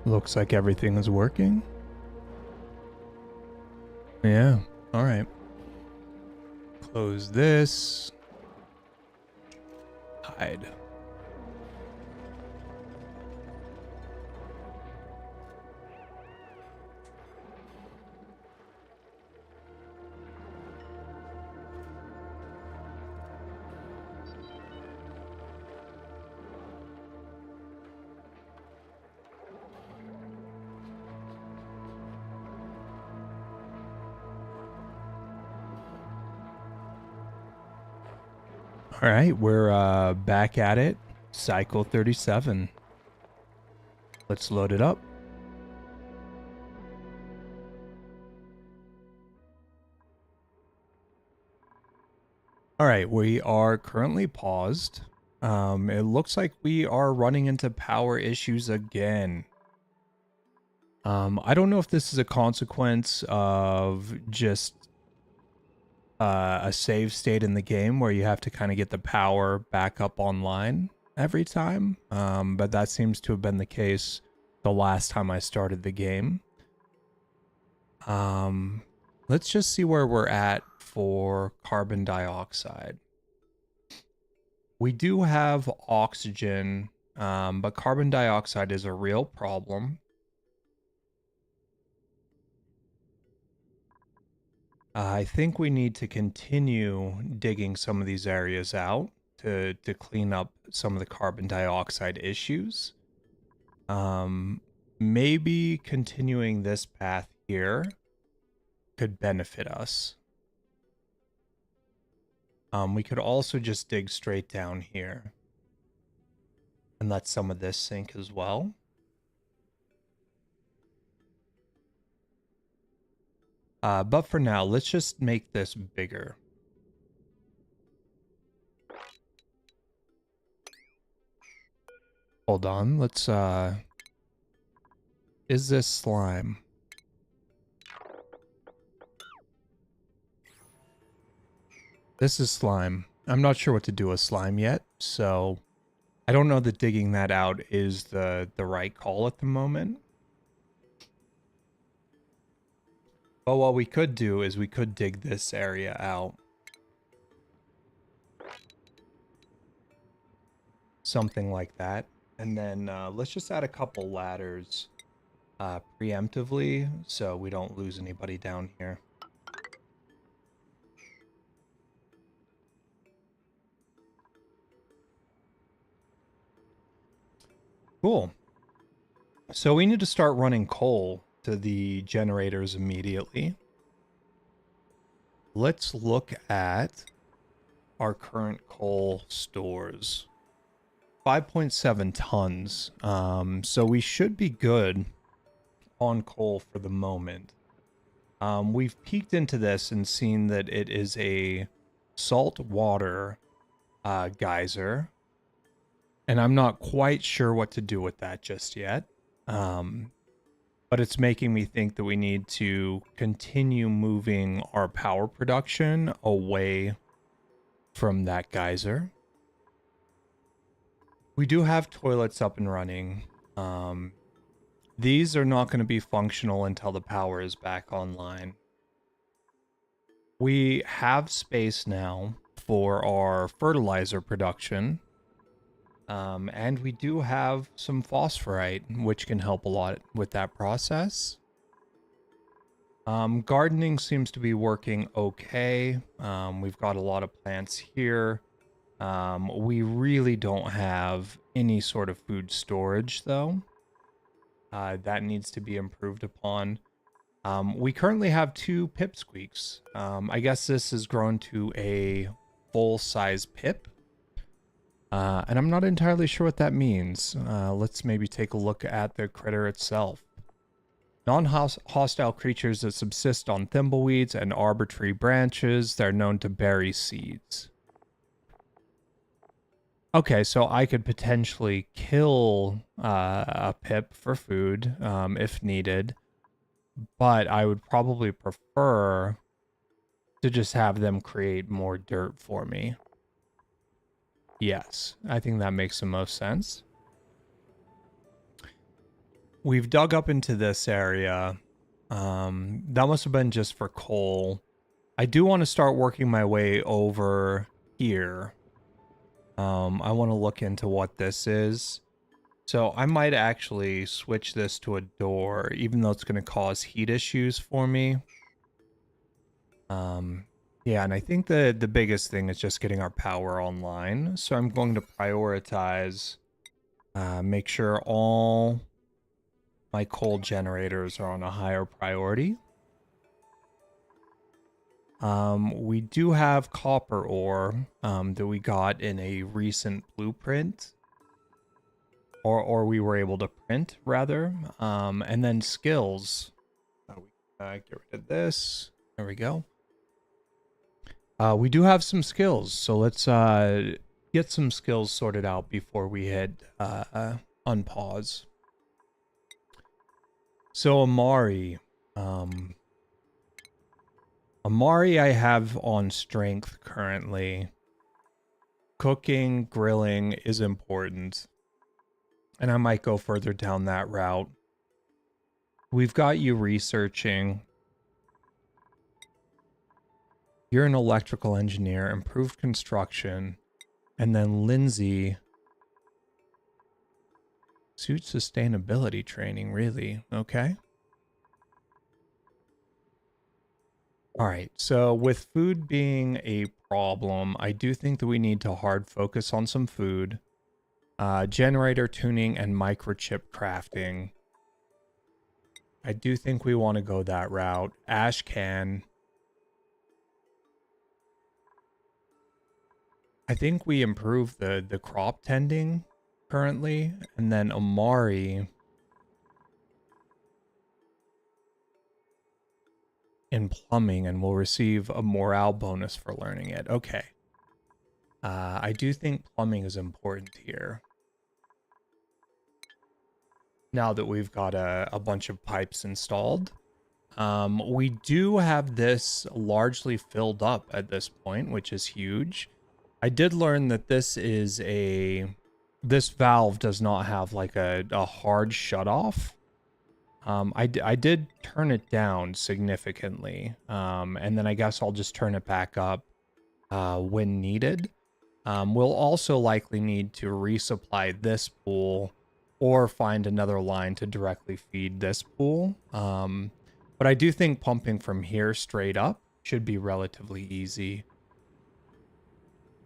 Looks like everything is working. Yeah, alright. Close this. Hide. All right, we're back at it. Cycle 37. Let's load it up. All right, we are currently paused. It looks like we are running into power issues again. I don't know if this is a consequence of just a save state in the game where you have to kind of get the power back up online every time. But that seems to have been the case the last time I started the game. Let's just see where we're at for carbon dioxide. We do have oxygen, but carbon dioxide is a real problem. I think we need to continue digging some of these areas out to clean up some of the carbon dioxide issues. Maybe continuing this path here could benefit us. We could also just dig straight down here and let some of this sink as well. But for now, let's just make this bigger. Hold on, let's, is this slime? This is slime. I'm not sure what to do with slime yet, so I don't know that digging that out is the right call at the moment. But what we could do is we could dig this area out. Something like that. And then let's just add a couple ladders preemptively so we don't lose anybody down here. Cool. So we need to start running coal to the generators immediately. Let's look at our current coal stores. 5.7 tons. So we should be good on coal for the moment. We've peeked into this and seen that it is a salt water geyser. And I'm not quite sure what to do with that just yet. But it's making me think that we need to continue moving our power production away from that geyser. We do have toilets up and running. These are not going to be functional until the power is back online. We have space now for our fertilizer production. And we do have some phosphorite, which can help a lot with that process. Gardening seems to be working okay. We've got a lot of plants here. We really don't have any sort of food storage, though. That needs to be improved upon. We currently have 2 pipsqueaks. I guess this has grown to a full-size pip. And I'm not entirely sure what that means. Let's maybe take a look at the critter itself. Non-hostile creatures that subsist on thimbleweeds and arbor tree branches. They're known to bury seeds. Okay, so I could potentially kill a pip for food if needed. But I would probably prefer to just have them create more dirt for me. Yes, I think that makes the most sense. we've dug up into this area. That must have been just for coal. I do want to start working my way over here. I want to look into what this is. So I might actually switch this to a door, even though it's going to cause heat issues for me. Yeah, and I think the biggest thing is just getting our power online. So I'm going to prioritize, make sure all my coal generators are on a higher priority. We do have copper ore that we got in a recent blueprint. Or we were able to print, rather. And then skills. Get rid of this. There we go. We do have some skills, so let's get some skills sorted out before we hit unpause. So Amari. Amari I have on strength currently. Cooking, grilling is important. And I might go further down that route. We've got you researching. You're an electrical engineer, improved construction. And then Lindsay. Suit sustainability training, really? Okay. Alright, so with food being a problem, I do think that we need to hard focus on some food. Generator tuning and microchip crafting. I do think we want to go that route. Ash can. I think we improve the crop tending currently. And then Amari in plumbing and will receive a morale bonus for learning it. Okay. I do think plumbing is important here. Now that we've got a bunch of pipes installed. We do have this largely filled up at this point, which is huge. I did learn that this valve does not have like a hard shut off. I did turn it down significantly. And then I guess I'll just turn it back up when needed. We'll also likely need to resupply this pool or find another line to directly feed this pool. But I do think pumping from here straight up should be relatively easy.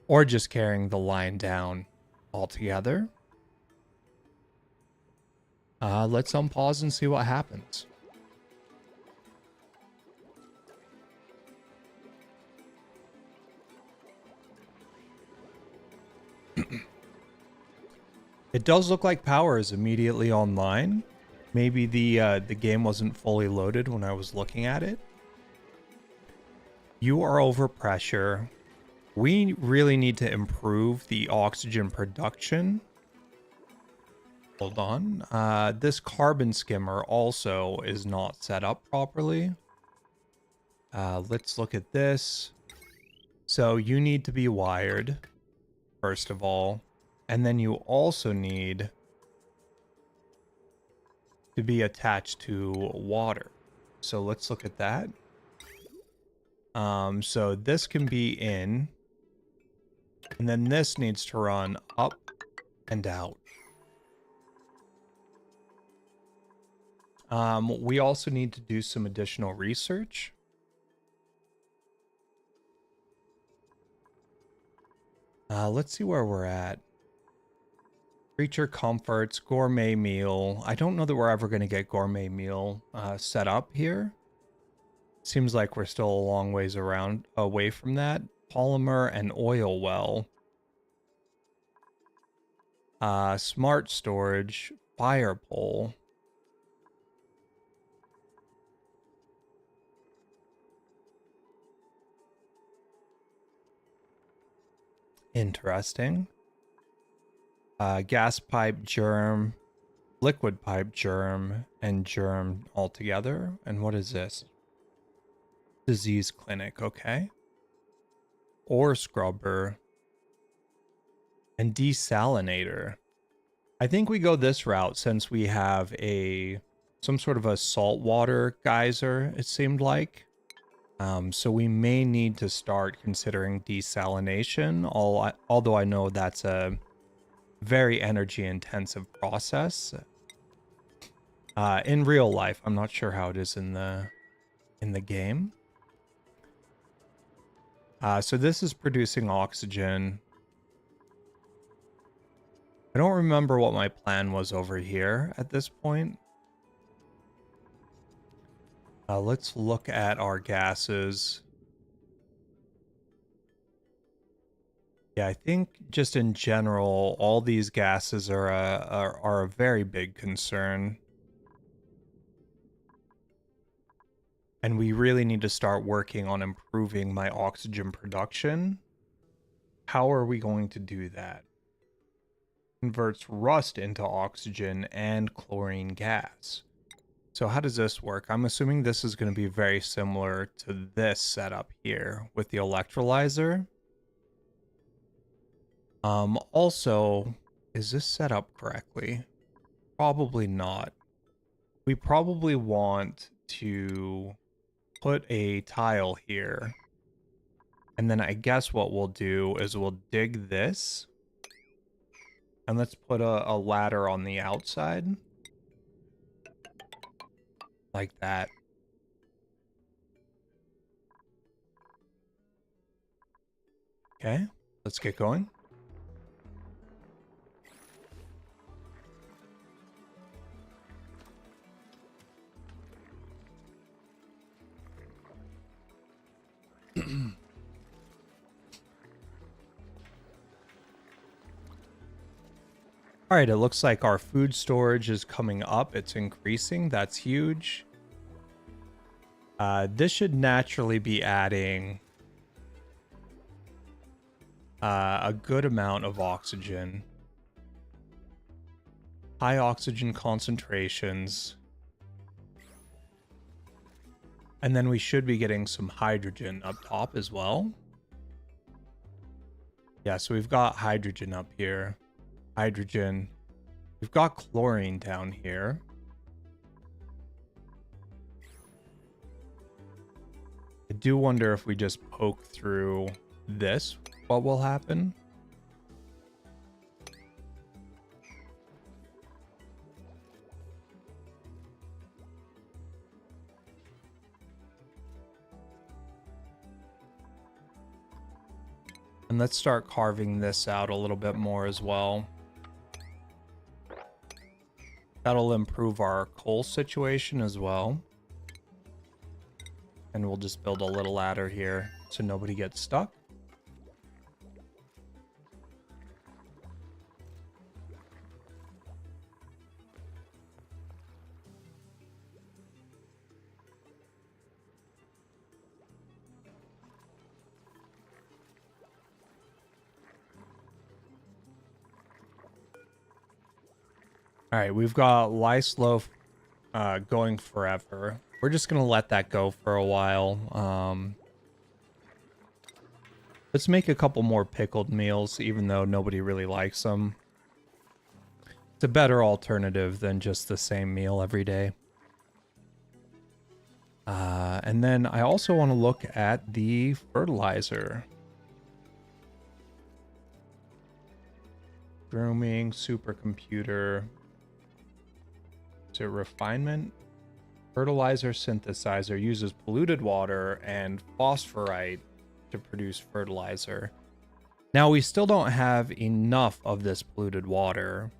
Or just carrying the line down altogether. Let's unpause and see what happens. It does look like power is immediately online. Maybe the game wasn't fully loaded when I was looking at it. You are over pressure. We really need to improve the oxygen production. Hold on. This carbon skimmer also is not set up properly. Let's look at this. So you need to be wired, first of all. And then you also need to be attached to water. So let's look at that. So this can be in. And then this needs to run up and out. We also need to do some additional research. Let's see where we're at. Creature comforts, gourmet meal. I don't know that we're ever going to get gourmet meal set up here. Seems like we're still a long ways away from that. Polymer and oil well. Smart storage, fire pole. Interesting. Gas pipe, germ, liquid pipe, germ, and germ altogether. And what is this? Disease clinic, okay. Ore scrubber and desalinator. I think we go this route since we have some sort of a saltwater geyser, it seemed like. So we may need to start considering desalination, although I know that's a very energy intensive process. In real life, I'm not sure how it is in the game. So this is producing oxygen. I don't remember what my plan was over here at this point. Let's look at our gases. Yeah, I think just in general, all these gases are a very big concern. And we really need to start working on improving my oxygen production. How are we going to do that? Converts rust into oxygen and chlorine gas. So how does this work? I'm assuming this is going to be very similar to this setup here with the electrolyzer. Also, is this set up correctly? Probably not. We probably want to put a tile here. And then I guess what we'll do is we'll dig this. And let's put a ladder on the outside. Like that. Okay, let's get going. All right, it looks like our food storage is coming up. It's increasing. That's huge. This should naturally be adding a good amount of oxygen. High oxygen concentrations. And then we should be getting some hydrogen up top as well. Yeah, so we've got hydrogen up here. Hydrogen. We've got chlorine down here. I do wonder if we just poke through this, what will happen? And let's start carving this out a little bit more as well. That'll improve our coal situation as well. And we'll just build a little ladder here so nobody gets stuck. All right, we've got Lysloaf going forever. We're just going to let that go for a while. Let's make a couple more pickled meals, even though nobody really likes them. It's a better alternative than just the same meal every day. And then I also want to look at the fertilizer. Grooming, supercomputer. Is it refinement? Fertilizer synthesizer uses polluted water and phosphorite to produce fertilizer. Now, we still don't have enough of this polluted water.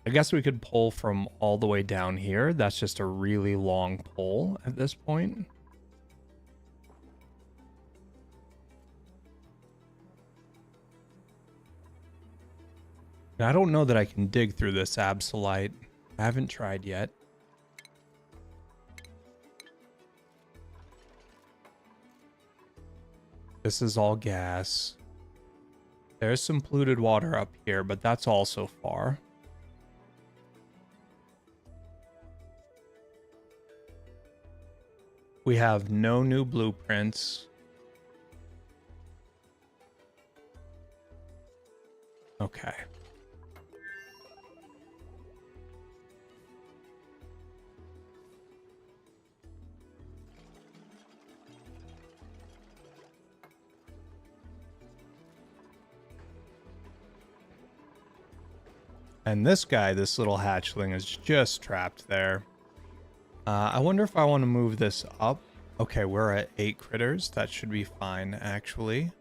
I guess we could pull from all the way down here. That's just a really long pull at this point. I don't know that I can dig through this absolite. I haven't tried yet. This is all gas. There's some polluted water up here, but that's all so far. We have no new blueprints. Okay. And this guy, this little hatchling, is just trapped there. I wonder if I want to move this up. Okay, we're at 8 critters. That should be fine, actually.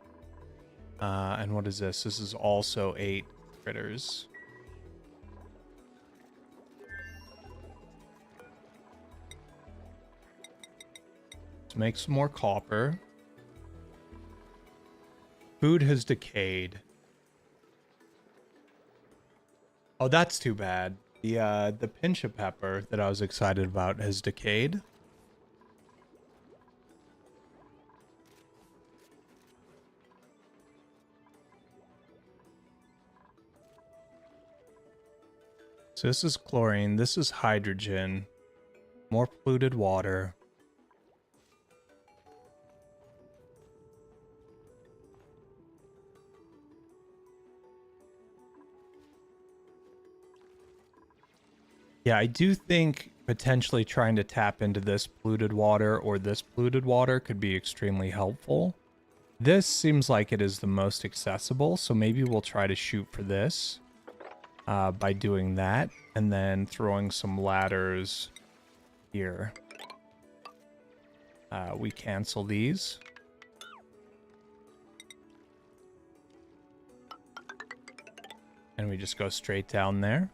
And what is this? This is also 8 critters. Let's make some more copper. Food has decayed. Oh, that's too bad. The pinch of pepper that I was excited about has decayed. So this is chlorine, this is hydrogen, more polluted water. Yeah, I do think potentially trying to tap into this polluted water or this polluted water could be extremely helpful. This seems like it is the most accessible, so maybe we'll try to shoot for this by doing that and then throwing some ladders here. We cancel these. And we just go straight down there.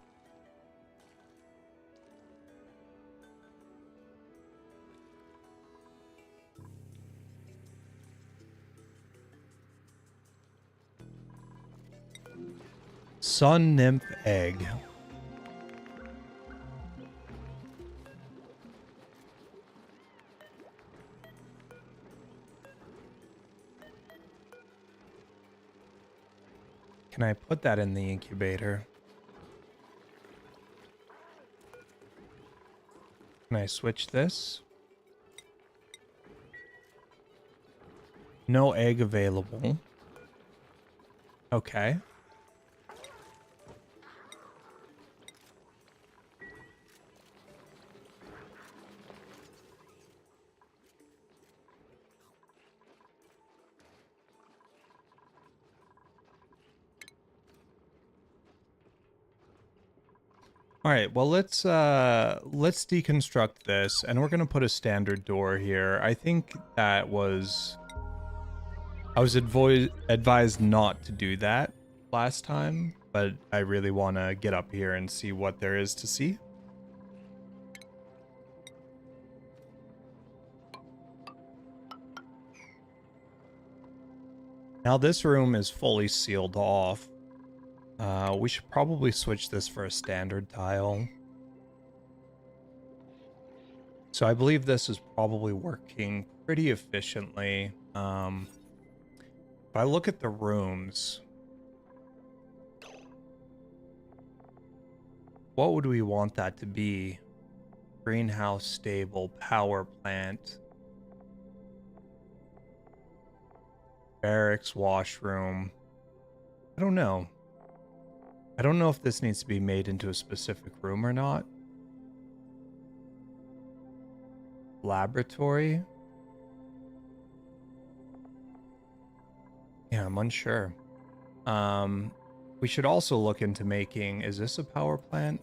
Sun nymph egg. Can I put that in the incubator? Can I switch this? No egg available. Okay. All right, well let's deconstruct this, and we're gonna put a standard door here. I think that was I was advised not to do that last time, but I really want to get up here and see what there is to see. Now this room is fully sealed off. We should probably switch this for a standard tile. So I believe this is probably working pretty efficiently. If I look at the rooms, what would we want that to be? Greenhouse, stable, power plant, barracks, washroom. I don't know. I don't know if this needs to be made into a specific room or not. Laboratory. Yeah, I'm unsure. We should also look into making, is this a power plant?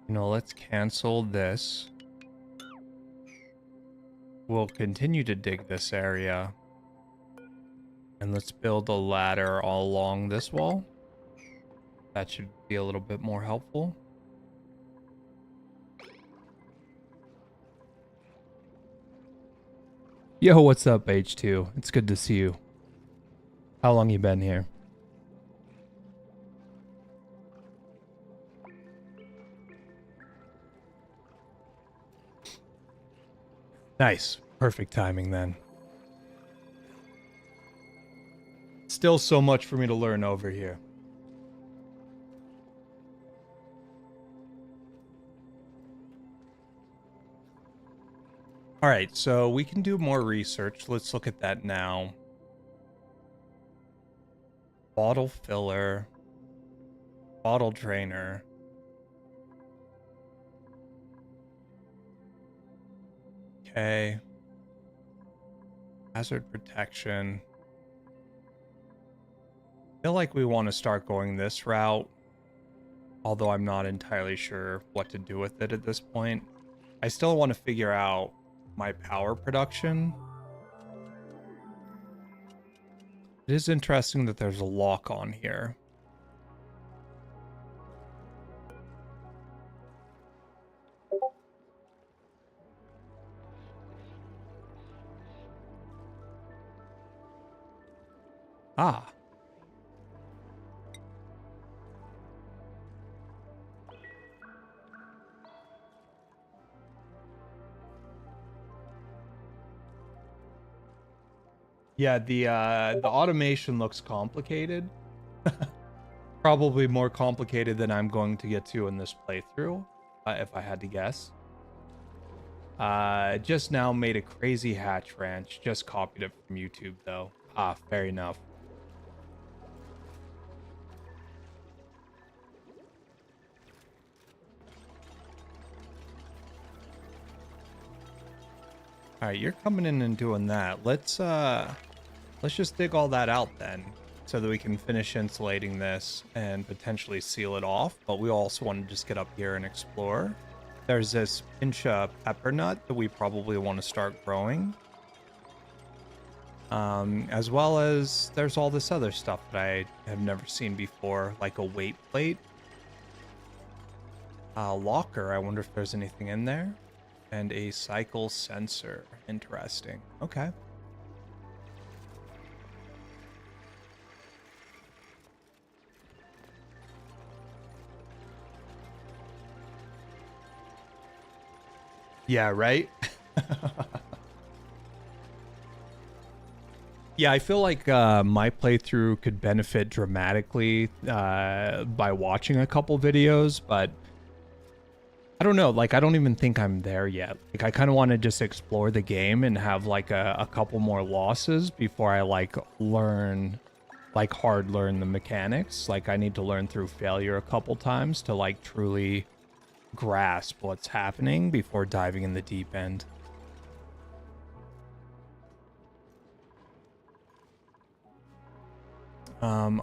You know, let's cancel this. We'll continue to dig this area. And let's build a ladder all along this wall. That should be a little bit more helpful. Yo, what's up, H2? It's good to see you. How long you been here? Nice. Perfect timing then. Still so much for me to learn over here. All right, so we can do more research. Let's look at that now. Bottle filler. Bottle drainer. Okay. Hazard protection. I feel like we want to start going this route, although I'm not entirely sure what to do with it at this point. I still want to figure out my power production. It is interesting that there's a lock on here. Ah. Yeah, the automation looks complicated. Probably more complicated than I'm going to get to in this playthrough, if I had to guess. Just now made a crazy hatch ranch. Just copied it from YouTube though. Ah, fair enough. All right, you're coming in and doing that. Let's just dig all that out then, so that we can finish insulating this and potentially seal it off. But we also want to just get up here and explore. There's this pincha pepper nut that we probably want to start growing. As well as there's all this other stuff that I have never seen before, like a weight plate. Locker, I wonder if there's anything in there. And a cycle sensor. Interesting. Okay. Yeah, right? Yeah, I feel like my playthrough could benefit dramatically by watching a couple videos, but I don't know, like I don't even think I'm there yet. Like I kind of want to just explore the game and have like a couple more losses before I like learn, like hard learn the mechanics. Like I need to learn through failure a couple times to like truly grasp what's happening before diving in the deep end.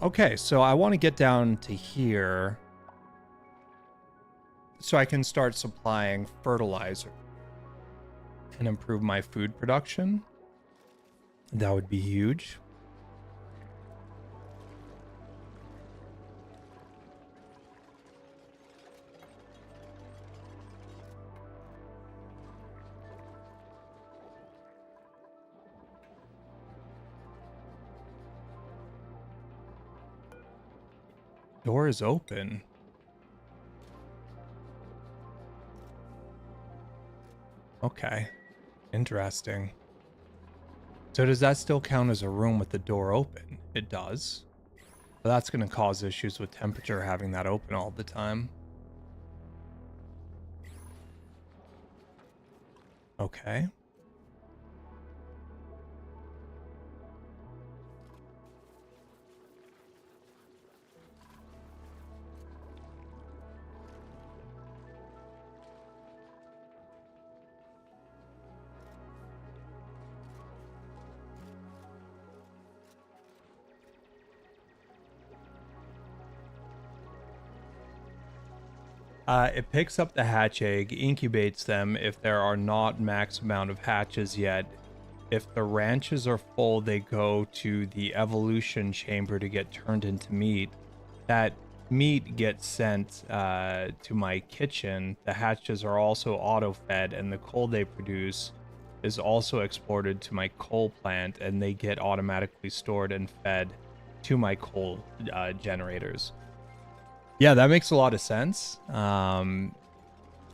Okay, so I want to get down to here so I can start supplying fertilizer and improve my food production. That would be huge. Door is open. Okay. Interesting. So does that still count as a room with the door open? It does. But that's going to cause issues with temperature having that open all the time. Okay. It picks up the hatch egg, incubates them if there are not max amount of hatches yet. If the ranches are full, they go to the evolution chamber to get turned into meat. That meat gets sent to my kitchen. The hatches are also auto-fed, and the coal they produce is also exported to my coal plant, and they get automatically stored and fed to my coal generators. Yeah, that makes a lot of sense. I'm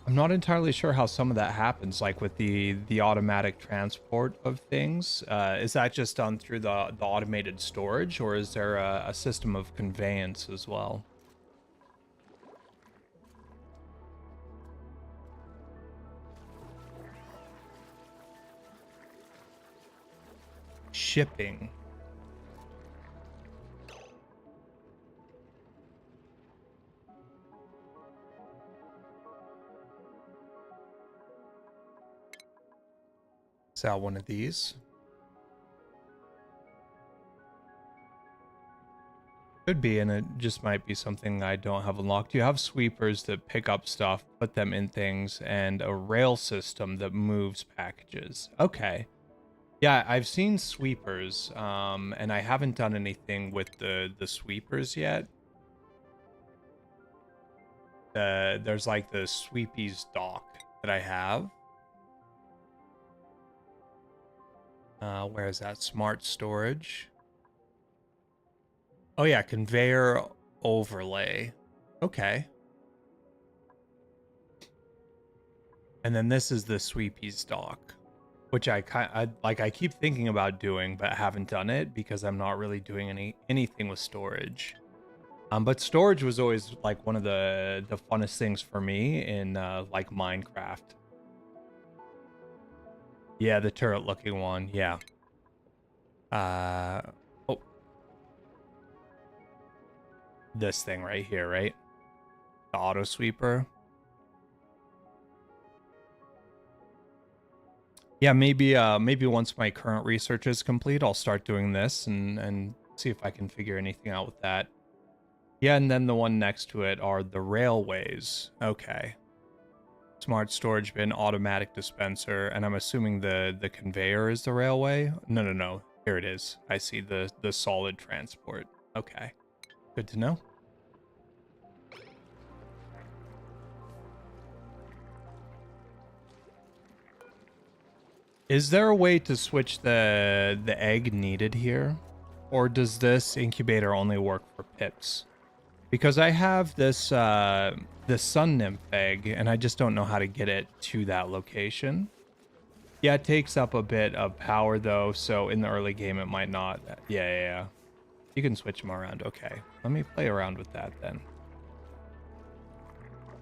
not entirely sure how some of that happens, like with the automatic transport of things. Is that just done through the automated storage, or is there a system of conveyance as well? Shipping. Sell one of these. Could be, and it just might be something I don't have unlocked. You have sweepers that pick up stuff, put them in things, and a rail system that moves packages. Okay. Yeah, I've seen sweepers, and I haven't done anything with the sweepers yet. There's like the Sweepies dock that I have. Where is that? Smart storage. Oh yeah, conveyor overlay. Okay. And then this is the Sweepies dock, which I keep thinking about doing, but haven't done it because I'm not really doing anything with storage. But storage was always like one of the funnest things for me in like Minecraft. Yeah, the turret looking one. Yeah. Oh. This thing right here, right? The auto sweeper. Yeah, maybe once my current research is complete, I'll start doing this and see if I can figure anything out with that. Yeah, and then the one next to it are the railways. Okay. Smart storage bin, automatic dispenser, and I'm assuming the conveyor is the railway. No. Here it is. I see the solid transport. Okay. Good to know. Is there a way to switch the egg needed here? Or does this incubator only work for pips? Because I have this this sun nymph egg, and I just don't know how to get it to that location. Yeah, it takes up a bit of power though, so in the early game it might not. Yeah. You can switch them around. Okay, let me play around with that then.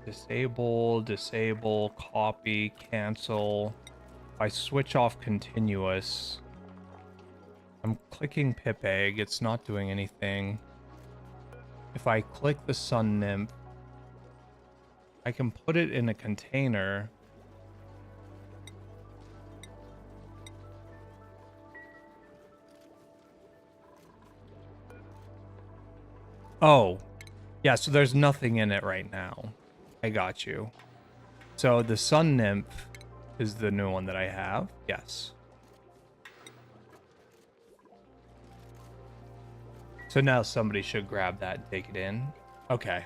Disable, copy, cancel. If I switch off continuous, I'm clicking pip egg. It's not doing anything. If I click the sun nymph, I can put it in a container. Oh, yeah, so there's nothing in it right now. I got you. So the sun nymph is the new one that I have. Yes. So now somebody should grab that and take it in. Okay.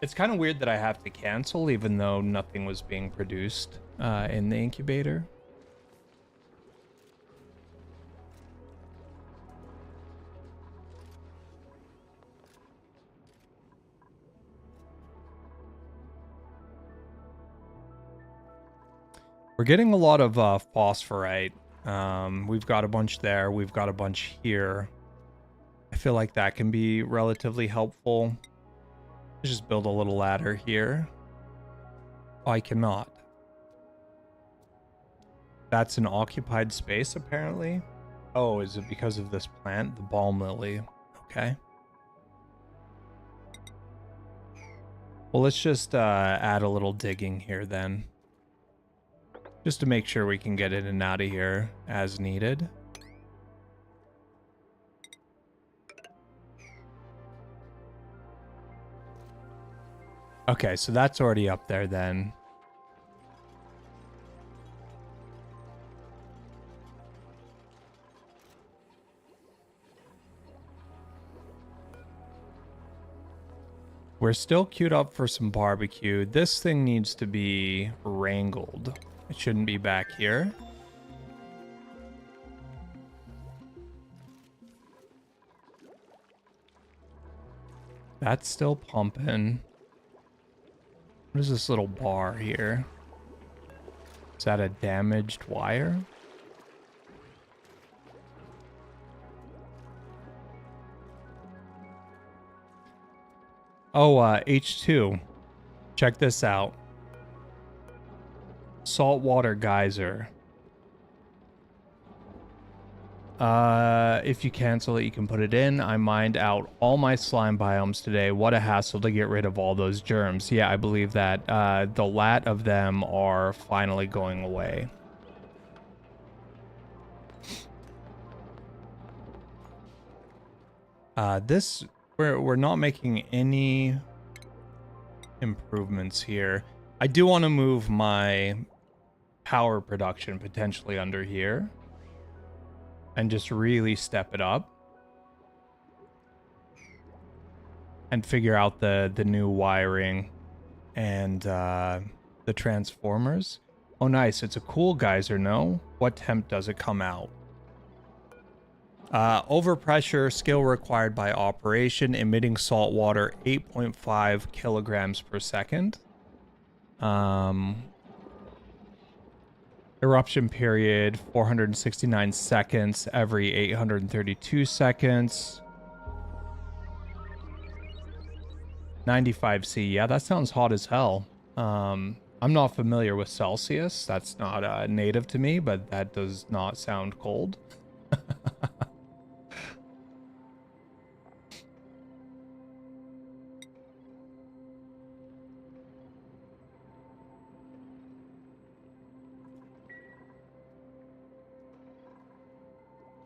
It's kind of weird that I have to cancel even though nothing was being produced in the incubator. We're getting a lot of phosphorite. We've got a bunch there. We've got a bunch here. I feel like that can be relatively helpful. Let's just build a little ladder here. Oh, I cannot. That's an occupied space, apparently. Oh, is it because of this plant? The balm lily. Okay. Well, let's just add a little digging here then. Just to make sure we can get in and out of here as needed. Okay, so that's already up there then. We're still queued up for some barbecue. This thing needs to be wrangled. It shouldn't be back here. That's still pumping. What is this little bar here? Is that a damaged wire? Oh, H2. Check this out. Saltwater geyser. If you cancel it, you can put it in. I mined out all my slime biomes today. What a hassle to get rid of all those germs. Yeah, I believe that. The lat of them are finally going away. This, we're not making any improvements here. I do want to move my power production potentially under here and just really step it up and figure out the new wiring and the transformers. Oh, nice. It's a cool geyser, no? What temp does it come out? Overpressure, skill required by operation, emitting salt water, 8.5 kilograms per second. Eruption period, 469 seconds every 832 seconds. 95C, yeah, that sounds hot as hell. I'm not familiar with Celsius. That's not native to me, but that does not sound cold.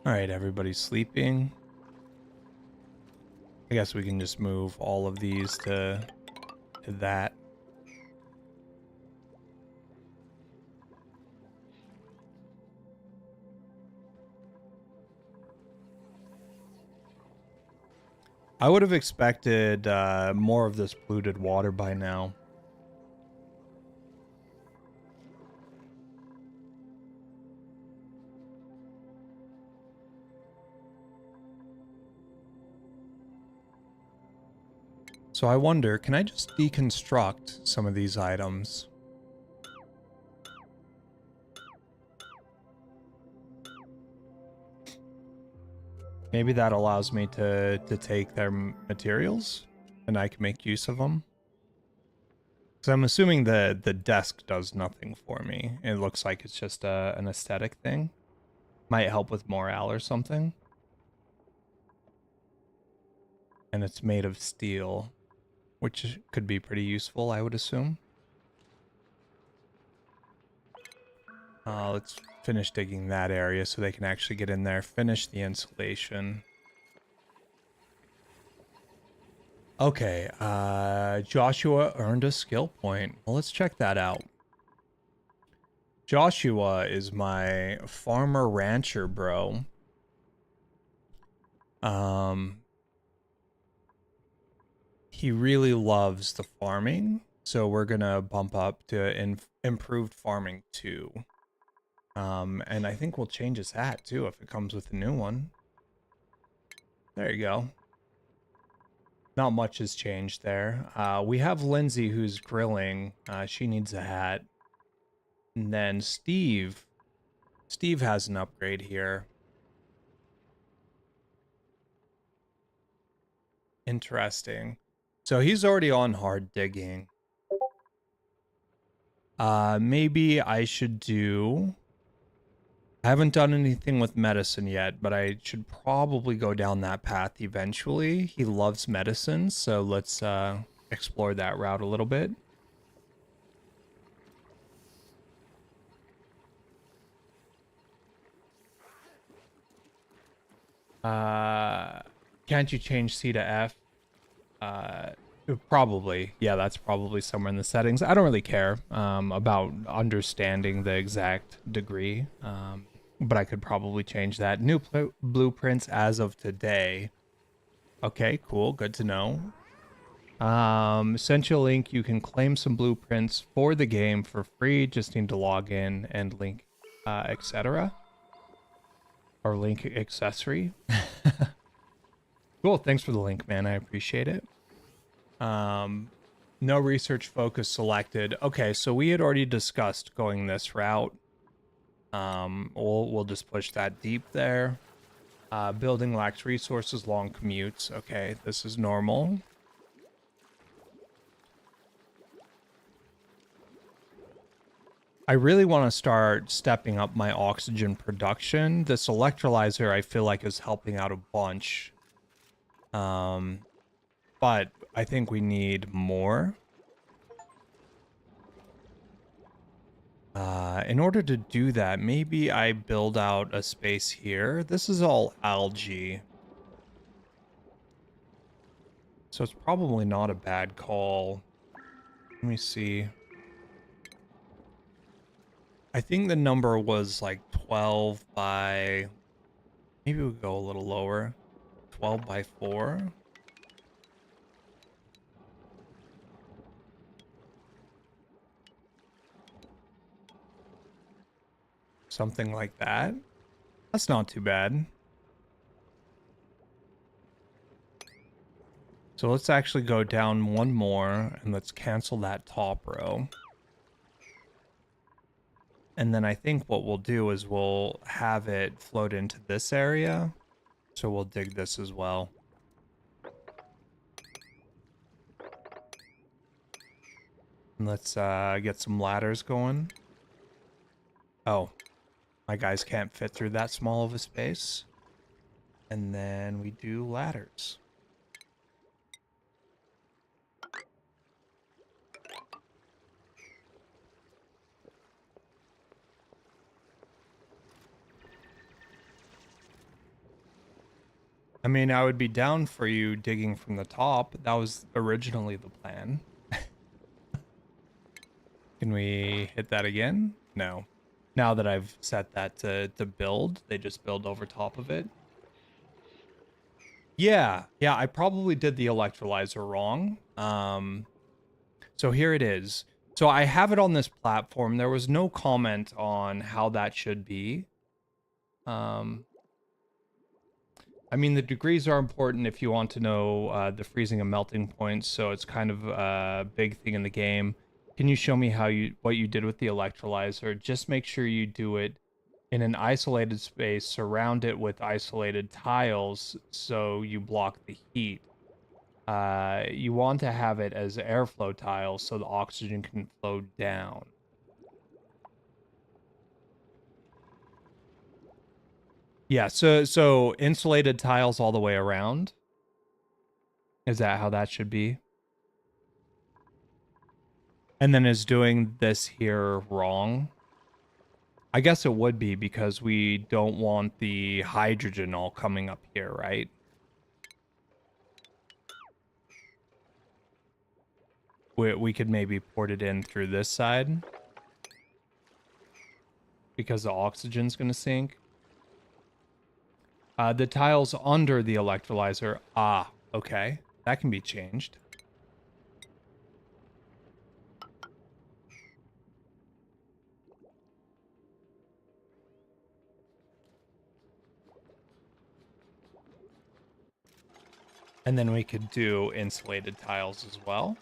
All right, everybody's sleeping. I guess we can just move all of these to that. I would have expected more of this polluted water by now. So I wonder, can I just deconstruct some of these items? Maybe that allows me to take their materials and I can make use of them. Because I'm assuming the desk does nothing for me. It looks like it's just an aesthetic thing. Might help with morale or something. And it's made of steel, which could be pretty useful, I would assume. Let's finish digging that area so they can actually get in there, finish the insulation. Okay, Joshua earned a skill point. Well, let's check that out. Joshua is my farmer rancher bro. He really loves the farming, so we're gonna bump up to improved farming 2. And I think we'll change his hat too if it comes with a new one. There you go. Not much has changed there. We have Lindsay who's grilling. She needs a hat. And then Steve. Steve has an upgrade here. Interesting. So he's already on hard digging. Maybe I should do... I haven't done anything with medicine yet, but I should probably go down that path eventually. He loves medicine, so let's explore that route a little bit. Can't you change C to F? Probably. Yeah, that's probably somewhere in the settings. I don't really care about understanding the exact degree, but I could probably change that. New blueprints as of today. Okay, cool. Good to know. Essential Link, you can claim some blueprints for the game for free. Just need to log in and link, etc. Or link accessory. Cool. Thanks for the link, man. I appreciate it. No research focus selected. Okay, so we had already discussed going this route. We'll just push that deep there. Building lacks resources, long commutes. Okay, this is normal. I really want to start stepping up my oxygen production. This electrolyzer I feel like is helping out a bunch. But I think we need more. In order to do that, maybe I build out a space here. This is all algae. So it's probably not a bad call. Let me see. I think the number was like 12 by... Maybe we'll go a little lower. 12 by 4. Something like that. That's not too bad. So let's actually go down one more and let's cancel that top row. And then I think what we'll do is we'll have it float into this area. So we'll dig this as well. And let's get some ladders going. Oh, my guys can't fit through that small of a space. And then we do ladders. I mean, I would be down for you digging from the top. That was originally the plan. Can we hit that again? No. Now that I've set that to build, they just build over top of it. Yeah, I probably did the electrolyzer wrong. So here it is. So I have it on this platform. There was no comment on how that should be. I mean, the degrees are important if you want to know the freezing and melting points, so it's kind of a big thing in the game. Can you show me what you did with the electrolyzer? Just make sure you do it in an isolated space, surround it with isolated tiles so you block the heat. You want to have it as airflow tiles so the oxygen can flow down. Yeah, so insulated tiles all the way around. Is that how that should be? And then is doing this here wrong? I guess it would be because we don't want the hydrogen all coming up here, right? We could maybe port it in through this side. Because the oxygen's going to sink. The tiles under the electrolyzer. Ah, okay. That can be changed. And then we could do insulated tiles as well.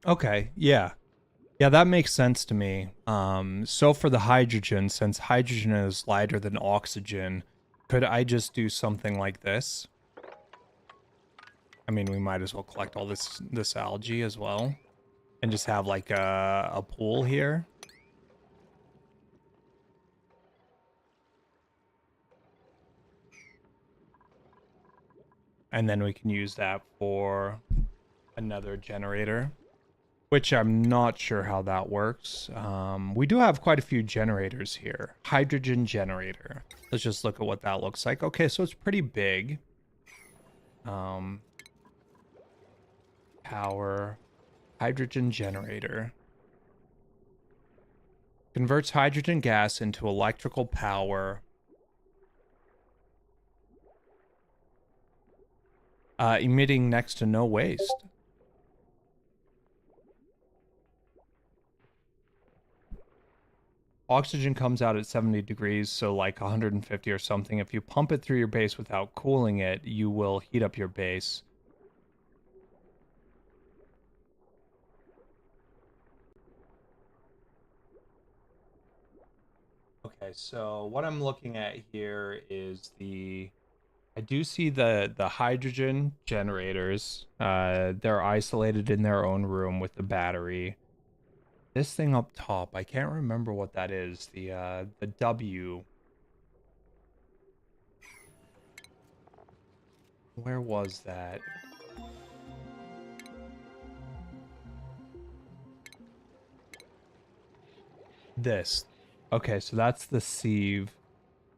Okay, yeah. Yeah, that makes sense to me. So for the hydrogen, since hydrogen is lighter than oxygen, could I just do something like this? I mean, we might as well collect all this algae as well. And just have like a pool here. And then we can use that for another generator. Which I'm not sure how that works. We do have quite a few generators here. Hydrogen generator. Let's just look at what that looks like. Okay, so it's pretty big. Power. Hydrogen generator. Converts hydrogen gas into electrical power. Emitting next to no waste. Oxygen comes out at 70 degrees, so like 150 or something. If you pump it through your base without cooling it, you will heat up your base. Okay, so what I'm looking at here is I do see the hydrogen generators. They're isolated in their own room with the battery. This thing up top, I can't remember what that is. The W. Where was that? This. Okay, so that's the sieve.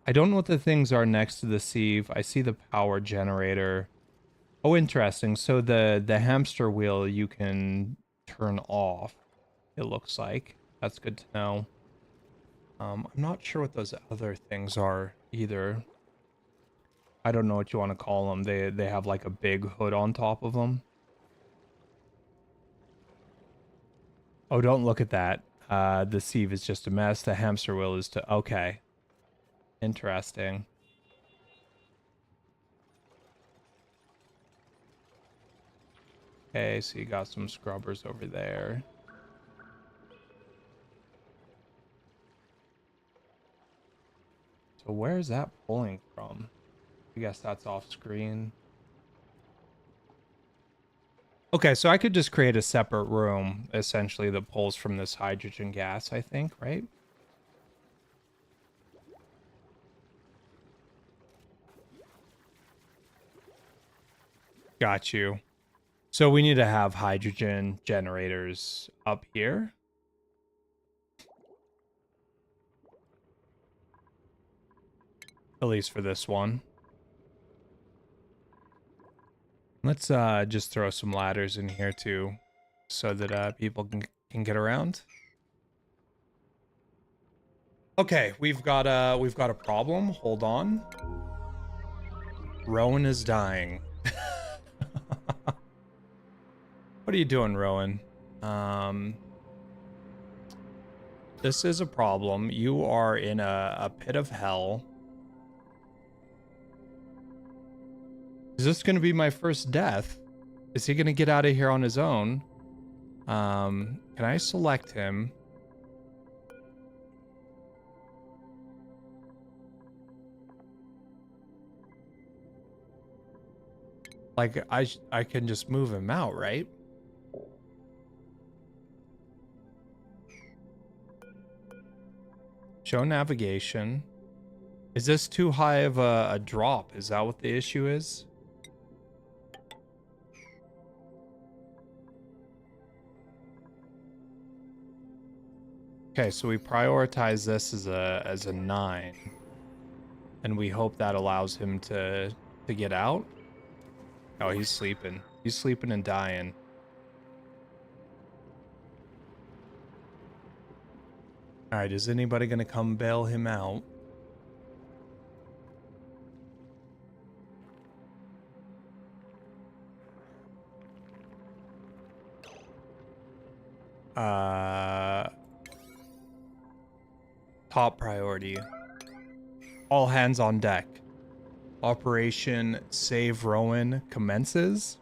I don't know what the things are next to the sieve. I see the power generator. Oh, interesting. So the hamster wheel you can turn off, it looks like. That's good to know. I'm not sure what those other things are either. I don't know what you want to call them. They have like a big hood on top of them. Oh, don't look at that. The sieve is just a mess. The hamster wheel is to... Okay. Interesting. Okay, so you got some scrubbers over there. So where's that pulling from? I guess that's off screen. Okay, so I could just create a separate room, essentially, that pulls from this hydrogen gas, I think, right? Got you. So we need to have hydrogen generators up here. At least for this one. Let's just throw some ladders in here too, so that people can get around. Okay, we've got a problem. Hold on. Rowan is dying. What are you doing, Rowan? This is a problem. You are in a pit of hell. Is this going to be my first death? Is he going to get out of here on his own? Can I select him? Like, I can just move him out, right? Show navigation. Is this too high of a drop? Is that what the issue is? Okay, so we prioritize this as a 9. And we hope that allows him to get out. Oh, he's sleeping. He's sleeping and dying. Alright, is anybody gonna come bail him out? Top priority. All hands on deck. Operation Save Rowan commences.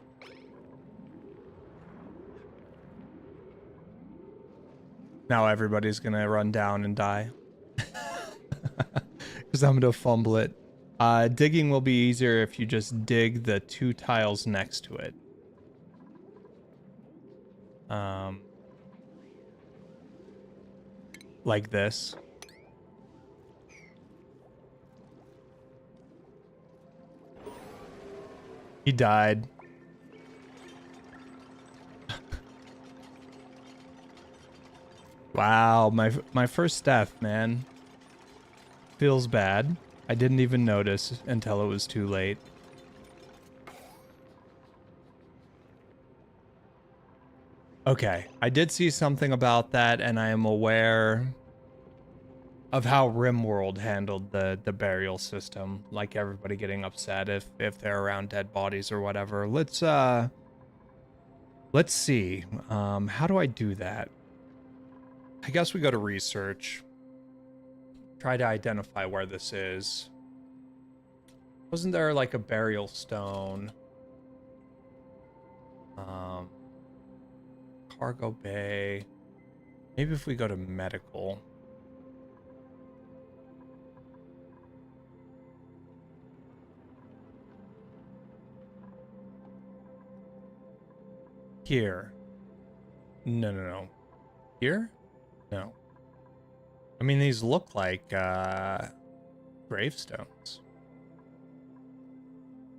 Now everybody's gonna run down and die. Because I'm gonna fumble it. Digging will be easier if you just dig the 2 tiles next to it. Like this. He died. Wow, my first death, man. Feels bad. I didn't even notice until it was too late. Okay, I did see something about that, and I am aware of how RimWorld handled the burial system, like everybody getting upset if they're around dead bodies or whatever. Let's see. How do I do that? I guess we go to research. Try to identify where this is. Wasn't there like a burial stone? Cargo bay. Maybe if we go to medical. Here. No. Here? No. I mean, these look like gravestones.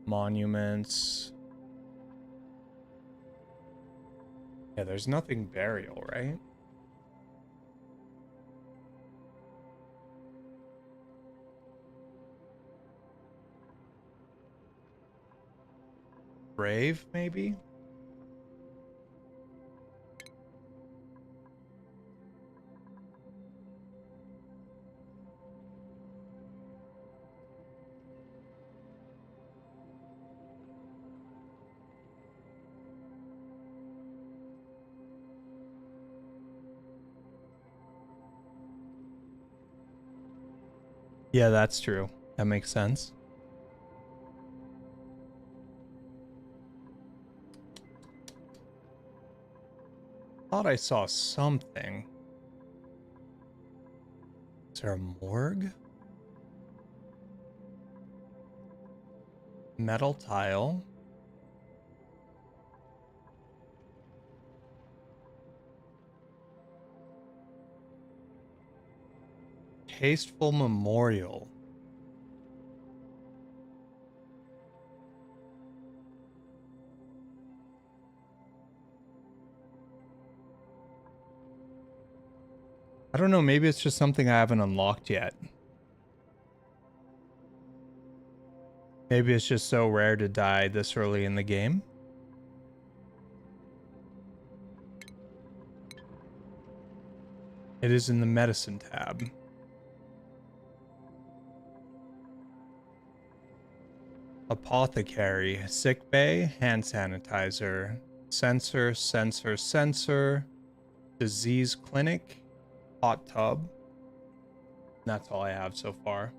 Monuments. Yeah, there's nothing burial, right? Grave, maybe? Yeah, that's true. That makes sense. Thought I saw something. Is there a morgue? Metal tile. Tasteful memorial. I don't know, maybe it's just something I haven't unlocked yet. Maybe it's just so rare to die this early in the game. It is in the medicine tab. Apothecary, sick bay, hand sanitizer, sensor, disease clinic, hot tub. And that's all I have so far.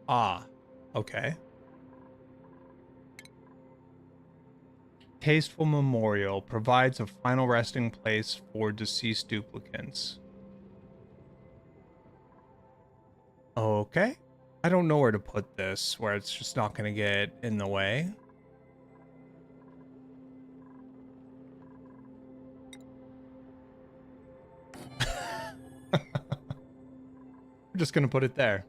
Ah, okay. Tasteful memorial provides a final resting place for deceased duplicants. Okay. I don't know where to put this, where it's just not going to get in the way. We're just going to put it there.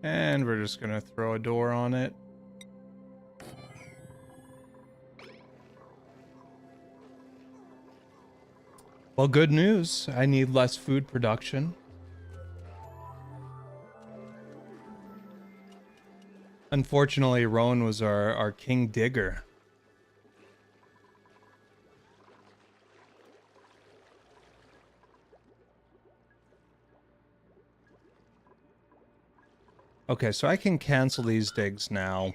And we're just going to throw a door on it. Well, good news. I need less food production. Unfortunately, Rowan was our king digger. Okay, so I can cancel these digs now.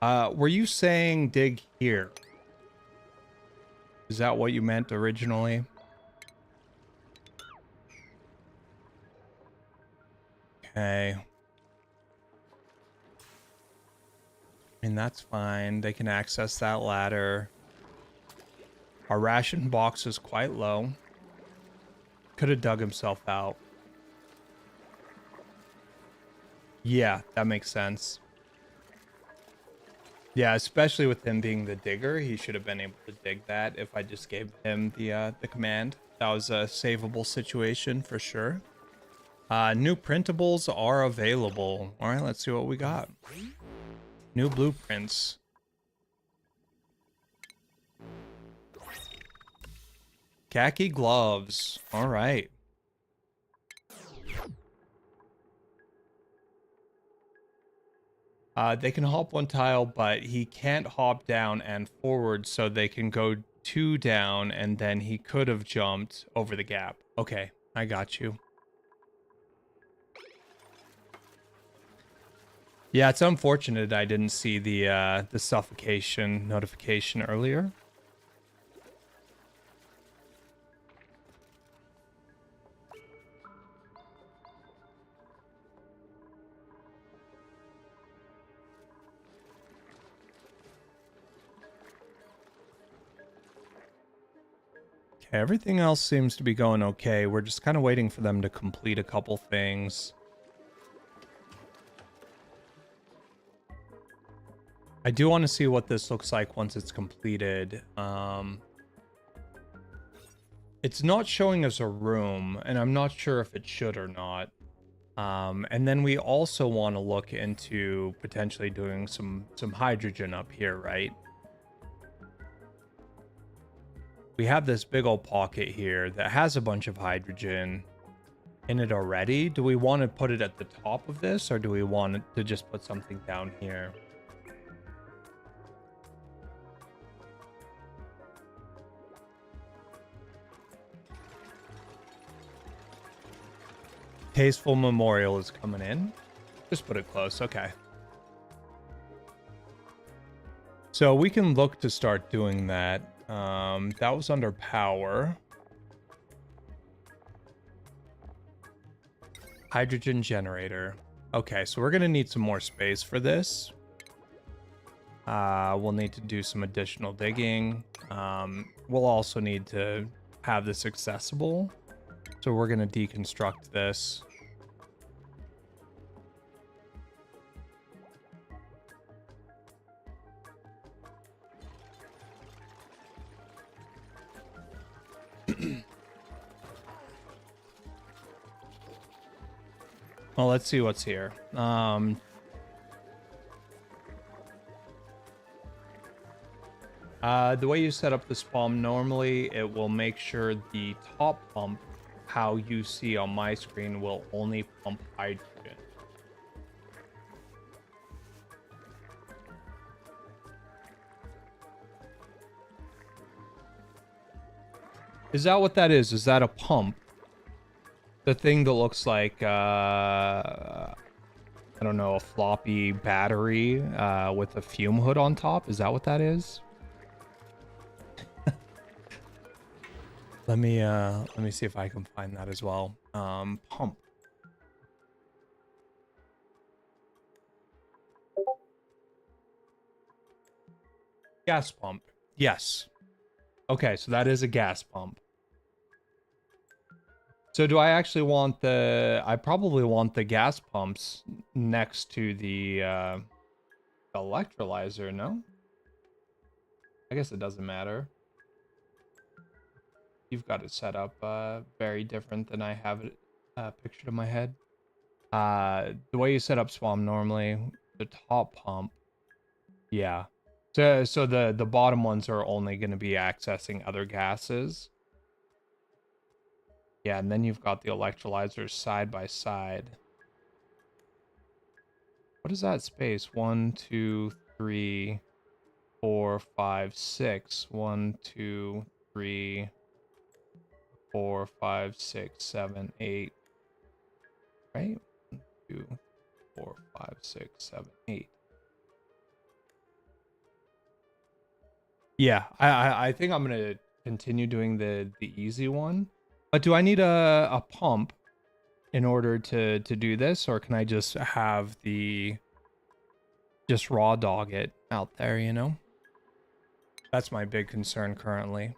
Were you saying dig here? Is that what you meant originally? Okay. I mean, that's fine. They can access that ladder. Our ration box is quite low. Could have dug himself out. Yeah, that makes sense. Yeah, especially with him being the digger, he should have been able to dig that if I just gave him the command. That was a savable situation for sure. New printables are available. All right, let's see what we got. New blueprints. Khaki gloves. All right. They can hop one tile, but he can't hop down and forward, so they can go 2 down, and then he could have jumped over the gap. Okay, I got you. Yeah, it's unfortunate I didn't see the suffocation notification earlier. Okay, everything else seems to be going okay. We're just kind of waiting for them to complete a couple things. I do want to see what this looks like once it's completed. It's not showing us a room, and I'm not sure if it should or not. And then we also want to look into potentially doing some hydrogen up here, right? We have this big old pocket here that has a bunch of hydrogen in it already. Do we want to put it at the top of this, or do we want to just put something down here? Tasteful Memorial is coming in. Just put it close. Okay. So we can look to start doing that. That was under power. Hydrogen generator. Okay, so we're going to need some more space for this. We'll need to do some additional digging. We'll also need to have this accessible. So we're going to deconstruct this. Well, let's see what's here. The way you set up this pump, normally it will make sure the top pump, how you see on my screen, will only pump hydrogen. Is that what that is? Is that a pump? The thing that looks like, I don't know, a floppy battery with a fume hood on top? Is that what that is? Let me see if I can find that as well. Pump. Gas pump. Yes. Okay, so that is a gas pump. So do I actually want I probably want the gas pumps next to the electrolyzer, no? I guess it doesn't matter. You've got it set up very different than I have it pictured in my head. The way you set up Swamp normally, the top pump, yeah. So the bottom ones are only going to be accessing other gases. Yeah, and then you've got the electrolyzers side by side. What is that space? 1, 2, 3, 4, 5, 6. 1, 2, 3, 4, 5, 6, 7, 8. Right? 1, 2, 4, 5, 6, 7, 8. Yeah, I think I'm gonna continue doing the easy one. But do I need a pump in order to do this, or can I just have just raw dog it out there, you know? That's my big concern currently.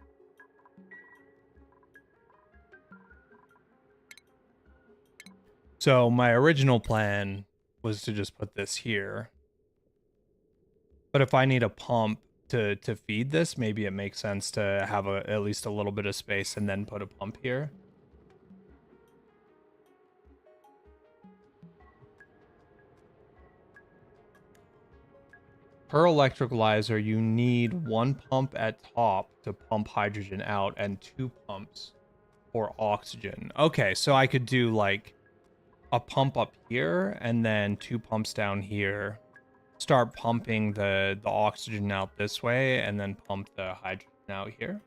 So my original plan was to just put this here. But if I need a pump to feed this, maybe it makes sense to have at least a little bit of space and then put a pump here. Per electrolyzer, you need 1 pump at top to pump hydrogen out and 2 pumps for oxygen. Okay, so I could do like a pump up here and then 2 pumps down here. Start pumping the oxygen out this way and then pump the hydrogen out here.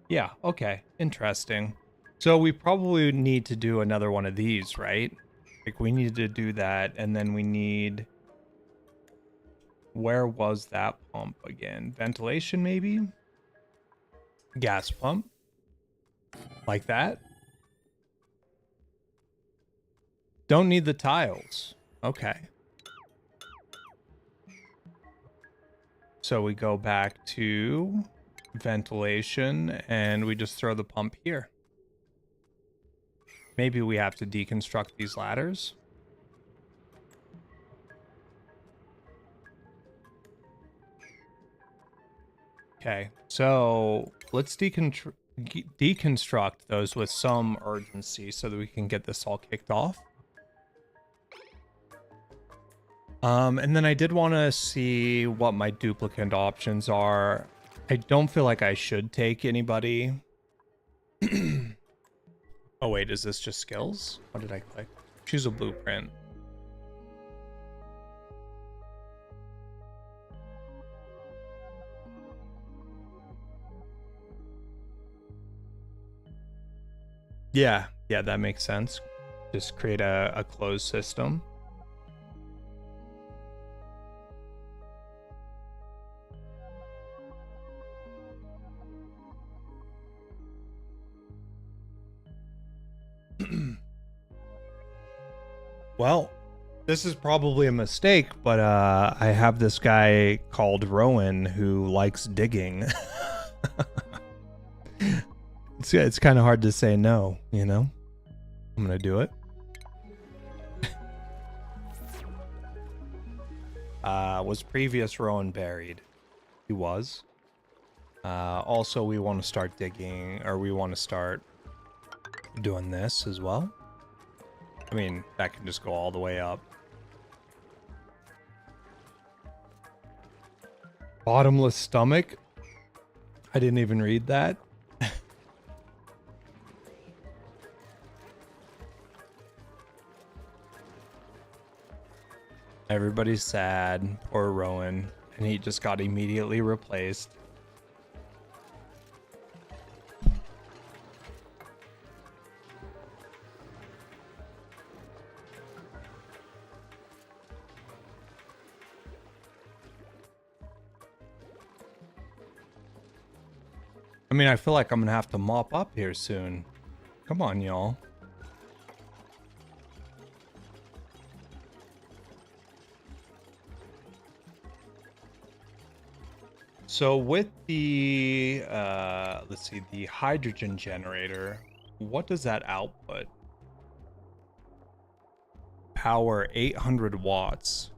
Yeah, okay, interesting. So we probably need to do another one of these, right? Like we need to do that, and then we need... Where was that pump again? Ventilation, maybe? Gas pump. Like that. Don't need the tiles. Okay. So we go back to ventilation and we just throw the pump here. Maybe we have to deconstruct these ladders. Okay, so let's deconstruct those with some urgency so that we can get this all kicked off. And then I did want to see what my duplicant options are. I don't feel like I should take anybody. Oh wait, is this just skills? What did I click? Choose a blueprint. Yeah, that makes sense. Just create a closed system. Well, this is probably a mistake, but I have this guy called Rowan who likes digging. It's kind of hard to say no, you know? I'm gonna do it. Was previous Rowan buried? He was. Also, we want to start digging, or we want to start doing this as well. I mean, that can just go all the way up. Bottomless stomach? I didn't even read that. Everybody's sad. Poor Rowan. And he just got immediately replaced. I mean, I feel like I'm gonna have to mop up here soon. Come on, y'all. So with the, let's see, the hydrogen generator, what does that output? Power 800 watts.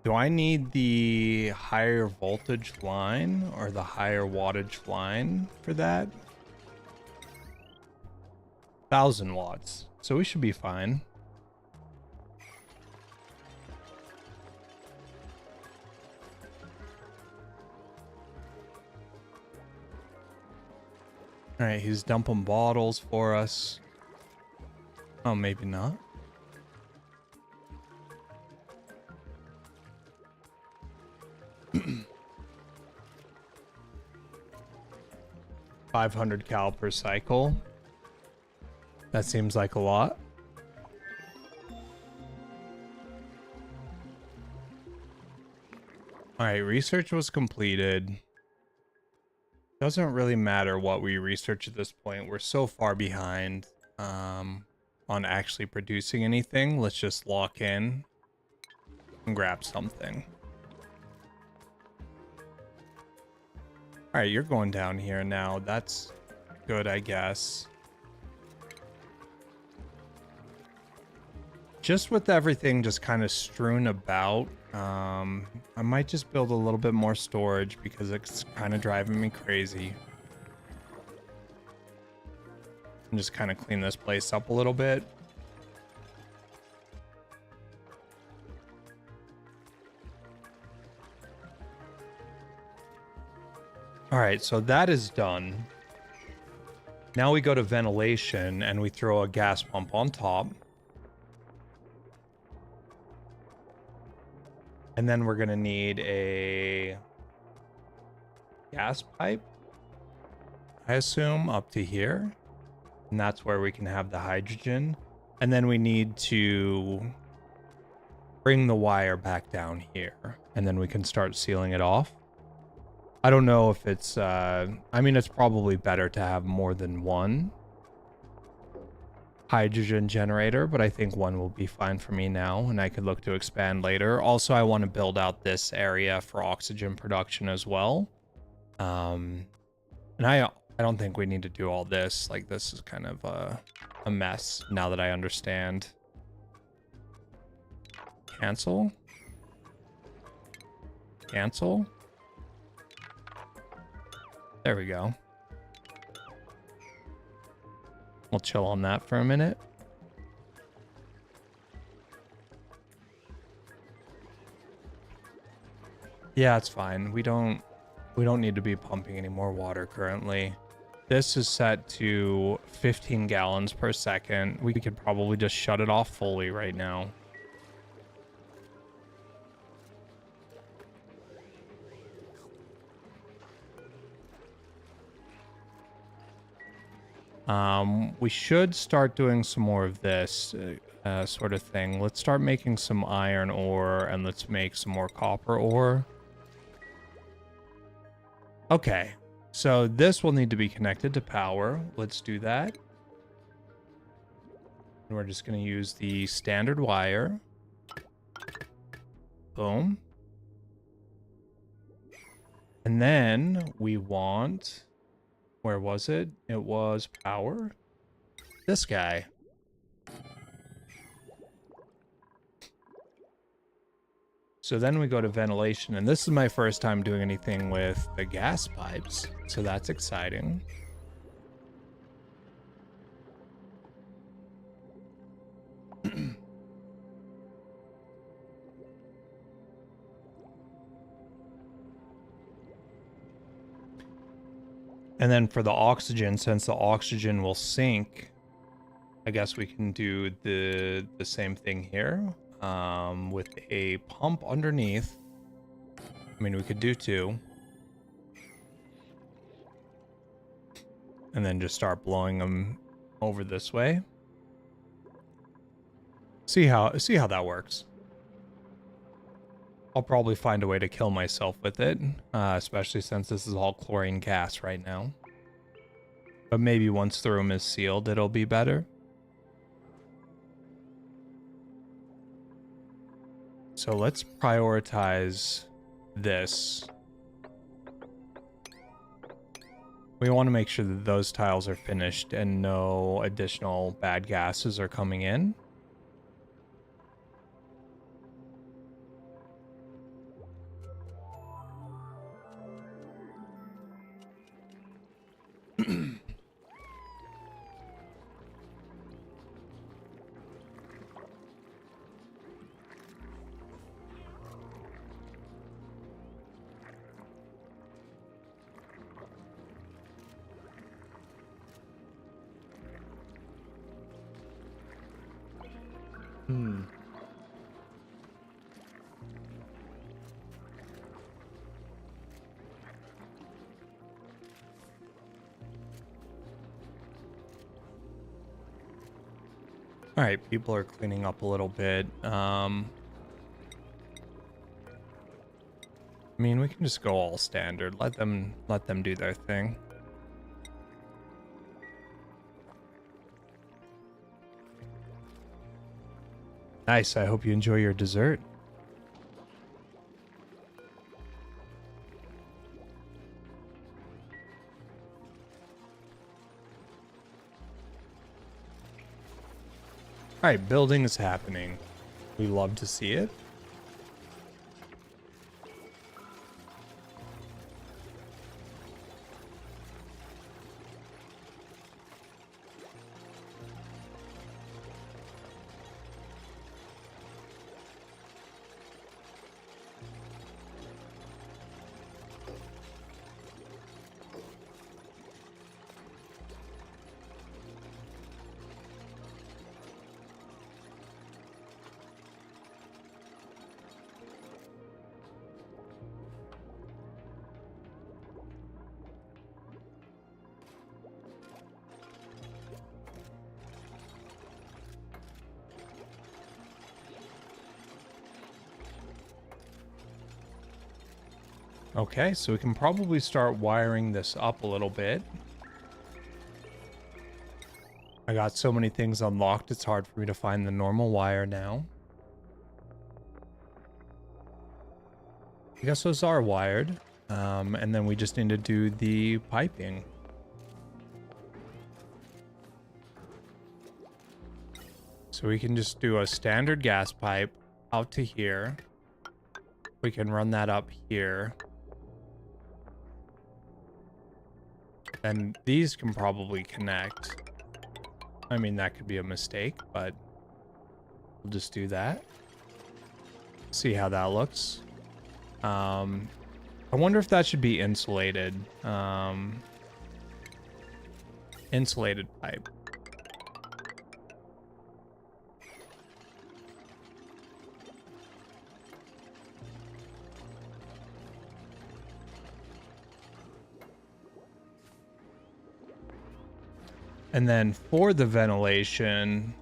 Do I need the higher voltage line or the higher wattage line for that? 1000 watts. So we should be fine. All right, he's dumping bottles for us. Oh, maybe not. $500 cal per cycle. That seems like a lot. All right, research was completed. Doesn't really matter what we research at this point. We're so far behind on actually producing anything. Let's just lock in and grab something. All right, you're going down here now. That's good, I guess. Just with everything just kind of strewn about, I might just build a little bit more storage because it's kind of driving me crazy. And just kind of clean this place up a little bit. All right, so that is done. Now we go to ventilation and we throw a gas pump on top. And then we're going to need a gas pipe, I assume, up to here. And that's where we can have the hydrogen. And then we need to bring the wire back down here. And then we can start sealing it off. I don't know if it's, I mean, it's probably better to have more than one hydrogen generator, but I think one will be fine for me now, and I could look to expand later. Also, I want to build out this area for oxygen production as well. And I don't think we need to do all this. Like, this is kind of a mess now that I understand. Cancel. Cancel. There we go. We'll chill on that for a minute. Yeah, it's fine. We don't need to be pumping any more water currently. This is set to 15 gallons per second. We could probably just shut it off fully right now. We should start doing some more of this sort of thing. Let's start making some iron ore and let's make some more copper ore. Okay, so this will need to be connected to power. Let's do that. And we're just going to use the standard wire. Boom. And then we want... Where was it? It was power. This guy. So then we go to ventilation, and this is my first time doing anything with the gas pipes, so that's exciting. And then for the oxygen, since the oxygen will sink, I guess we can do the same thing here with a pump underneath. I mean, we could do two. And then just start blowing them over this way. See how that works. I'll probably find a way to kill myself with it, especially since this is all chlorine gas right now. But maybe once the room is sealed, it'll be better. So let's prioritize this. We want to make sure that those tiles are finished and no additional bad gases are coming in. All right, people are cleaning up a little bit. I mean, we can just go all standard. Let them do their thing. Nice. I hope you enjoy your dessert. All right, building is happening. We love to see it. Okay, so we can probably start wiring this up a little bit. I got so many things unlocked, it's hard for me to find the normal wire now. I guess those are wired. And then we just need to do the piping. So we can just do a standard gas pipe out to here. We can run that up here. And these can probably connect. I mean, that could be a mistake, but we'll just do that. See how that looks. I wonder if that should be insulated. Insulated pipe. And then for the ventilation,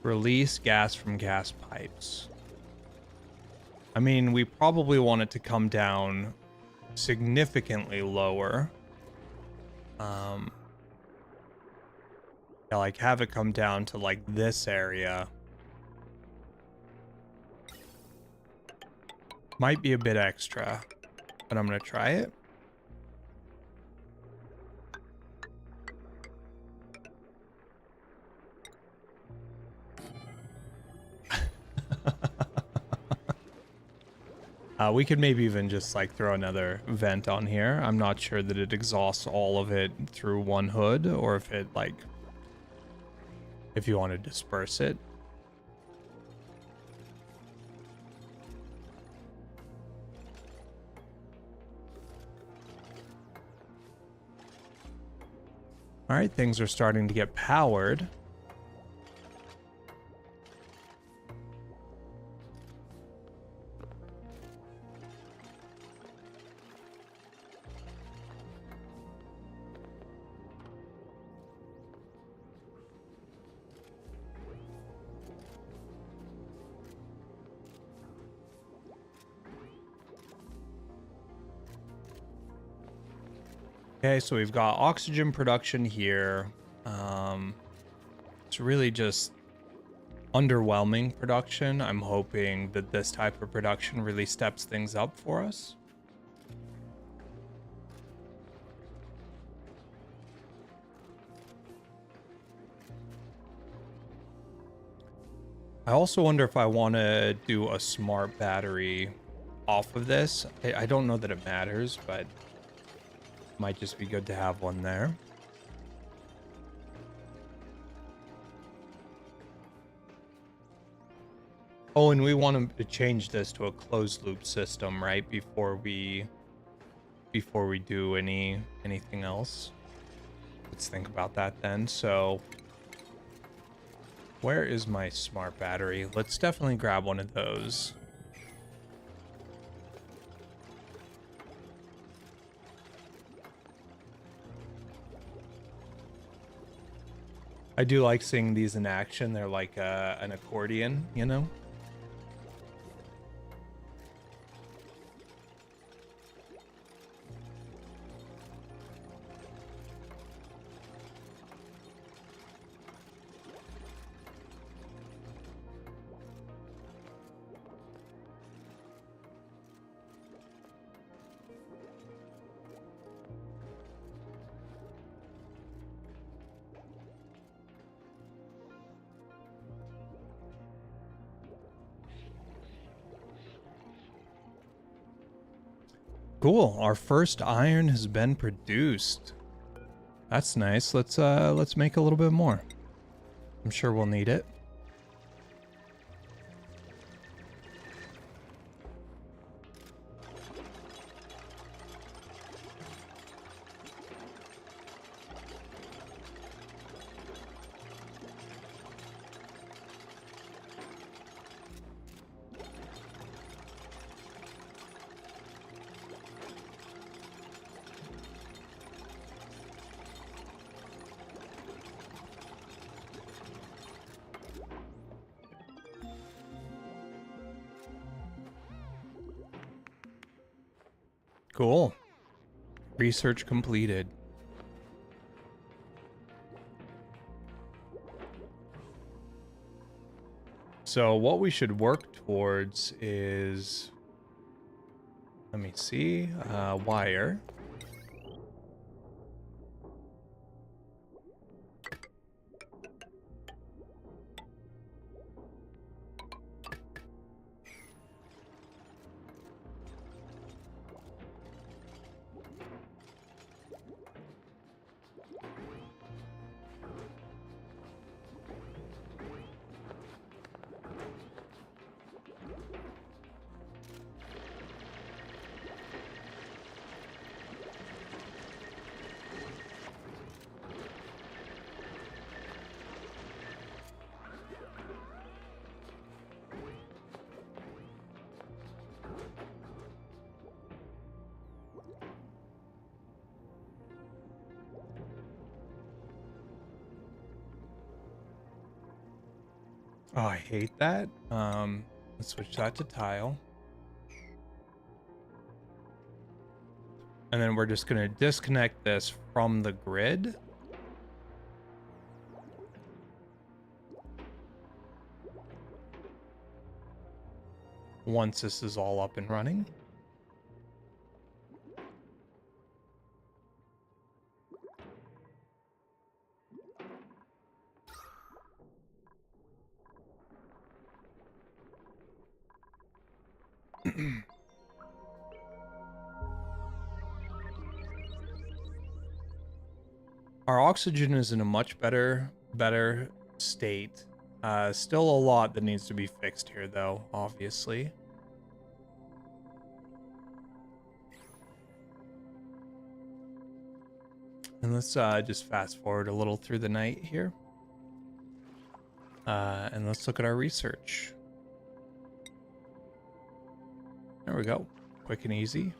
release gas from gas pipes. I mean, we probably want it to come down significantly lower. Yeah, like have it come down to like this area. Might be a bit extra, but I'm gonna try it. We could maybe even just like throw another vent on here. I'm not sure that it exhausts all of it through one hood, or if it like, if you want to disperse it. All right, things are starting to get powered. Okay, so we've got oxygen production here. It's really just underwhelming production. I'm hoping that this type of production really steps things up for us. I also wonder if I want to do a smart battery off of this. I don't know that it matters, but might just be good to have one there. Oh, and we want to change this to a closed loop system, right? Before we do anything else. Let's think about that then. So where is my smart battery? Let's definitely grab one of those. I do like seeing these in action. They're like an accordion, you know? Cool. Our first iron has been produced. That's nice. Let's make a little bit more. I'm sure we'll need it. Cool. Research completed. So what we should work towards is, let me see, wire. Oh, I hate that. Let's switch that to tile. And then we're just going to disconnect this from the grid. Once this is all up and running. Our oxygen is in a much better state. Still a lot that needs to be fixed here, though, obviously. And let's just fast forward a little through the night here. And let's look at our research. There we go. Quick and easy.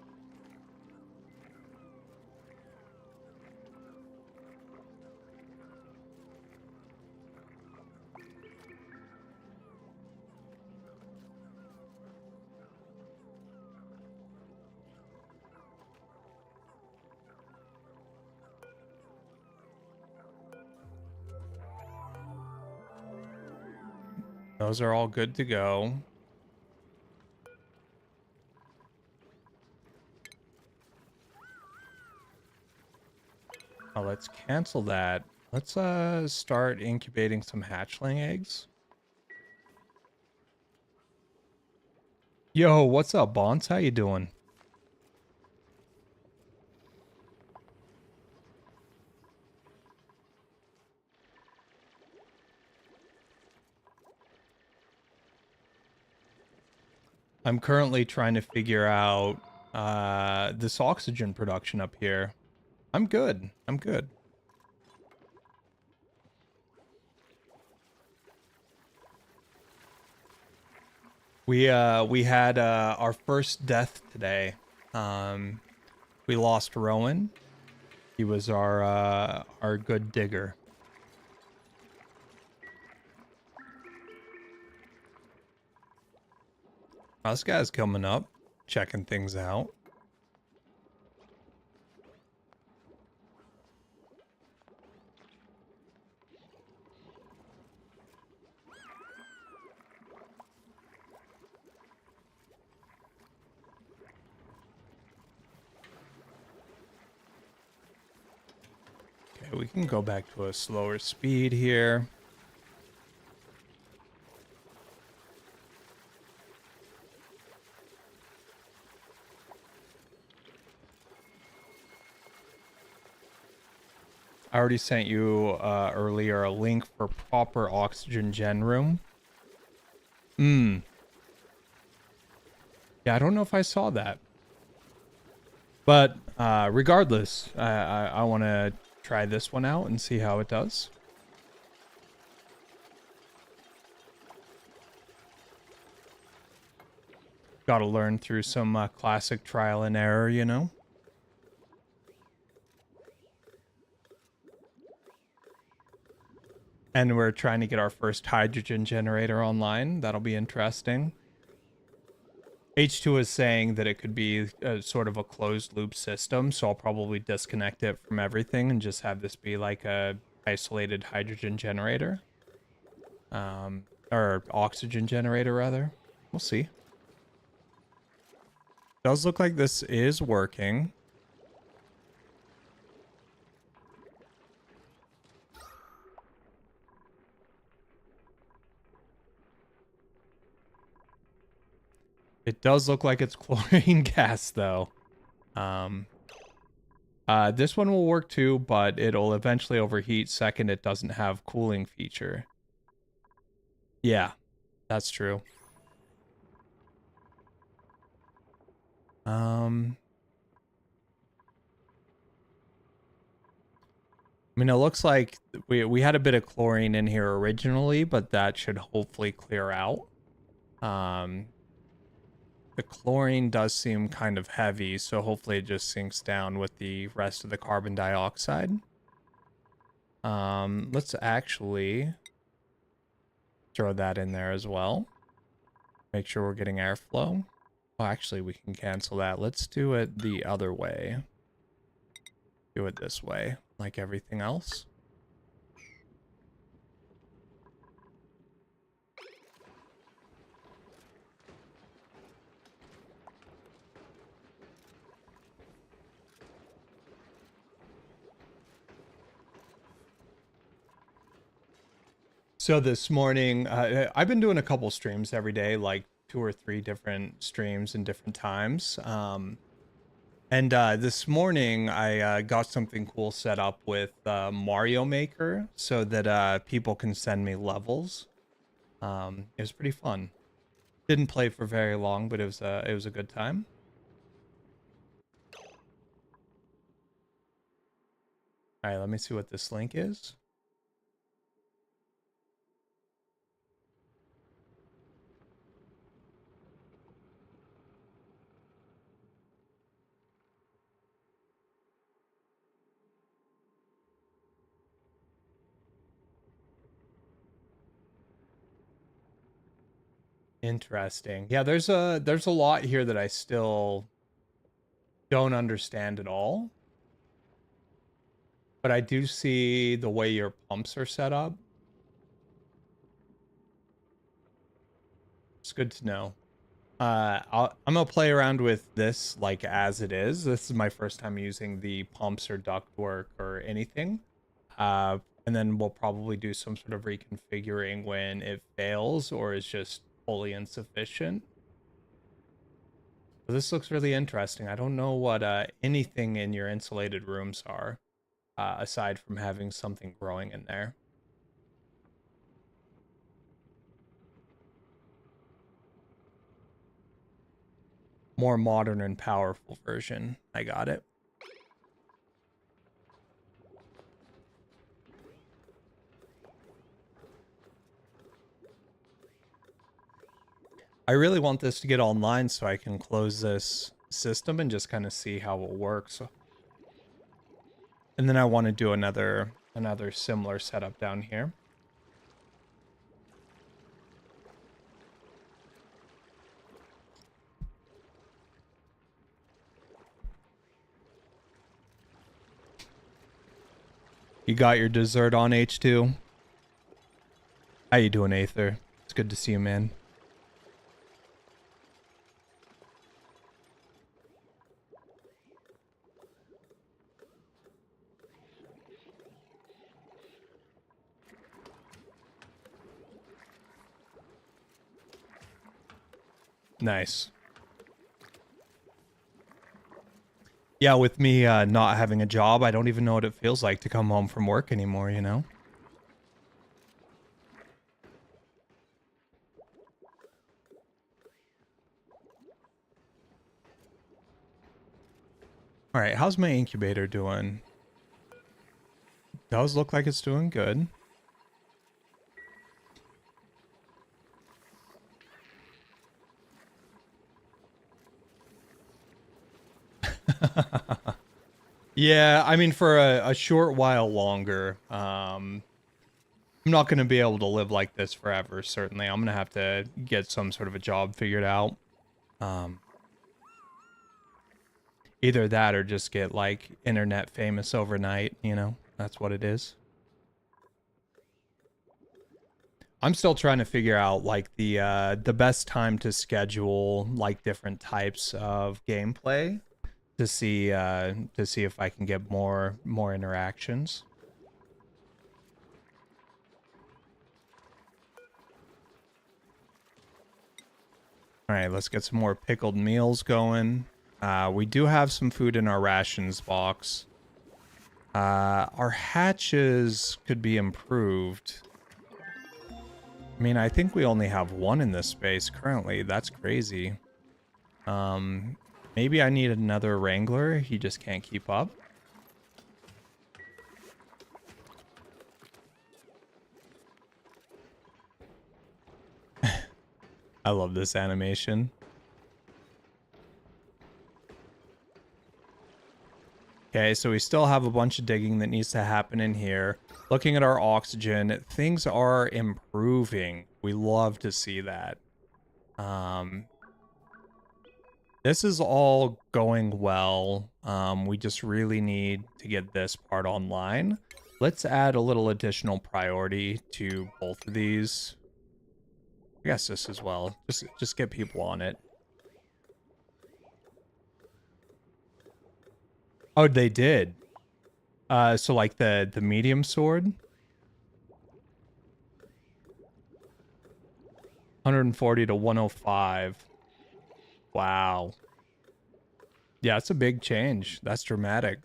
Those are all good to go. Oh, let's cancel that. Let's start incubating some hatchling eggs. Yo, what's up, Bonds? How you doing? I'm currently trying to figure out this oxygen production up here. I'm good. I'm good. We had our first death today. We lost Rowan. He was our good digger. Oh, this guy's coming up, checking things out. Okay, we can go back to a slower speed here. I already sent you earlier a link for proper oxygen gen room. Yeah, I don't know if I saw that. But regardless, I want to try this one out and see how it does. Got to learn through some classic trial and error, you know? And we're trying to get our first hydrogen generator online. That'll be interesting. H2 is saying that it could be a sort of a closed loop system, so I'll probably disconnect it from everything and just have this be like a isolated hydrogen generator. Or oxygen generator, rather. We'll see. Does look like this is working. It does look like it's chlorine gas, though. This one will work too, but it'll eventually overheat. Second, it doesn't have cooling feature. Yeah, that's true. I mean, it looks like we had a bit of chlorine in here originally, but that should hopefully clear out. The chlorine does seem kind of heavy, so hopefully it just sinks down with the rest of the carbon dioxide. Let's throw that in there as well. Make sure we're getting airflow. Oh, actually, we can cancel that. Let's do it the other way. Do it this way, like everything else. So this morning, I've been doing a couple streams every day, like 2 or 3 different streams in different times. And this morning, I got something cool set up with Mario Maker so that people can send me levels. It was pretty fun. Didn't play for very long, but it was a good time. All right, let me see what this link is. Interesting. Yeah, there's a lot here that I still don't understand at all. But I do see the way your pumps are set up. It's good to know. I'm gonna play around with this like as it is. This is my first time using the pumps or ductwork or anything. And then we'll probably do some sort of reconfiguring when it fails or is just fully insufficient. So this looks really interesting. I don't know what anything in your insulated rooms are, aside from having something growing in there. More modern and powerful version. I got it. I really want this to get online so I can close this system and just kind of see how it works. And then I want to do another similar setup down here. You got your dessert on, H2? How you doing, Aether? It's good to see you, man. Nice. Yeah, with me not having a job, I don't even know what it feels like to come home from work anymore, you know? All right, how's my incubator doing? Does look like it's doing good. Yeah, I mean, for a short while longer. I'm not going to be able to live like this forever, certainly. I'm going to have to get some sort of a job figured out. Either that or just get, like, internet famous overnight, you know? That's what it is. I'm still trying to figure out, like, the best time to schedule, like, different types of gameplay to see if I can get more interactions. All right, let's get some more pickled meals going. We do have some food in our rations box. Our hatches could be improved. I mean, I think we only have one in this space currently. That's crazy. Maybe I need another wrangler. He just can't keep up. I love this animation. Okay, so we still have a bunch of digging that needs to happen in here. Looking at our oxygen, things are improving. We love to see that. This is all going well. We just really need to get this part online. Let's add a little additional priority to both of these. I guess this as well. Just get people on it. Oh, they did. So like the medium sword, 140 to 105. Wow. Yeah, it's a big change. That's dramatic.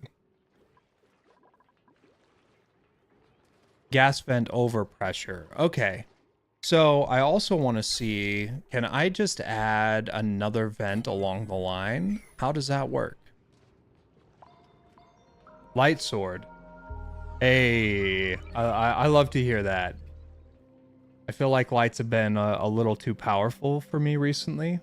Gas vent overpressure. Okay. So I also want to see, can I just add another vent along the line? How does that work? Light sword. Hey, I love to hear that. I feel like lights have been a little too powerful for me recently.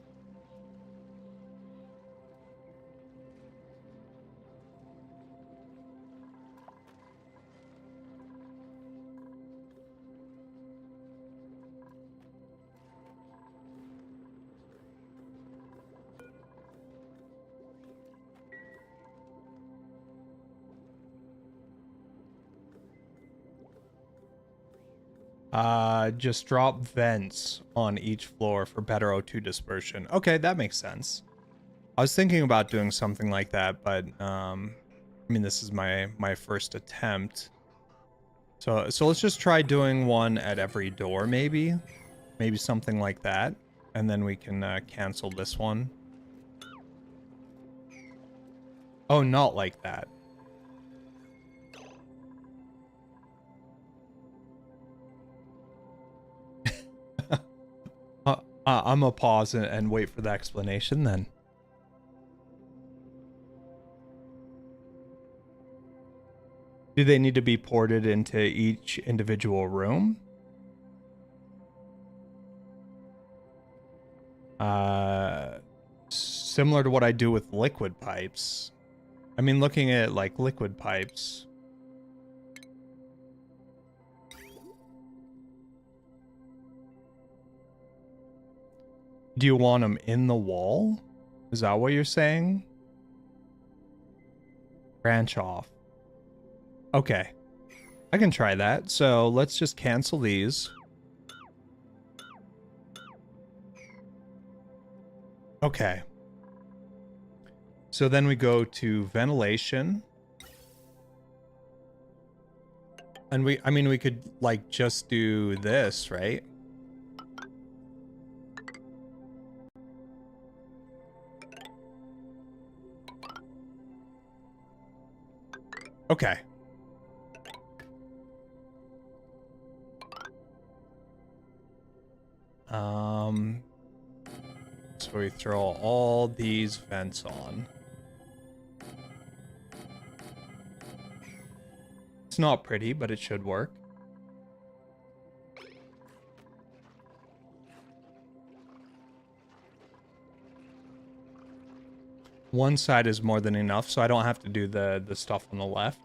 Just drop vents on each floor for better O2 dispersion. Okay, that makes sense. I was thinking about doing something like that, but I mean, this is my first attempt. So let's just try doing one at every door, maybe something like that, and then we can cancel this one. Oh, not like that. I'm gonna pause and wait for the explanation then. Do they need to be ported into each individual room? Similar to what I do with liquid pipes. I mean, looking at like liquid pipes. Do you want them in the wall? Is that what you're saying? Branch off. Okay. I can try that. So let's just cancel these. Okay. So then we go to ventilation. And I mean, we could like just do this, right? Okay. So we throw all these vents on. It's not pretty, but it should work. One side is more than enough, so I don't have to do the stuff on the left.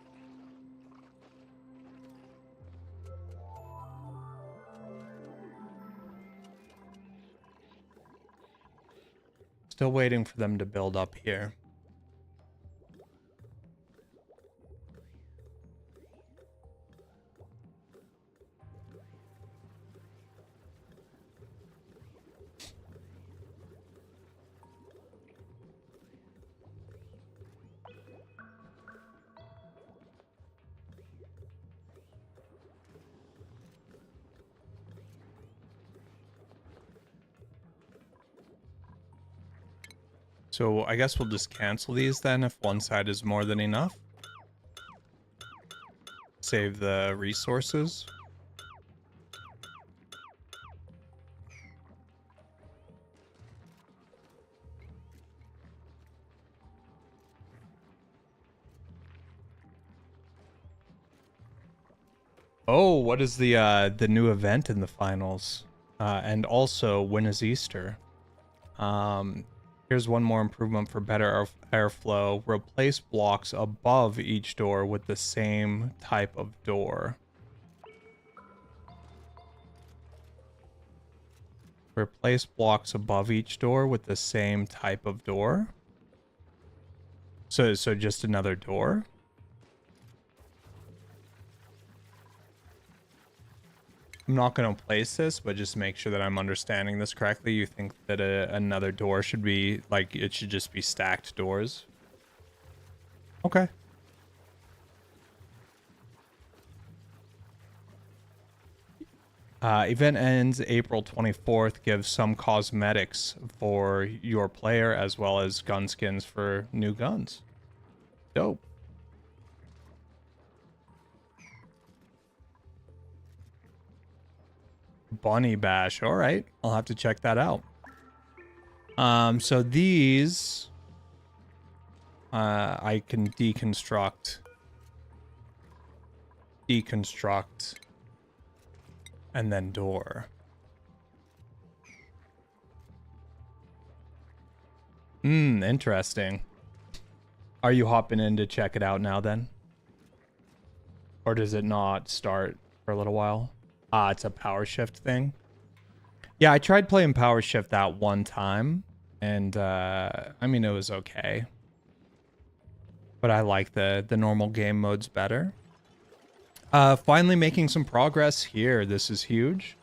Still waiting for them to build up here. So I guess we'll just cancel these then if one side is more than enough. Save the resources. Oh, what is the new event in the finals? And also, when is Easter? Here's one more improvement for better airflow. Replace blocks above each door with the same type of door. Replace blocks above each door with the same type of door. So just another door? I'm not going to place this, but just make sure that I'm understanding this correctly. You think that another door should be, like, it should just be stacked doors? Okay. Event ends April 24th. Gives some cosmetics for your player as well as gun skins for new guns. Dope. Bunny Bash. All right. I'll have to check that out. So these I can deconstruct, and then door. Interesting. Are you hopping in to check it out now then? Or does it not start for a little while? It's a power shift thing. Yeah, I tried playing power shift that one time, and I mean, it was okay. But I like the normal game modes better. Finally making some progress here. This is huge.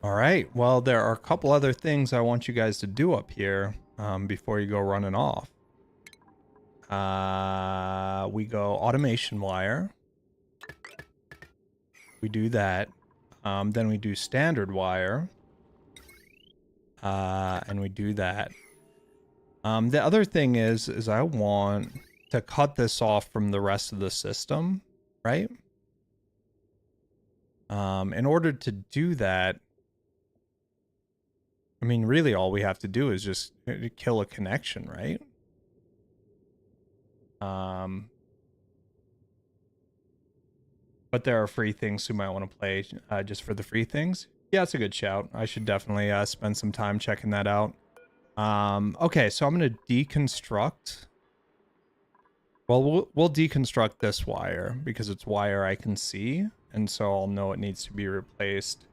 All right. Well, there are a couple other things I want you guys to do up here before you go running off. We go automation wire. We do that. Then we do standard wire. And we do that. The other thing is I want to cut this off from the rest of the system, right? In order to do that, I mean, really all we have to do is just kill a connection, right? But there are free things you might want to play just for the free things. Yeah, it's a good shout. I should definitely spend some time checking that out. Okay, so I'm going to deconstruct. Well, we'll deconstruct this wire because it's wire I can see, and so I'll know it needs to be replaced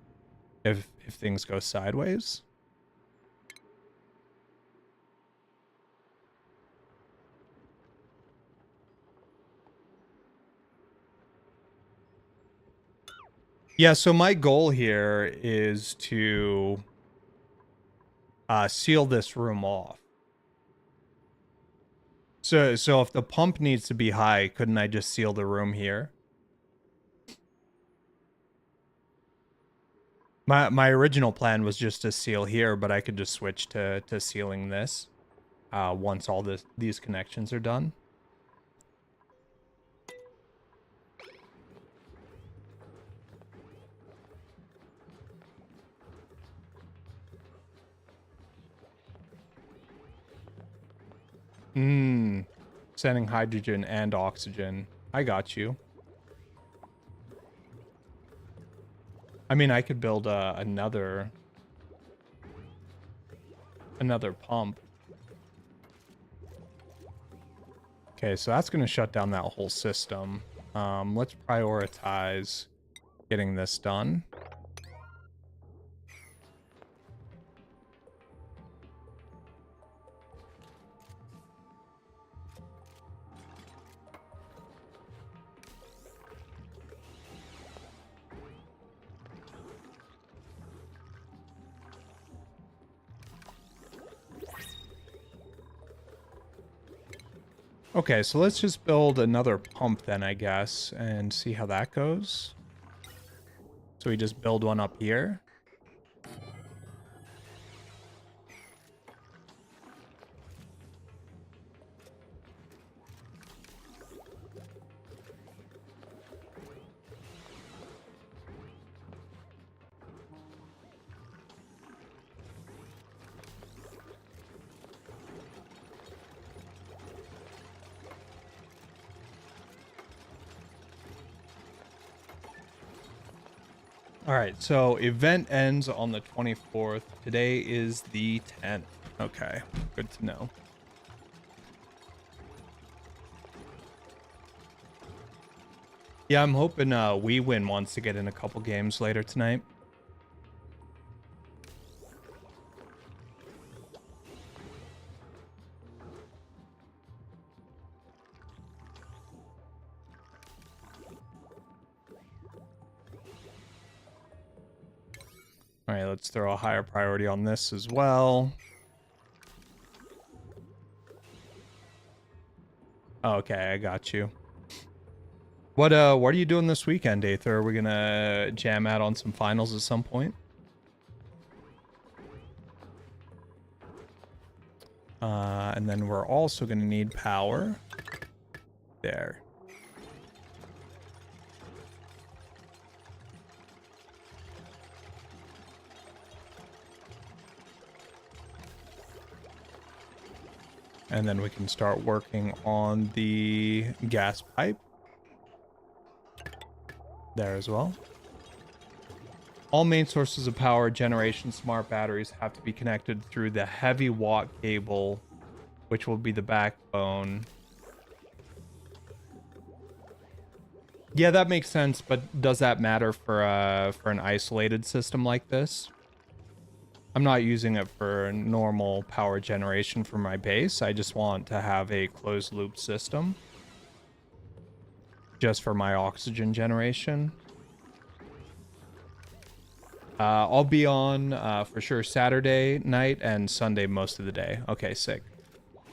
if things go sideways. Yeah, so my goal here is to seal this room off. So if the pump needs to be high, couldn't I just seal the room here? My original plan was just to seal here, but I could just switch to sealing this once all these connections are done. Sending hydrogen and oxygen. I got you. I mean, I could build another pump. Okay, so that's going to shut down that whole system. Let's prioritize getting this done. Okay, so let's just build another pump then, I guess, and see how that goes. So we just build one up here. All right, so event ends on the 24th. Today is the 10th. Okay, good to know. Yeah, I'm hoping We Win wants to get in a couple games later tonight. All right, let's throw a higher priority on this as well. Okay, I got you. What are you doing this weekend, Aether? Are we gonna jam out on some finals at some point? And then we're also gonna need power. There. And then we can start working on the gas pipe. There as well. All main sources of power generation smart batteries have to be connected through the heavy watt cable, which will be the backbone. Yeah, that makes sense, but does that matter for an isolated system like this? I'm not using it for normal power generation for my base. I just want to have a closed loop system just for my oxygen generation. I'll be on for sure Saturday night and Sunday most of the day. Okay, sick.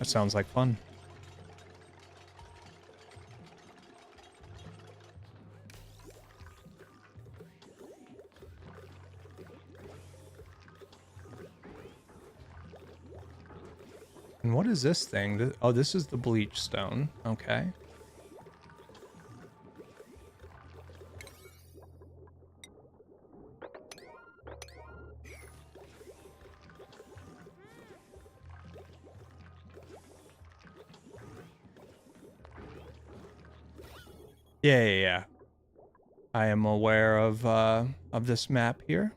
That sounds like fun. And what is this thing? Oh, this is the bleach stone. Okay. Yeah. I am aware of this map here.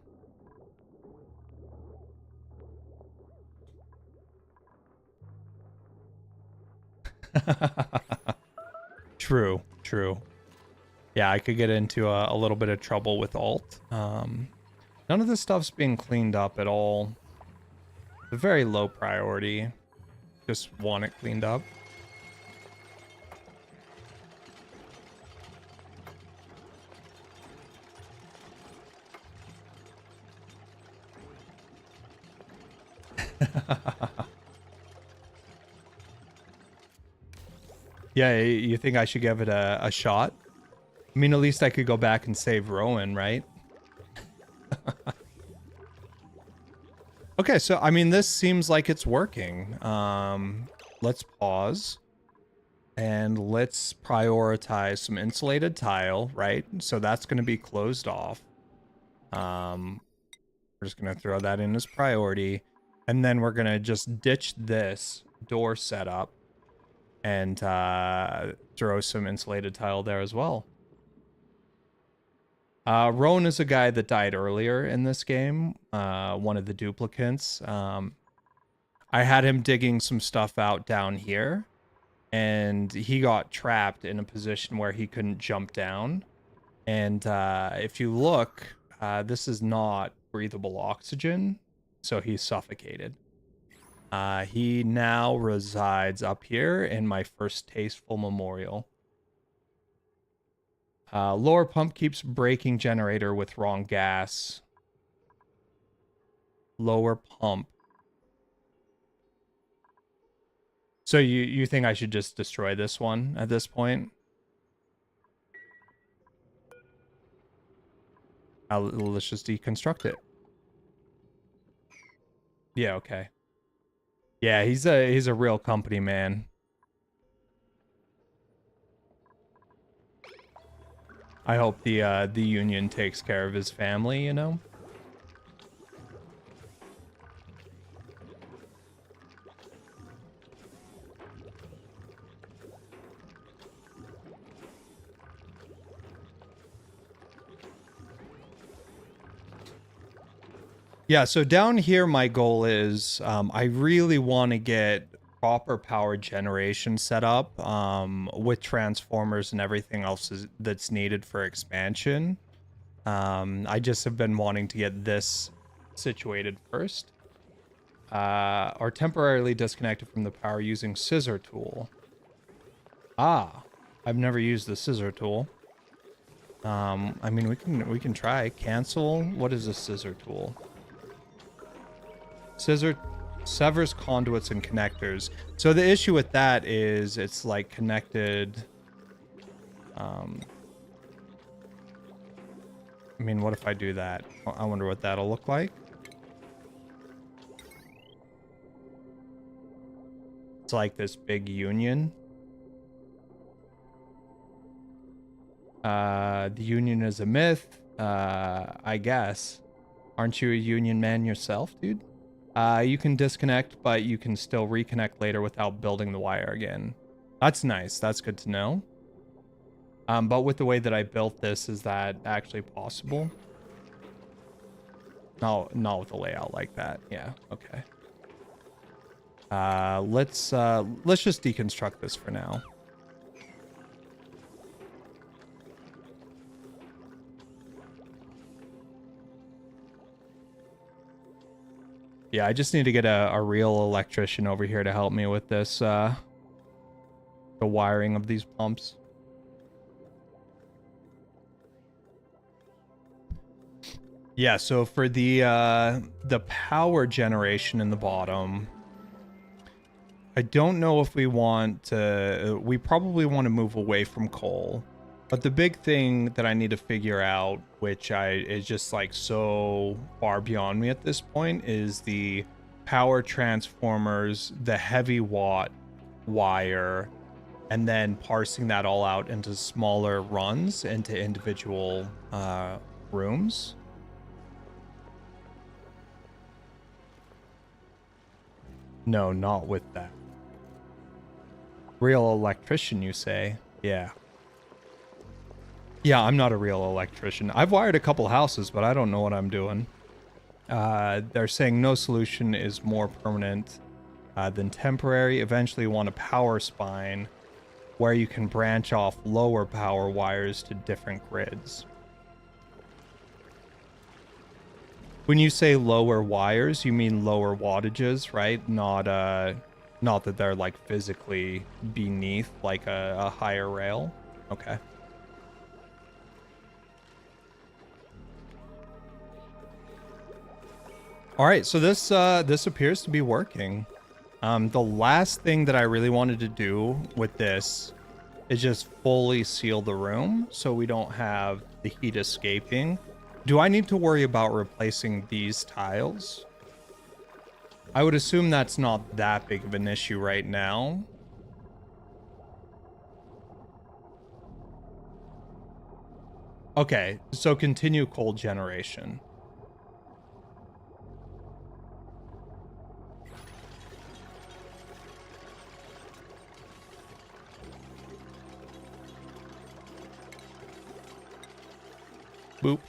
True. Yeah, I could get into a little bit of trouble with alt. None of this stuff's being cleaned up at all. It's a very low priority. Just want it cleaned up. Yeah, you think I should give it a shot? I mean, at least I could go back and save Rowan, right? Okay, so, I mean, this seems like it's working. Let's pause. And let's prioritize some insulated tile, right? So that's going to be closed off. We're just going to throw that in as priority. And then we're going to just ditch this door setup and throw some insulated tile there as well. Roan is a guy that died earlier in this game, one of the duplicates. I had him digging some stuff out down here, and he got trapped in a position where he couldn't jump down. And if you look, this is not breathable oxygen, so he's suffocated. He now resides up here in my first tasteful memorial. Lower pump keeps breaking generator with wrong gas. Lower pump. So you think I should just destroy this one at this point? Let's just deconstruct it. Yeah, okay. Yeah, he's a real company man. I hope the union takes care of his family, you know? Yeah, so down here, my goal is I really want to get proper power generation set up with transformers and everything else that's needed for expansion. I just have been wanting to get this situated first. Are temporarily disconnected from the power using scissor tool. Ah, I've never used the scissor tool. I mean, we can try cancel. What is a scissor tool? Scissor severs conduits and connectors. So the issue with that is it's like connected. I mean, what if I do that? I wonder what that'll look like. It's like this big union. The union is a myth, I guess. Aren't you a union man yourself, dude? You can disconnect, but you can still reconnect later without building the wire again. That's nice. That's good to know. But with the way that I built this, is that actually possible? No, not with a layout like that. Yeah, okay. Let's just deconstruct this for now. Yeah, I just need to get a real electrician over here to help me with this, the wiring of these pumps. Yeah, so for the power generation in the bottom, I don't know if we want to, we probably want to move away from coal. But the big thing that I need to figure out, which is just like so far beyond me at this point, is the power transformers, the heavy watt wire, and then parsing that all out into smaller runs into individual rooms. No, not with that. Real electrician, you say? Yeah. Yeah, I'm not a real electrician. I've wired a couple houses, but I don't know what I'm doing. They're saying no solution is more permanent than temporary. Eventually you want a power spine where you can branch off lower power wires to different grids. When you say lower wires, you mean lower wattages, right? Not that they're like physically beneath like a higher rail. Okay. All right, so this appears to be working. The last thing that I really wanted to do with this is just fully seal the room so we don't have the heat escaping. Do I need to worry about replacing these tiles? I would assume that's not that big of an issue right now. Okay, so continue coal generation. Boop.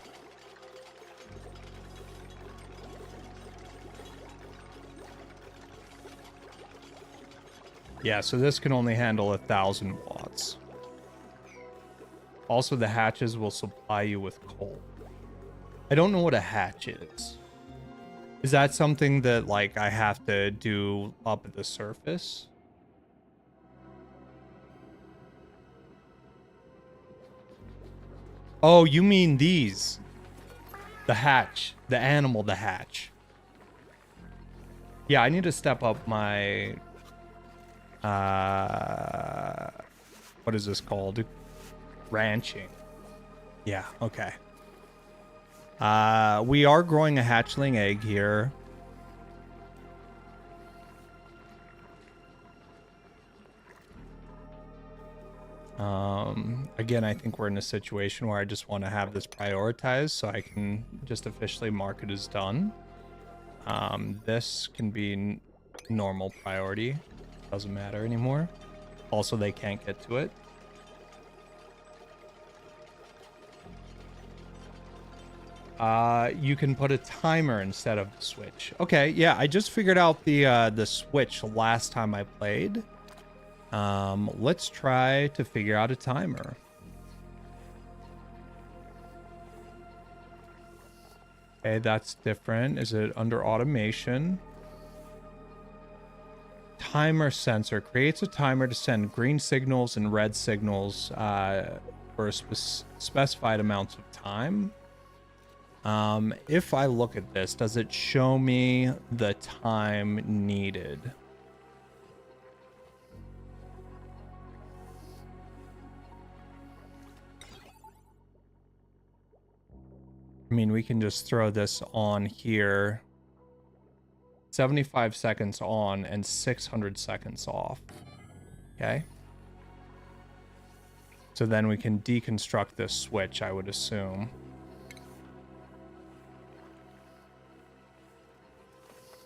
Yeah, so this can only handle 1,000 watts. Also, the hatches will supply you with coal. I don't know what a hatch is. Is that something that, like, I have to do up at the surface? Oh, you mean these. The hatch. The animal, the hatch. Yeah, I need to step up my... what is this called? Ranching. Yeah, okay. We are growing a hatchling egg here. Again, I think we're in a situation where I just want to have this prioritized so I can just officially mark it as done. This can be normal priority. Doesn't matter anymore. Also, they can't get to it. You can put a timer instead of the switch. Okay, yeah, I just figured out the switch last time I played. Let's try to figure out a timer. Okay, that's different. Is it under automation? Timer sensor creates a timer to send green signals and red signals for specified amounts of time. If I look at this, does it show me the time needed? I mean, we can just throw this on here. 75 seconds on and 600 seconds off. Okay. So then we can deconstruct this switch, I would assume.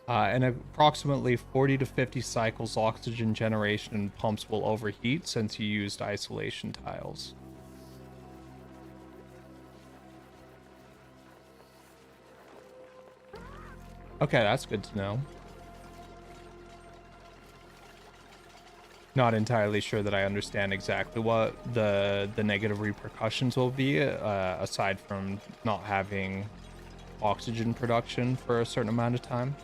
And approximately 40 to 50 cycles, oxygen generation and pumps will overheat since you used isolation tiles. Okay, that's good to know. Not entirely sure that I understand exactly what the negative repercussions will be, aside from not having oxygen production for a certain amount of time.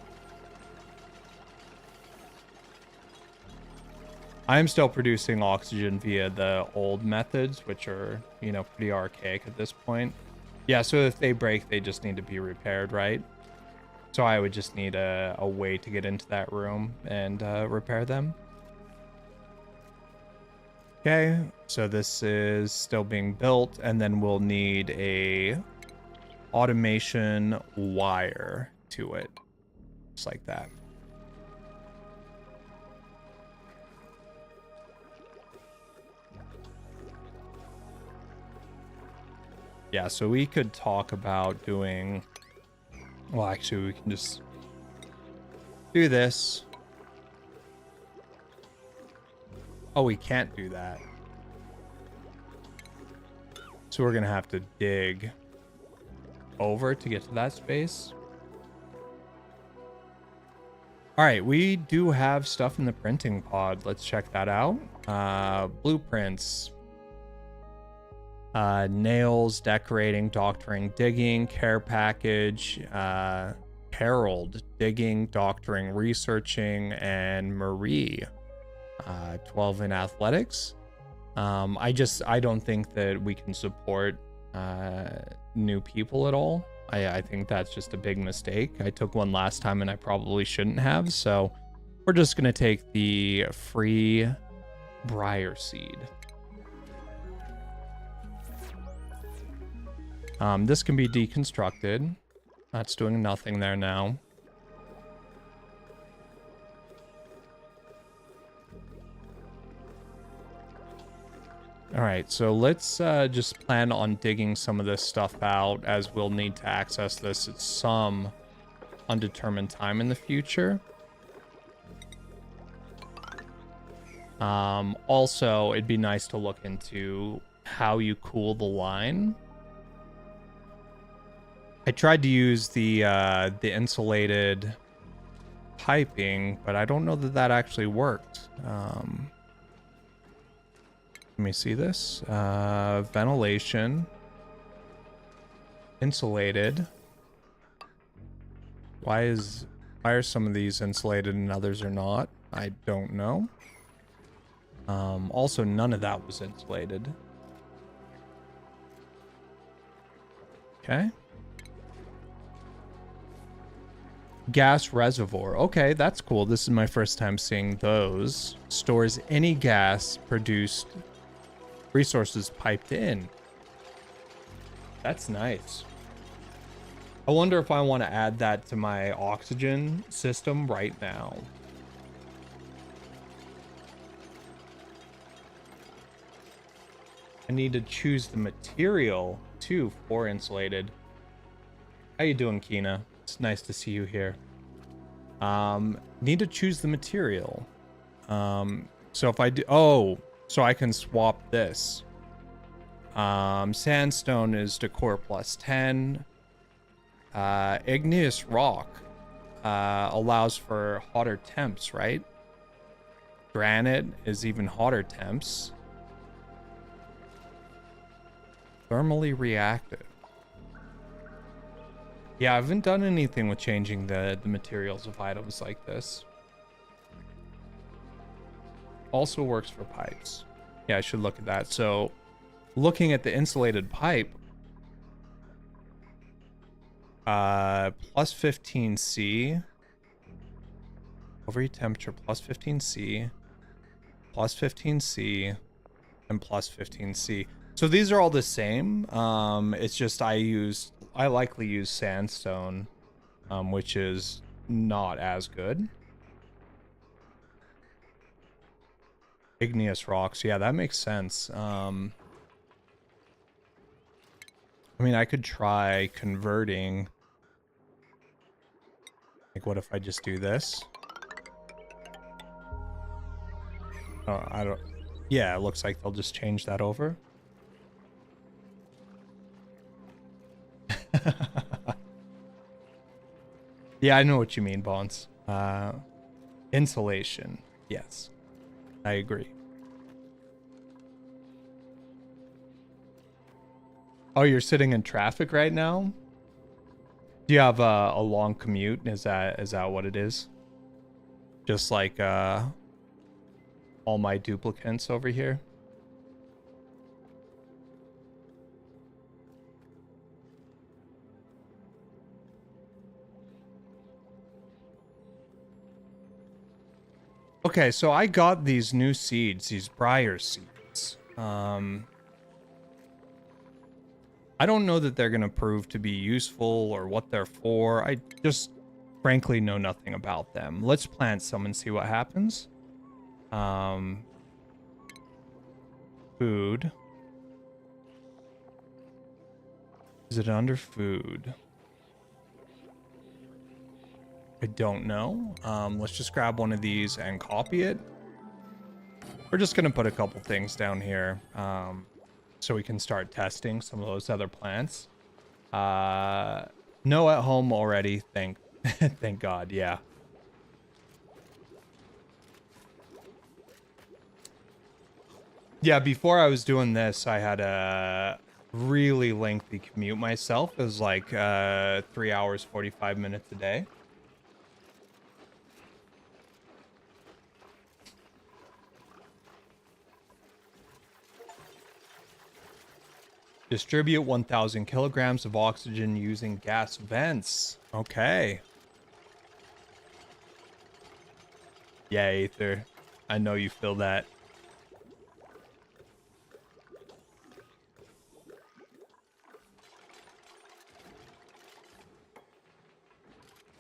I am still producing oxygen via the old methods, which are, you know, pretty archaic at this point. Yeah, so if they break, they just need to be repaired, right? So I would just need a way to get into that room and repair them. Okay, so this is still being built, and then we'll need a automation wire to it, just like that. Yeah, so we could talk about doing... Well, actually, we can just do this. Oh, we can't do that. So we're going to have to dig over to get to that space. All right, we do have stuff in the printing pod. Let's check that out. Blueprints. Nails, decorating, doctoring, digging, care package, Harold, digging, doctoring, researching, and Marie, 12 in athletics. I don't think that we can support new people at all. I think that's just a big mistake. I took one last time and I probably shouldn't have, so we're just gonna take the free Briar Seed. This can be deconstructed. That's doing nothing there now. All right, so let's just plan on digging some of this stuff out, as we'll need to access this at some undetermined time in the future. Also, it'd be nice to look into how you cool the line. I tried to use the insulated piping, but I don't know that that actually worked. Let me see this. Ventilation. Insulated. Why are some of these insulated and others are not? I don't know. Also, none of that was insulated. Okay. Gas reservoir. Okay, that's cool. This is my first time seeing those. Stores any gas produced, resources piped in. That's nice. I wonder if I want to add that to my oxygen system right now. I need to choose the material too for insulated. How you doing, Kina? It's nice to see you here. Need to choose the material. So if I do, oh, so I can swap this. Sandstone is decor plus 10. Igneous rock allows for hotter temps, right? Granite is even hotter temps. Thermally reactive. Yeah, I haven't done anything with changing the materials of items like this. Also works for pipes. Yeah, I should look at that. So, looking at the insulated pipe, plus 15C, overheat temperature plus 15C, plus 15C, and plus 15C. So these are all the same. It's just I likely use sandstone, which is not as good. Igneous rocks, yeah, that makes sense. I mean, I could try converting. Like, what if I just do this? Oh, I don't... Yeah, it looks like they'll just change that over. Yeah, I know what you mean, Bonds. Insulation. Yes, I agree. Oh, you're sitting in traffic right now? Do you have a long commute? Is that what it is? Just like all my duplicants over here? Okay, so I got these new seeds, these briar seeds. I don't know that they're going to prove to be useful or what they're for. I just frankly know nothing about them. Let's plant some and see what happens. Food. Is it under food? I don't know. Let's just grab one of these and copy it. We're just going to put a couple things down here. So we can start testing some of those other plants. No at home already, thank God, yeah. Yeah, before I was doing this, I had a really lengthy commute myself. It was like 3 hours, 45 minutes a day. Distribute 1,000 kilograms of oxygen using gas vents. Okay. Yeah, Aether. I know you feel that.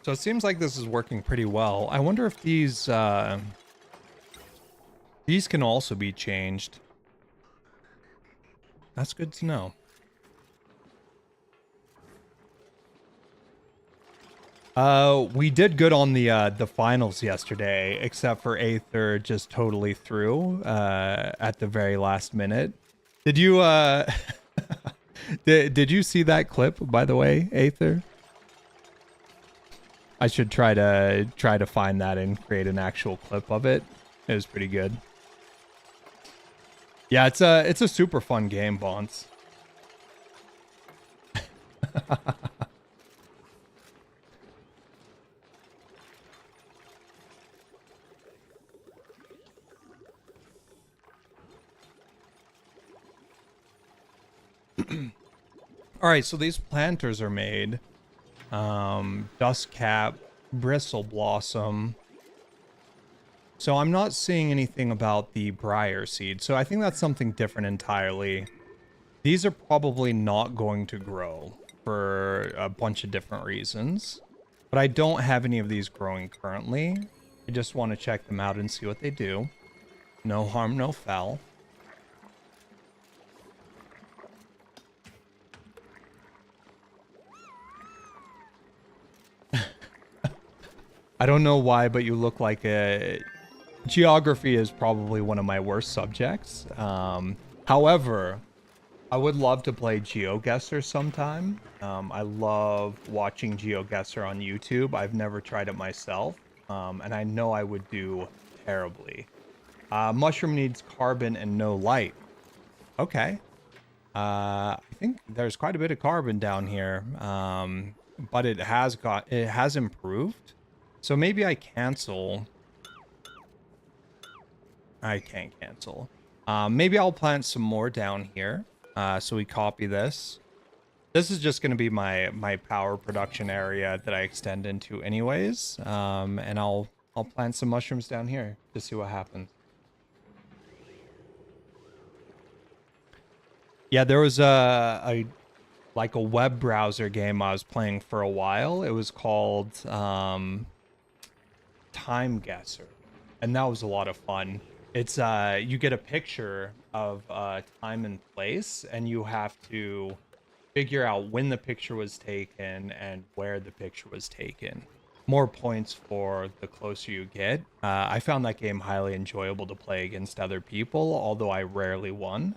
So it seems like this is working pretty well. I wonder if these can also be changed. That's good to know. We did good on the finals yesterday, except for Aether just totally threw at the very last minute. Did you did you see that clip, by the way, Aether? I should try to find that and create an actual clip of it. It was pretty good. Yeah, it's a super fun game, Bonds. All right, so these planters are made. Dust cap, bristle blossom. So I'm not seeing anything about the briar seed. So I think that's something different entirely. These are probably not going to grow for a bunch of different reasons. But I don't have any of these growing currently. I just want to check them out and see what they do. No harm, no foul. I don't know why, but you look like a... Geography is probably one of my worst subjects. However, I would love to play GeoGuessr sometime. I love watching GeoGuessr on YouTube. I've never tried it myself, and I know I would do terribly. Mushroom needs carbon and no light. Okay. I think there's quite a bit of carbon down here, but it has improved. So maybe I cancel. I can't cancel. Maybe I'll plant some more down here. So we copy this. This is just going to be my power production area that I extend into anyways. And I'll plant some mushrooms down here to see what happens. Yeah, there was like a web browser game I was playing for a while. It was called Time Guesser, and that was a lot of fun. It's you get a picture of time and place, and you have to figure out when the picture was taken and where the picture was taken. More points for the closer you get. I found that game highly enjoyable to play against other people, although I rarely won.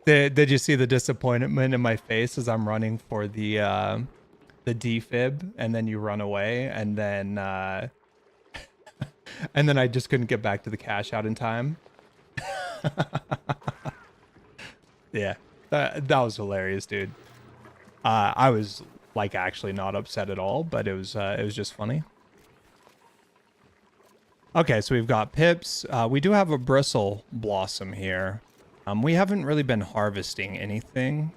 Did you see the disappointment in my face as I'm running for the defib, and then you run away, and then I just couldn't get back to the cash out in time? Yeah, that was hilarious, dude. I was like actually not upset at all, but it was just funny. Okay, so we've got pips. We do have a bristle blossom here. We haven't really been harvesting anything.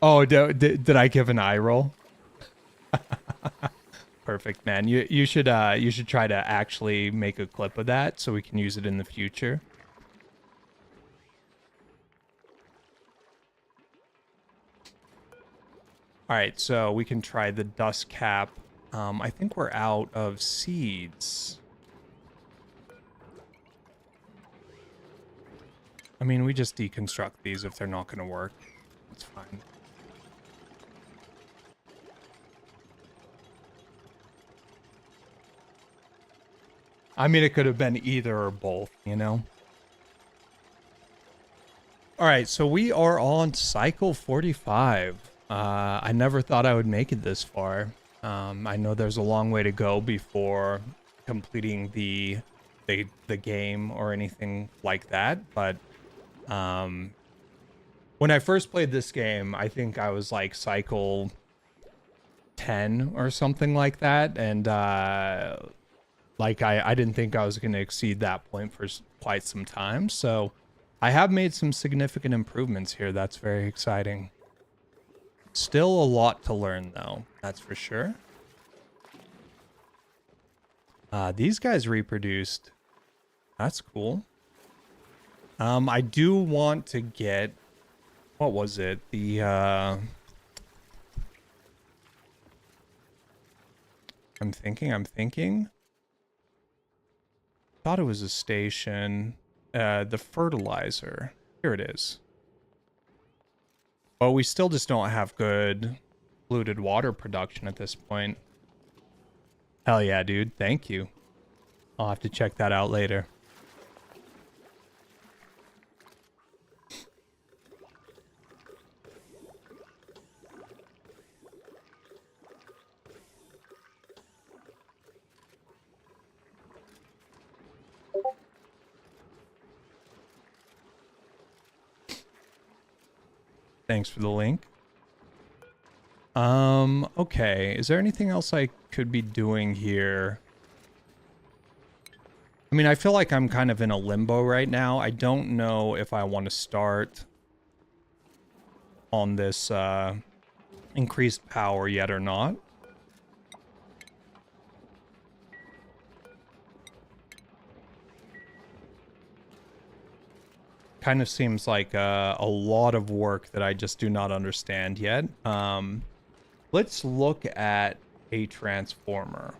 Oh, did I give an eye roll? Perfect, man. You should try to actually make a clip of that so we can use it in the future. All right, so we can try the dust cap. I think we're out of seeds. I mean, we just deconstruct these if they're not going to work. It's fine. I mean, it could have been either or both, you know? All right, so we are on cycle 45. I never thought I would make it this far. I know there's a long way to go before completing the game or anything like that, but when I first played this game, I think I was like cycle 10 or something like that, and like I didn't think I was going to exceed that point for quite some time, so I have made some significant improvements here. That's very exciting. Still a lot to learn, though, that's for sure. These guys reproduced. That's cool. I do want to get, what was it? The, I'm thinking. Thought it was a station. The fertilizer. Here it is. But we still just don't have good polluted water production at this point. Hell yeah, dude. Thank you. I'll have to check that out later. Thanks for the link. Okay. Is there anything else I could be doing here? I mean, I feel like I'm kind of in a limbo right now. I don't know if I want to start on this increased power yet or not. Kind of seems like a lot of work that I just do not understand yet. Let's look at a transformer.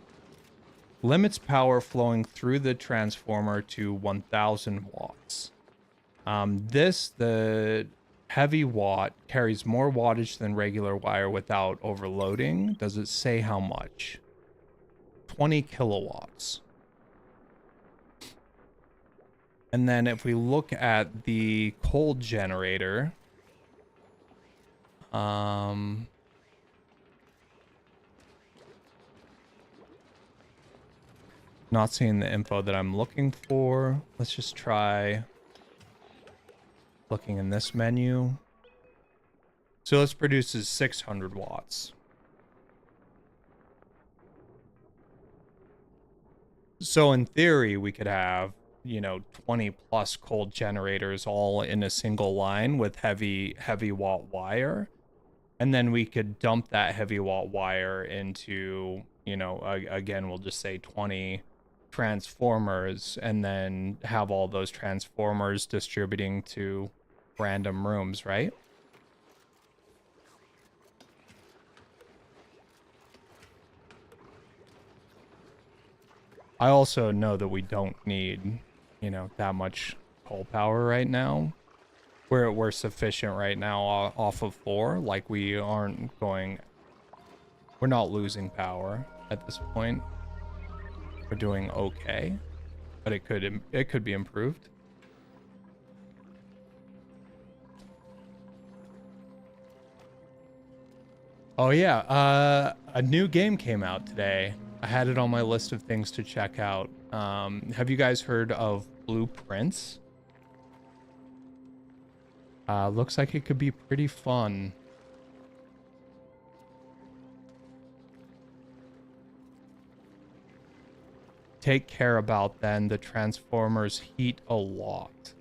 Limits power flowing through the transformer to 1000 watts. The heavy watt carries more wattage than regular wire without overloading. Does it say how much? 20 kilowatts. And then if we look at the coal generator, not seeing the info that I'm looking for. Let's just try looking in this menu. So this produces 600 watts. So in theory, we could have, 20 plus coal generators all in a single line with heavy watt wire. And then we could dump that heavy watt wire into, again, we'll just say 20 transformers, and then have all those transformers distributing to random rooms, right? I also know that we don't need, that much coal power right now. We're sufficient right now off of 4. Like, we're not losing power at this point. We're doing okay, but it could be improved. Oh yeah, a new game came out today. I had it on my list of things to check out. Have you guys heard of Blueprints? Looks like it could be pretty fun. Take care about then. The Transformers heat a lot.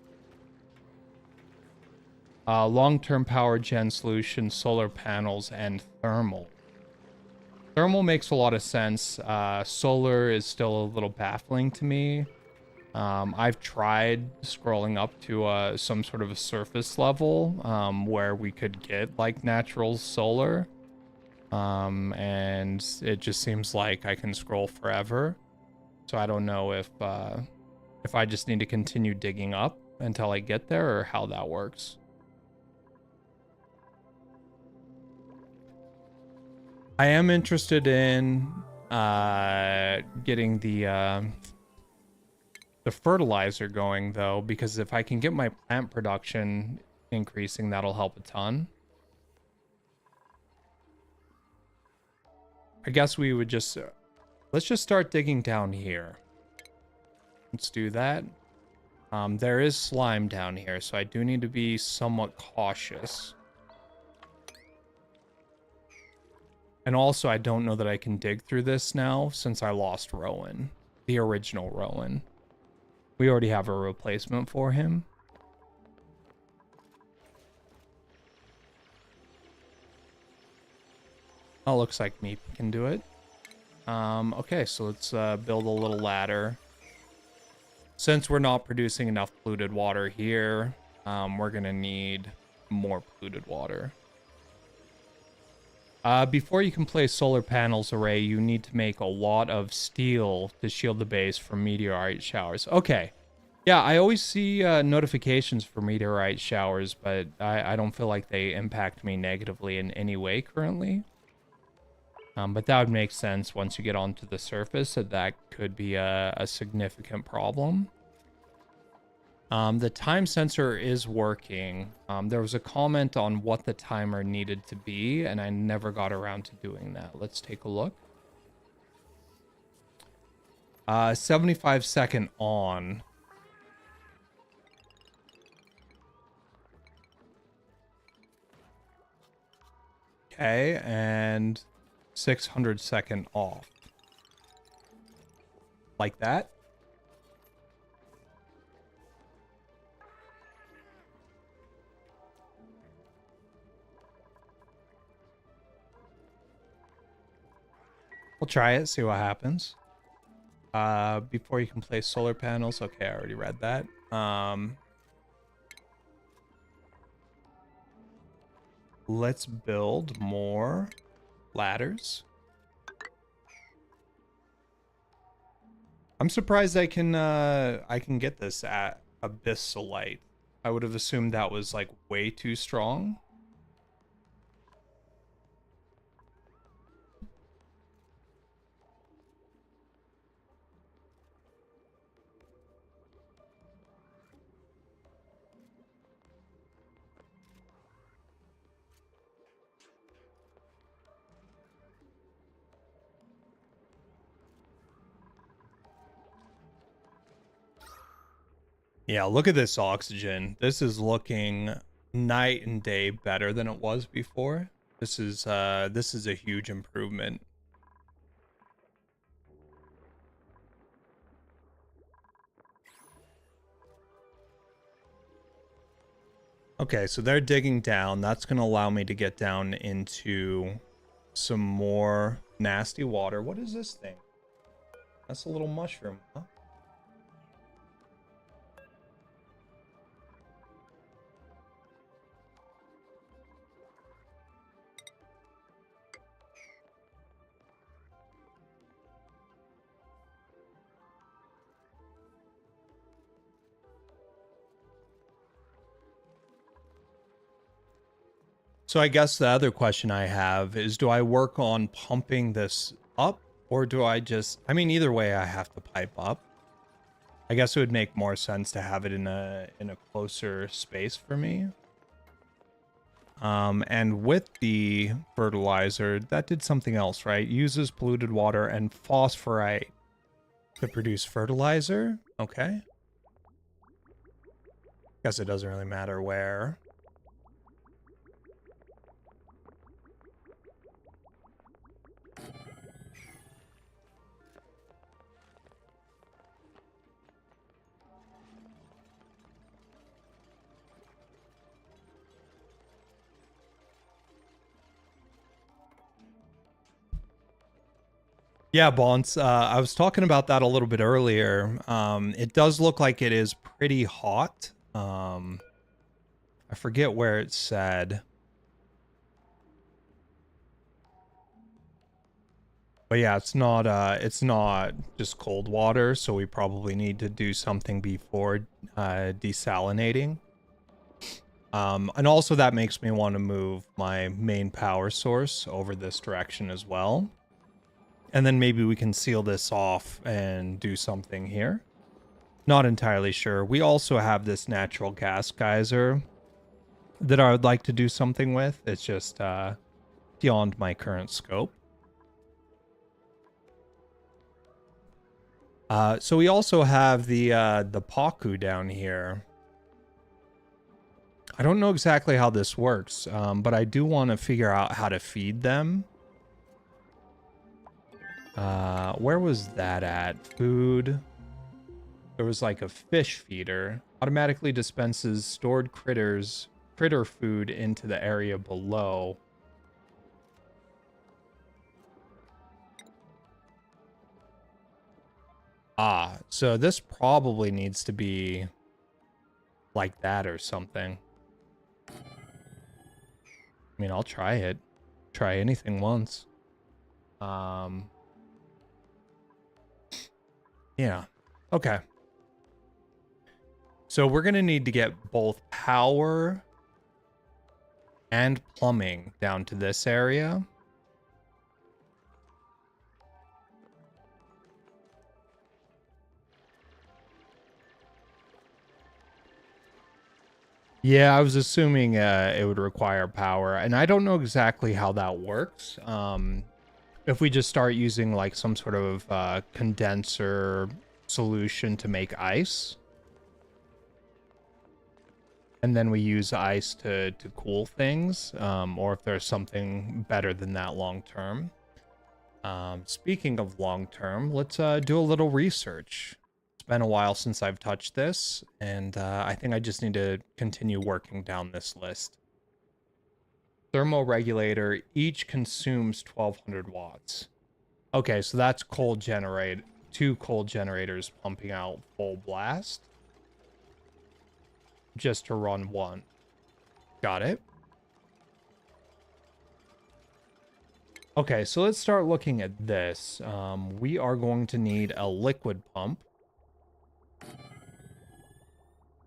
Long-term power gen solution, solar panels, and thermal. Thermal makes a lot of sense. Solar is still a little baffling to me. I've tried scrolling up to some sort of a surface level where we could get like natural solar. And it just seems like I can scroll forever. So I don't know if I just need to continue digging up until I get there, or how that works. I am interested in getting the fertilizer going though, because if I can get my plant production increasing, that'll help a ton. I guess we would just let's just start digging down here. Let's do that. There is slime down here, so I do need to be somewhat cautious. And also, I don't know that I can dig through this now since I lost Rowan, the original Rowan. We already have a replacement for him. Oh, looks like Meep can do it. Okay, so let's build a little ladder. Since we're not producing enough polluted water here, we're gonna need more polluted water. Before you can place solar panels array, you need to make a lot of steel to shield the base from meteorite showers. Okay. Yeah, I always see notifications for meteorite showers, but I don't feel like they impact me negatively in any way currently. But that would make sense once you get onto the surface, that could be a significant problem. The time sensor is working. There was a comment on what the timer needed to be, and I never got around to doing that. Let's take a look. 75-second on. Okay, and 600-second off. Like that. We'll try it, see what happens. Before you can place solar panels. Okay, I already read that. Let's build more ladders. I'm surprised I can get this at Abyssalite. I would have assumed that was like way too strong. Yeah, look at this oxygen. This is looking night and day better than it was before. This is a huge improvement. Okay, so they're digging down. That's going to allow me to get down into some more nasty water. What is this thing? That's a little mushroom, huh? So I guess the other question I have is, do I work on pumping this up, or do I just, I mean, either way I have to pipe up. I guess it would make more sense to have it in a closer space for me. And with the fertilizer, that did something else, right? Uses polluted water and phosphorite to produce fertilizer. Okay. Guess it doesn't really matter where. Yeah, Bonds. I was talking about that a little bit earlier. It does look like it is pretty hot. I forget where it said. But yeah, it's not just cold water, so we probably need to do something before desalinating. And also that makes me want to move my main power source over this direction as well. And then maybe we can seal this off and do something here. Not entirely sure. We also have this natural gas geyser that I would like to do something with. It's just beyond my current scope. So we also have the Paku down here. I don't know exactly how this works, but I do want to figure out how to feed them. Where was that at? Food. There was like a fish feeder. Automatically dispenses stored critter food into the area below. Ah, so this probably needs to be like that or something. I mean, I'll try it. Try anything once. Yeah. Okay. So we're going to need to get both power and plumbing down to this area. Yeah, I was assuming it would require power, and I don't know exactly how that works. If we just start using like some sort of condenser solution to make ice, and then we use ice to cool things, or if there's something better than that long term. Speaking of long term, let's do a little research. It's been a while since I've touched this, and I think I just need to continue working down this list. Thermoregulator, each consumes 1200 watts. Okay, so that's cold generate, 2 cold generators pumping out full blast. Just to run one. Got it. Okay, so let's start looking at this. We are going to need a liquid pump.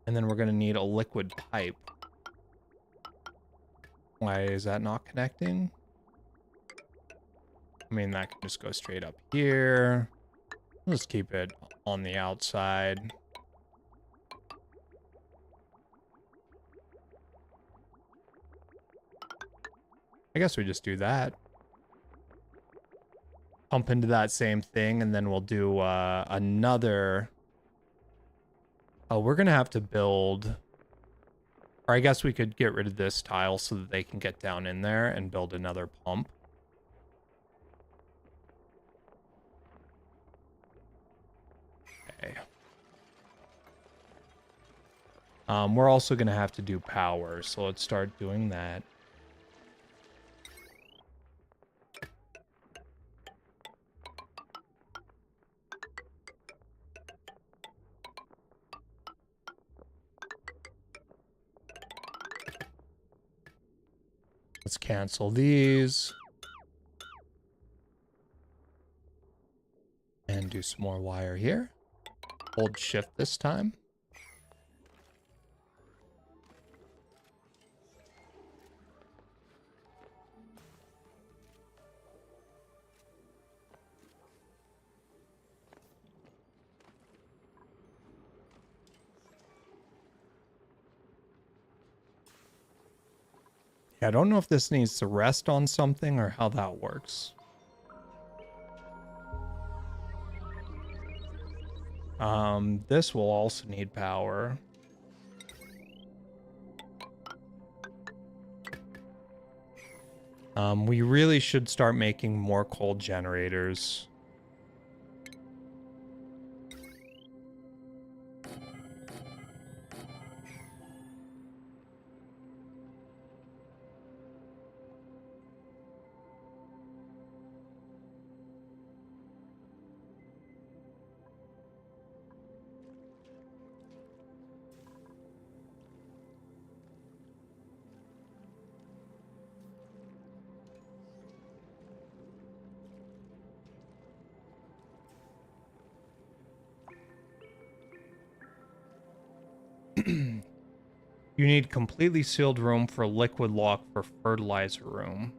And then we're going to need a liquid pipe. Why is that not connecting? I mean, that can just go straight up here. Let's keep it on the outside. I guess we just do that. Pump into that same thing, and then we'll do another Oh, we're gonna have to build, or I guess we could get rid of this tile so that they can get down in there and build another pump. Okay. We're also gonna have to do power, so let's start doing that. Let's cancel these. And do some more wire here. Hold shift this time. Yeah, I don't know if this needs to rest on something or how that works. This will also need power. We really should start making more coal generators. You need completely sealed room for liquid lock for fertilizer room.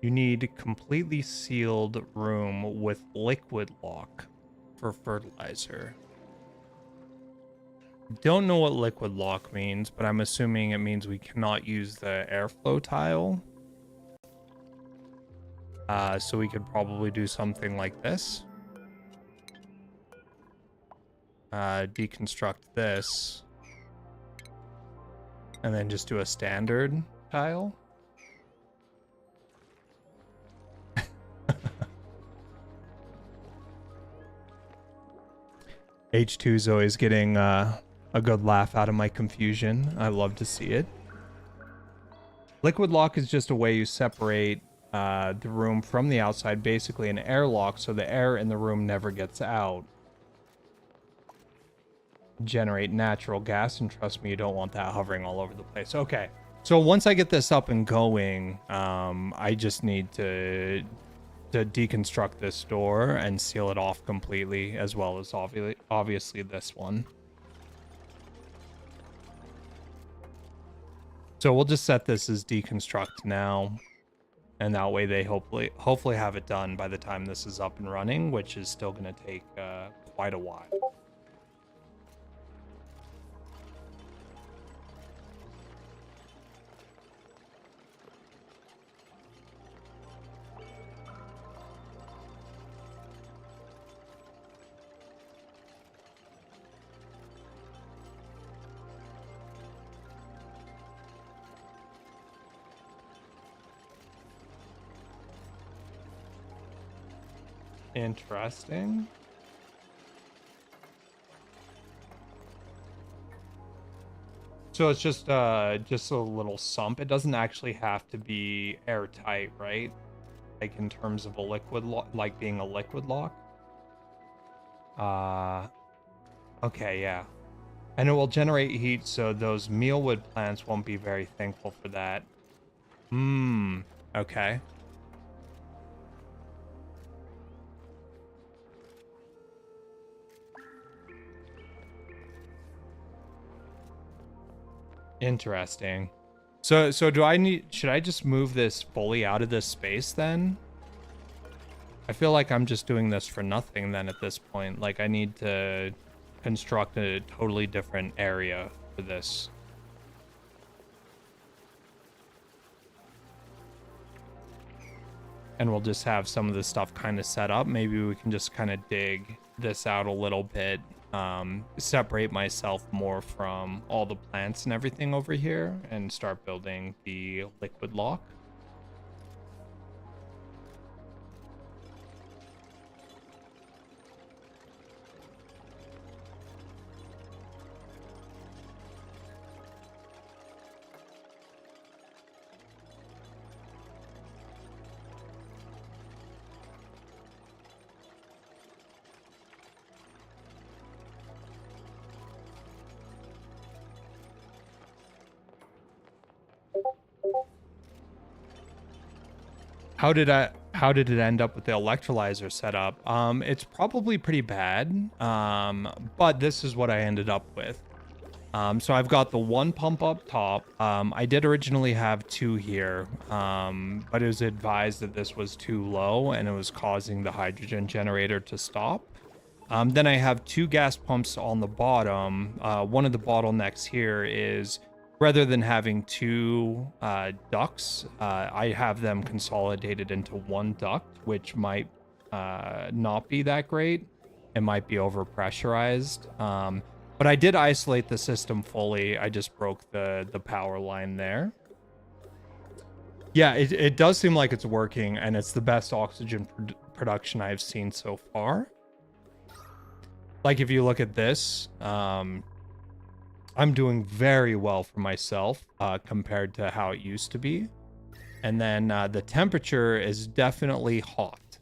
You need completely sealed room with liquid lock for fertilizer. Don't know what liquid lock means, but I'm assuming it means we cannot use the airflow tile. So we could probably do something like this. Deconstruct this. And then just do a standard tile. H2 is always getting a good laugh out of my confusion. I love to see it. Liquid lock is just a way you separate the room from the outside, basically an airlock, so the air in the room never gets out. Generate natural gas, and trust me, you don't want that hovering all over the place. Okay, so once I get this up and going, I just need to deconstruct this door and seal it off completely, as well as obviously this one. So we'll just set this as deconstruct now, and that way they hopefully have it done by the time this is up and running, which is still going to take quite a while. Interesting. So it's just a little sump. It doesn't actually have to be airtight, right? Like in terms of a liquid lock, like being a liquid lock. Okay, yeah. And it will generate heat, so those mealwood plants won't be very thankful for that. Okay. Interesting. So should I just move this fully out of this space then? I feel like I'm just doing this for nothing then at this point. Like I need to construct a totally different area for this. And we'll just have some of this stuff kind of set up. Maybe we can just kind of dig this out a little bit separate myself more from all the plants and everything over here and start building the liquid lock. How did it end up with the electrolyzer setup? It's probably pretty bad. But this is what I ended up with. So I've got the one pump up top. I did originally have two here, but it was advised that this was too low and it was causing the hydrogen generator to stop. Then I have two gas pumps on the bottom. One of the bottlenecks here is rather than having two ducts, I have them consolidated into one duct, which might not be that great. It might be overpressurized. But I did isolate the system fully. I just broke the power line there. Yeah, it does seem like it's working, and it's the best oxygen production I've seen so far. Like, if you look at this, I'm doing very well for myself compared to how it used to be. And then the temperature is definitely hot.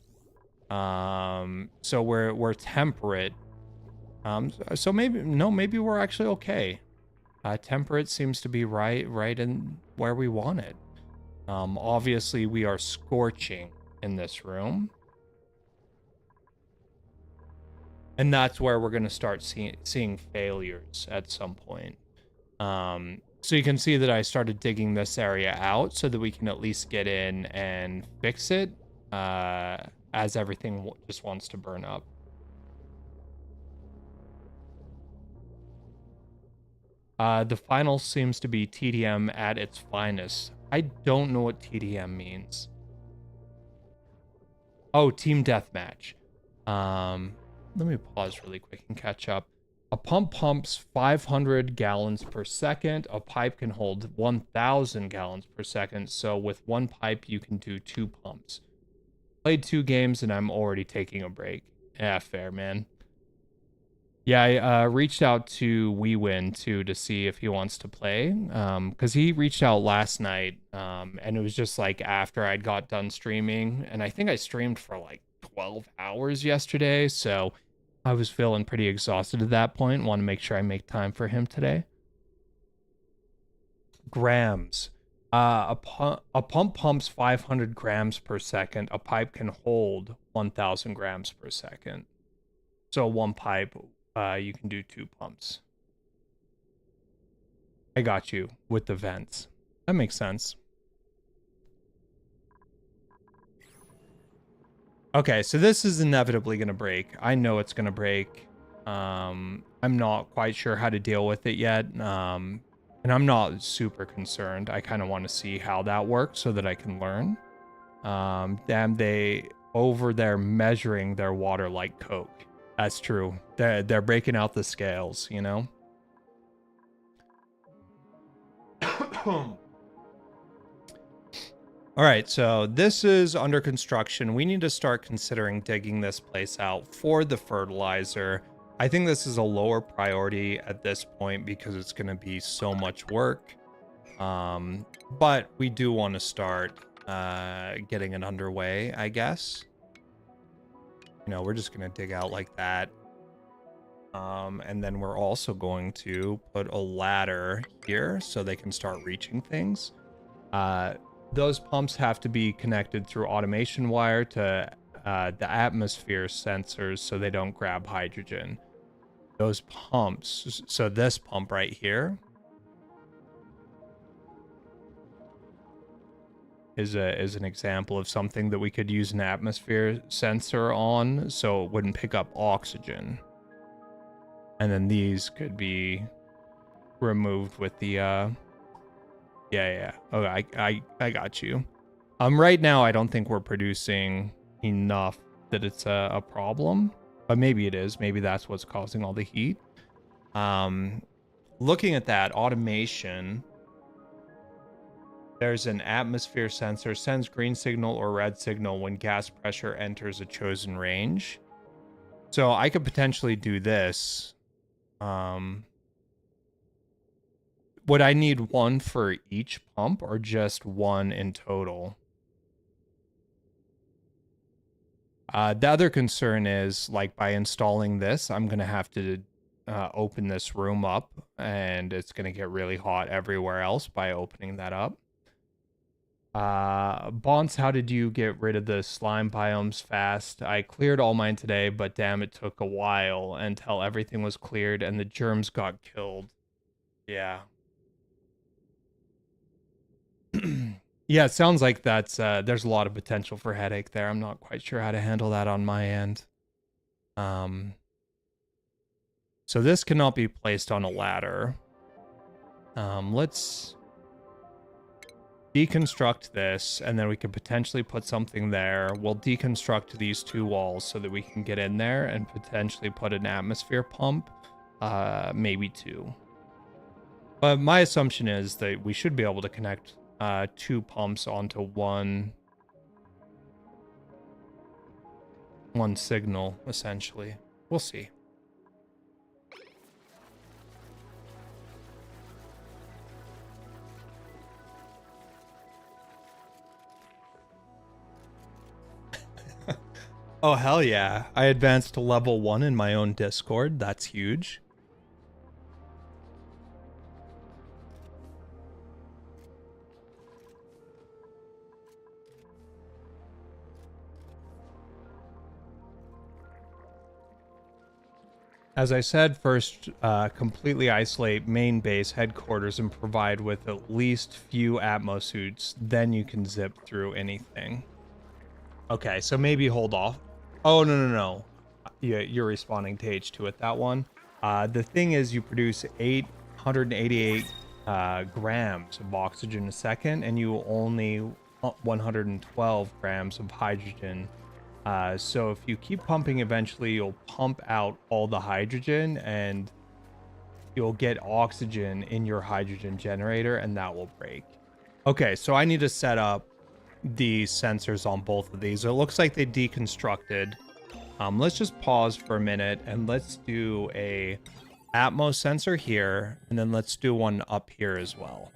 So we're temperate. So maybe we're actually okay. Temperate seems to be right in where we want it. Obviously we are scorching in this room. And that's where we're going to start seeing failures at some point. So you can see that I started digging this area out so that we can at least get in and fix it as everything just wants to burn up. The final seems to be TDM at its finest. I don't know what TDM means. Oh, team deathmatch. Let me pause really quick and catch up. A pump pumps 500 gallons per second. A pipe can hold 1,000 gallons per second. So with one pipe, you can do 2 pumps. Played 2 games and I'm already taking a break. Yeah, fair, man. Yeah, I reached out to WeWin too to see if he wants to play. Because he reached out last night. And it was just like after I'd got done streaming. And I think I streamed for like 12 hours yesterday. So I was feeling pretty exhausted at that point. Want to make sure I make time for him today. Grams. A pump pumps 500 grams per second. A pipe can hold 1,000 grams per second. So one pipe, you can do 2 pumps. I got you with the vents. That makes sense. Okay, so this is inevitably going to break. I know it's going to break. I'm not quite sure how to deal with it yet. And I'm not super concerned. I kind of want to see how that works so that I can learn. Damn, they over there measuring their water like Coke. That's true. They're breaking out the scales, you know? All right, so this is under construction. We need to start considering digging this place out for the fertilizer. I think this is a lower priority at this point because it's going to be so much work. But we do want to start getting it underway, I guess. You know, we're just going to dig out like that. And then we're also going to put a ladder here so they can start reaching things. Those pumps have to be connected through automation wire to the atmosphere sensors so they don't grab hydrogen. Those pumps, so this pump right here is an example of something that we could use an atmosphere sensor on so it wouldn't pick up oxygen. And then these could be removed with the yeah. Okay, I got you. Right now I don't think we're producing enough that it's a problem. But maybe it is. Maybe that's what's causing all the heat. Looking at that automation, there's an atmosphere sensor, sends green signal or red signal when gas pressure enters a chosen range. So I could potentially do this. Would I need one for each pump or just one in total? The other concern is, like, by installing this, I'm going to have to open this room up, and it's going to get really hot everywhere else by opening that up. Bonds, how did you get rid of the slime biomes fast? I cleared all mine today, but damn, it took a while until everything was cleared and the germs got killed. Yeah. Yeah, it sounds like that's there's a lot of potential for headache there. I'm not quite sure how to handle that on my end. So this cannot be placed on a ladder. Let's deconstruct this, and then we can potentially put something there. We'll deconstruct these two walls so that we can get in there and potentially put an atmosphere pump, maybe two. But my assumption is that we should be able to connect two pumps onto one signal, essentially. We'll see. Oh, hell yeah. I advanced to level 1 in my own Discord. That's huge. As I said, first, completely isolate main base headquarters and provide with at least few Atmos suits. Then you can zip through anything. Okay, so maybe hold off. Oh, no. Yeah, you're responding to H2 at that one. The thing is, you produce 888 grams of oxygen a second, and you only 112 grams of hydrogen. So if you keep pumping, eventually you'll pump out all the hydrogen, and you'll get oxygen in your hydrogen generator, and that will break. Okay, so I need to set up the sensors on both of these. It looks like they deconstructed. Let's just pause for a minute and let's do a Atmos sensor here, and then let's do one up here as well,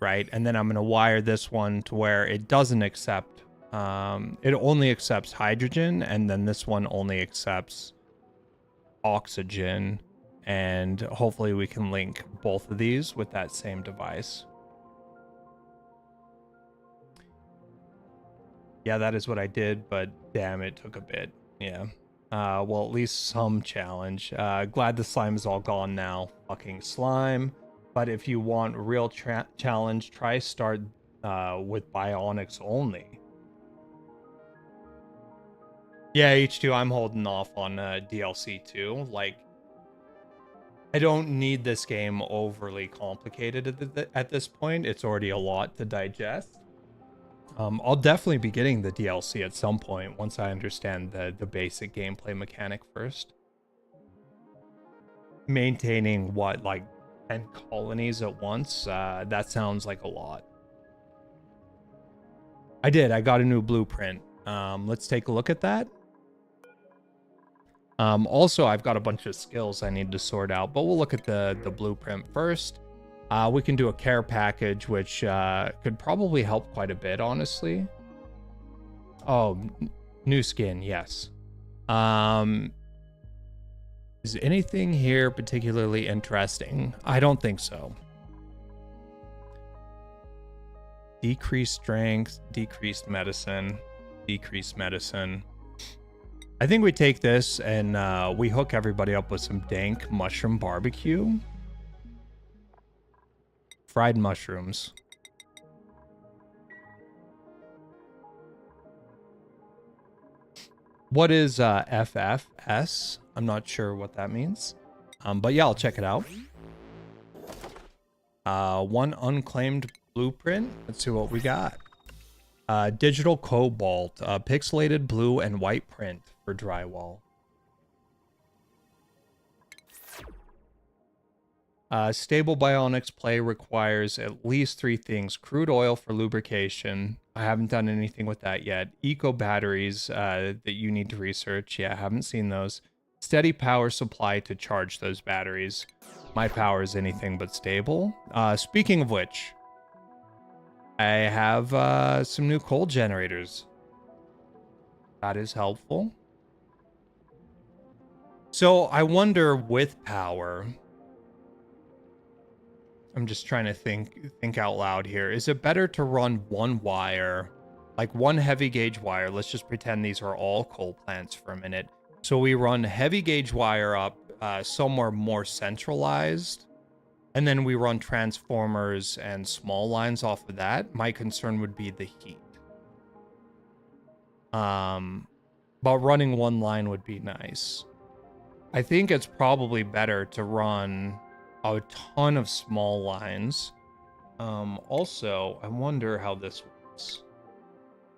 right? And then I'm going to wire this one to where it doesn't accept, it only accepts hydrogen, and then this one only accepts oxygen, and hopefully we can link both of these with that same device. Yeah, that is what I did, but damn, it took a bit. Yeah. Well, at least some challenge. Glad the slime is all gone now. Fucking slime. But if you want real challenge, try start with Bionics only. Yeah, H2, I'm holding off on DLC too. Like, I don't need this game overly complicated at this point. It's already a lot to digest. I'll definitely be getting the DLC at some point once I understand the basic gameplay mechanic first. Maintaining what, like 10 colonies at once? That sounds like a lot. I got a new blueprint. Let's take a look at that. Also, I've got a bunch of skills I need to sort out, but we'll look at the blueprint first. We can do a care package, which could probably help quite a bit, honestly. Oh, new skin, yes. Is anything here particularly interesting? I don't think so. Decreased strength, decreased medicine, decreased medicine. I think we take this and we hook everybody up with some dank mushroom barbecue. Fried mushrooms. What is FFS? I'm not sure what that means. But yeah, I'll check it out. One unclaimed blueprint. Let's see what we got. Digital cobalt, pixelated blue and white print for drywall. Stable Bionics play requires at least 3 things. Crude oil for lubrication. I haven't done anything with that yet. Eco batteries that you need to research. Yeah, I haven't seen those. Steady power supply to charge those batteries. My power is anything but stable. Speaking of which, I have some new coal generators. That is helpful. So I wonder with power... I'm just trying to think out loud here. Is it better to run one wire, like one heavy gauge wire? Let's just pretend these are all coal plants for a minute. So we run heavy gauge wire up somewhere more centralized, and then we run transformers and small lines off of that. My concern would be the heat. But running one line would be nice. I think it's probably better to run a ton of small lines. Also, I wonder how this works.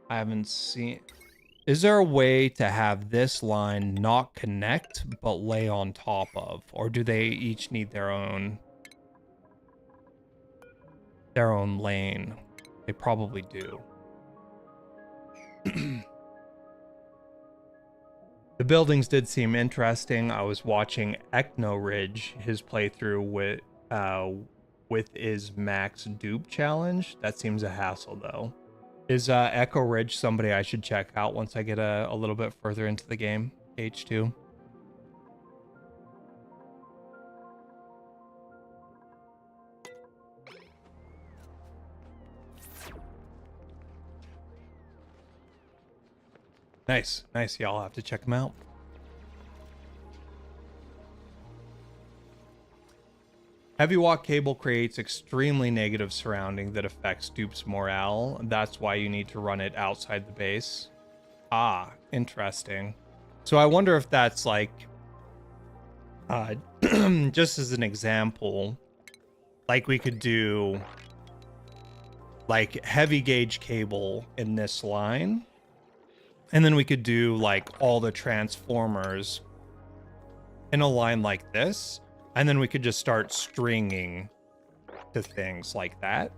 I haven't seen... Is there a way to have this line not connect, but lay on top of? Or do they each need their own lane? They probably do. The buildings did seem interesting. I was watching Ecno Ridge, his playthrough with his max dupe challenge. That seems a hassle though. Is Echo Ridge somebody I should check out once I get a little bit further into the game? H2. Nice, nice. Y'all have to check them out. Heavy walk cable creates extremely negative surrounding that affects dupe's morale. That's why you need to run it outside the base. Ah, interesting. So I wonder if that's like, just as an example, like we could do like heavy gauge cable in this line. And then we could do like all the transformers in a line like this. And then we could just start stringing to things like that.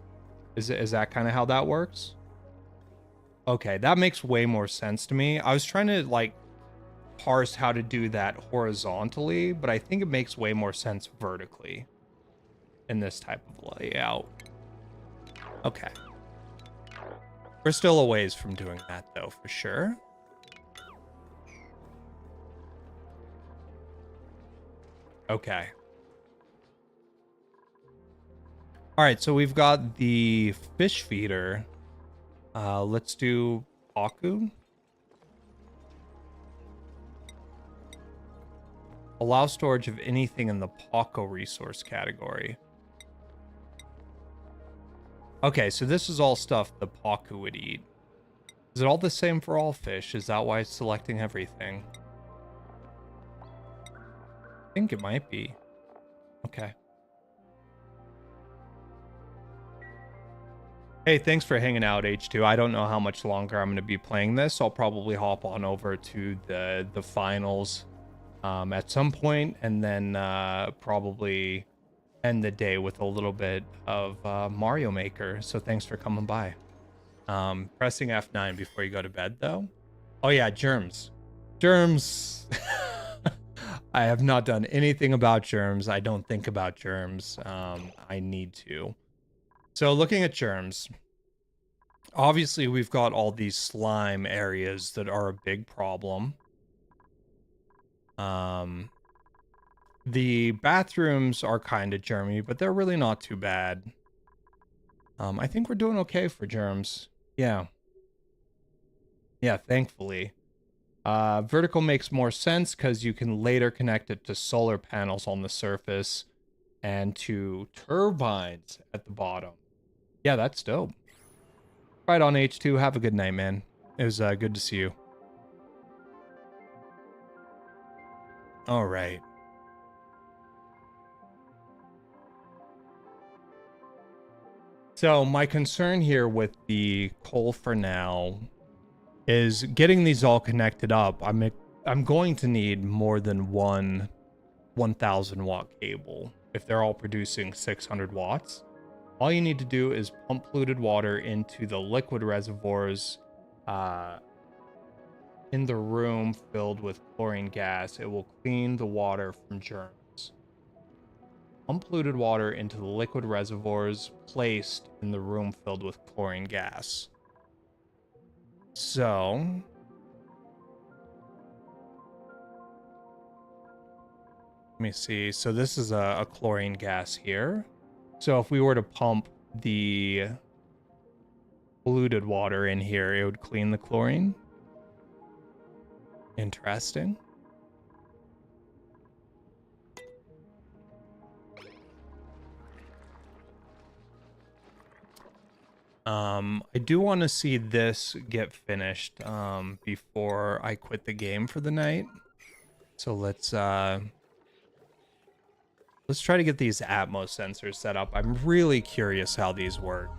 Is that kind of how that works? Okay, that makes way more sense to me. I was trying to like parse how to do that horizontally, but I think it makes way more sense vertically in this type of layout. Okay. We're still a ways from doing that though, for sure. Okay. All right, so we've got the fish feeder. Let's do Paku. Allow storage of anything in the Paco resource category. Okay, so this is all stuff the Paku would eat. Is it all the same for all fish? Is that why it's selecting everything? I think it might be. Okay. Hey, thanks for hanging out, H2. I don't know how much longer I'm going to be playing this. I'll probably hop on over to the finals at some point, and then probably end the day with a little bit of Mario Maker. So thanks for coming by. Pressing F9 before you go to bed, though. Oh yeah, germs. Germs. I have not done anything about germs. I don't think about germs. I need to. So looking at germs, obviously we've got all these slime areas that are a big problem. The bathrooms are kind of germy, but they're really not too bad. I think we're doing okay for germs. Yeah. Yeah, thankfully. Vertical makes more sense because you can later connect it to solar panels on the surface and to turbines at the bottom. Yeah, that's dope. Right on, H2. Have a good night, man. It was good to see you. All right. So my concern here with the coal for now is getting these all connected up. I'm going to need more than one 1,000 watt cable if they're all producing 600 watts. All you need to do is pump polluted water into the liquid reservoirs in the room filled with chlorine gas. It will clean the water from germs. Pump polluted water into the liquid reservoirs placed in the room filled with chlorine gas. So, let me see. So this is a chlorine gas here. So if we were to pump the polluted water in here, it would clean the chlorine. Interesting. I do want to see this get finished before I quit the game for the night. So let's try to get these Atmos sensors set up. I'm really curious how these work.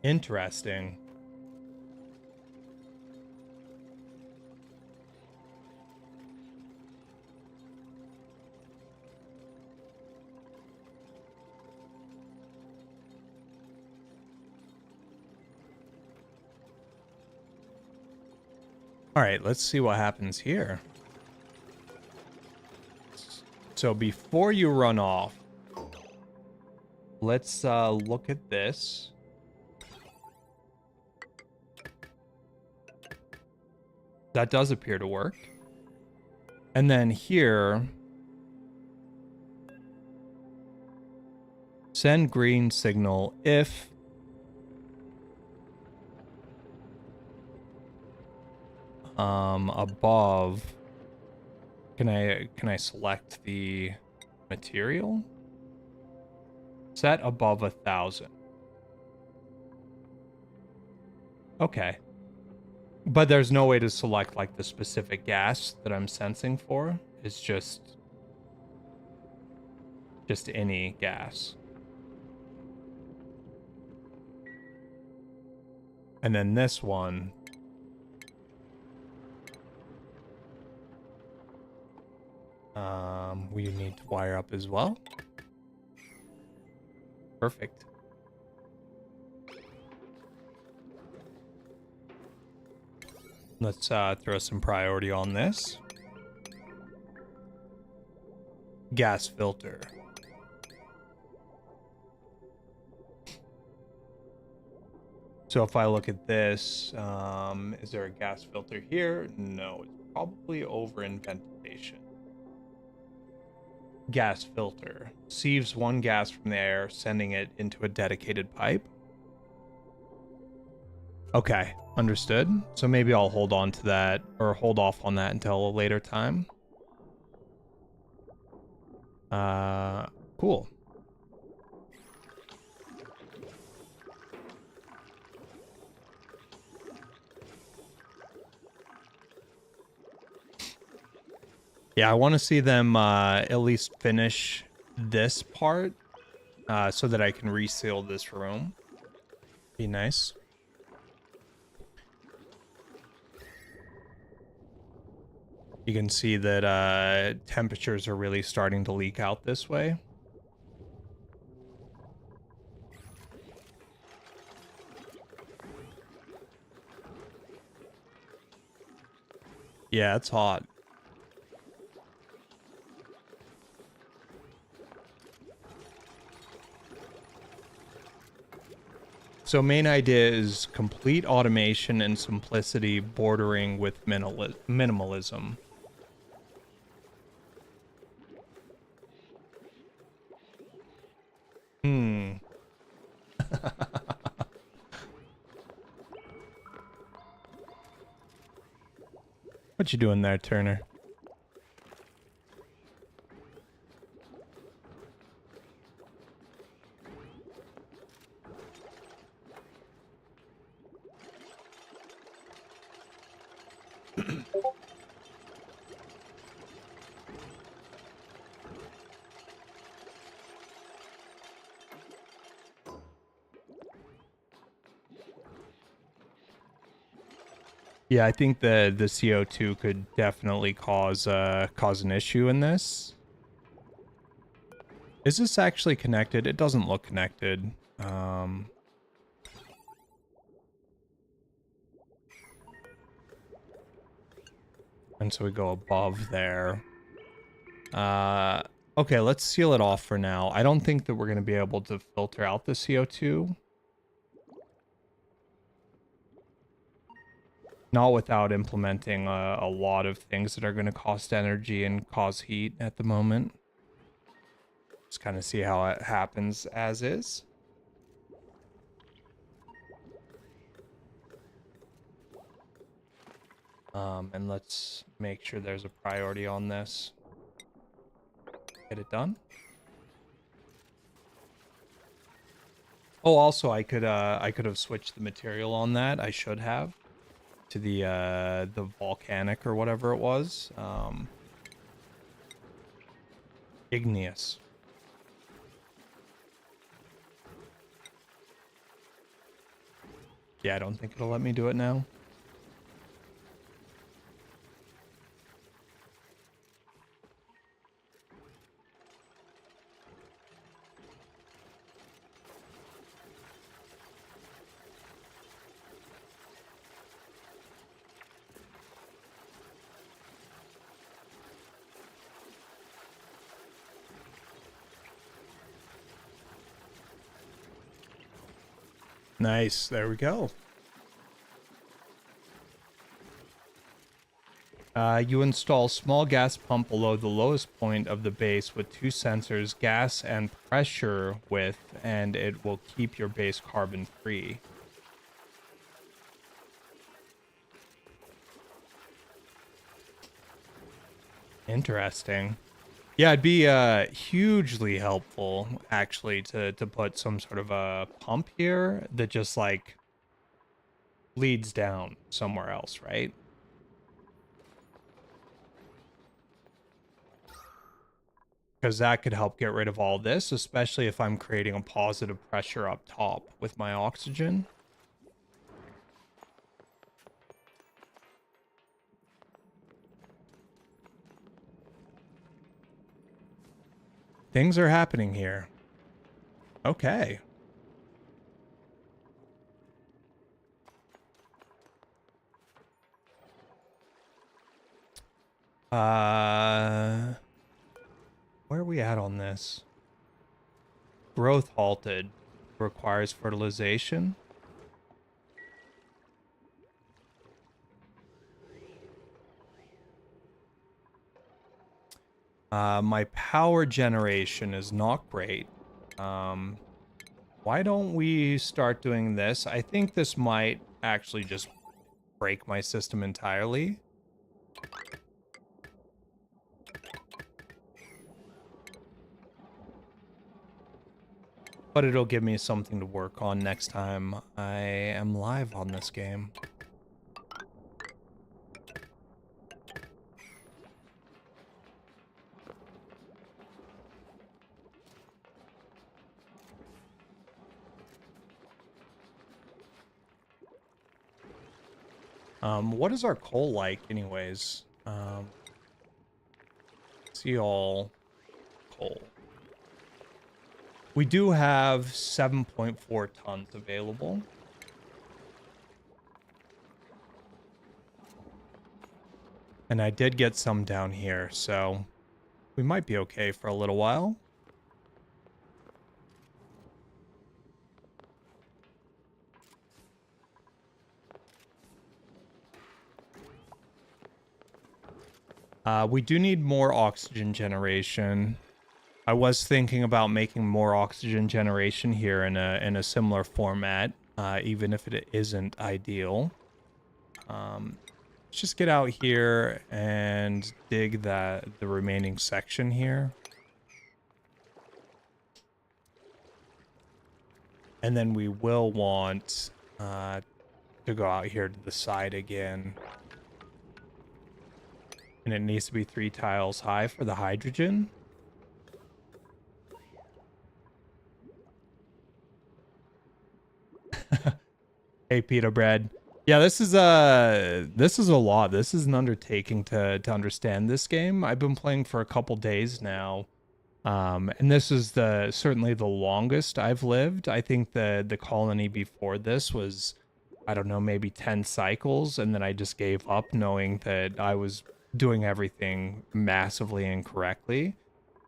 Interesting. All right, let's see what happens here. So before you run off, let's look at this. That does appear to work. And then here, send green signal if above. Can I select the material? Set above 1,000. Okay. But there's no way to select like the specific gas that I'm sensing for. It's just any gas. And then this one, we need to wire up as well. Perfect. Let's throw some priority on this. Gas filter. So if I look at this, is there a gas filter here? No, it's probably over in ventilation. Gas filter. Sieves one gas from the air, sending it into a dedicated pipe. Okay, understood. So maybe I'll hold on to that, or hold off on that until a later time. Cool. Yeah, I want to see them at least finish this part so that I can reseal this room. Be nice. You can see that temperatures are really starting to leak out this way. Yeah, it's hot. So main idea is complete automation and simplicity bordering with minimalism. What you doing there, Turner? Yeah, I think the CO2 could definitely cause an issue in this. Is this actually connected? It doesn't look connected. And so we go above there. Okay, let's seal it off for now. I don't think that we're going to be able to filter out the CO2. Not without implementing a lot of things that are going to cost energy and cause heat at the moment. Just kind of see how it happens as is. And let's make sure there's a priority on this. Get it done. Oh, also I could have switched the material on that. I should have to the volcanic or whatever it was. Igneous. Yeah, I don't think it'll let me do it now. Nice. There we go. You install small gas pump below the lowest point of the base with 2 sensors, gas and pressure width, and it will keep your base carbon free. Interesting. Yeah, it'd be hugely helpful actually to put some sort of a pump here that just like leads down somewhere else, right? Because that could help get rid of all this, especially if I'm creating a positive pressure up top with my oxygen. Things are happening here. Okay. Where are we at on this? Growth halted. Requires fertilization. My power generation is not great. Why don't we start doing this? I think this might actually just break my system entirely. But it'll give me something to work on next time I am live on this game. What is our coal like anyways? See all coal. We do have 7.4 tons available. And I did get some down here, so we might be okay for a little while. We do need more oxygen generation. I was thinking about making more oxygen generation here in a similar format, even if it isn't ideal. Let's just get out here and dig the remaining section here. And then we will want to go out here to the side again. And it needs to be 3 tiles high for the hydrogen. Hey, pita bread. Yeah, this is a lot. This is an undertaking to understand this game. I've been playing for a couple days now. And this is the certainly the longest I've lived. I think the colony before this was, I don't know, maybe 10 cycles, and then I just gave up knowing that I was doing everything massively incorrectly.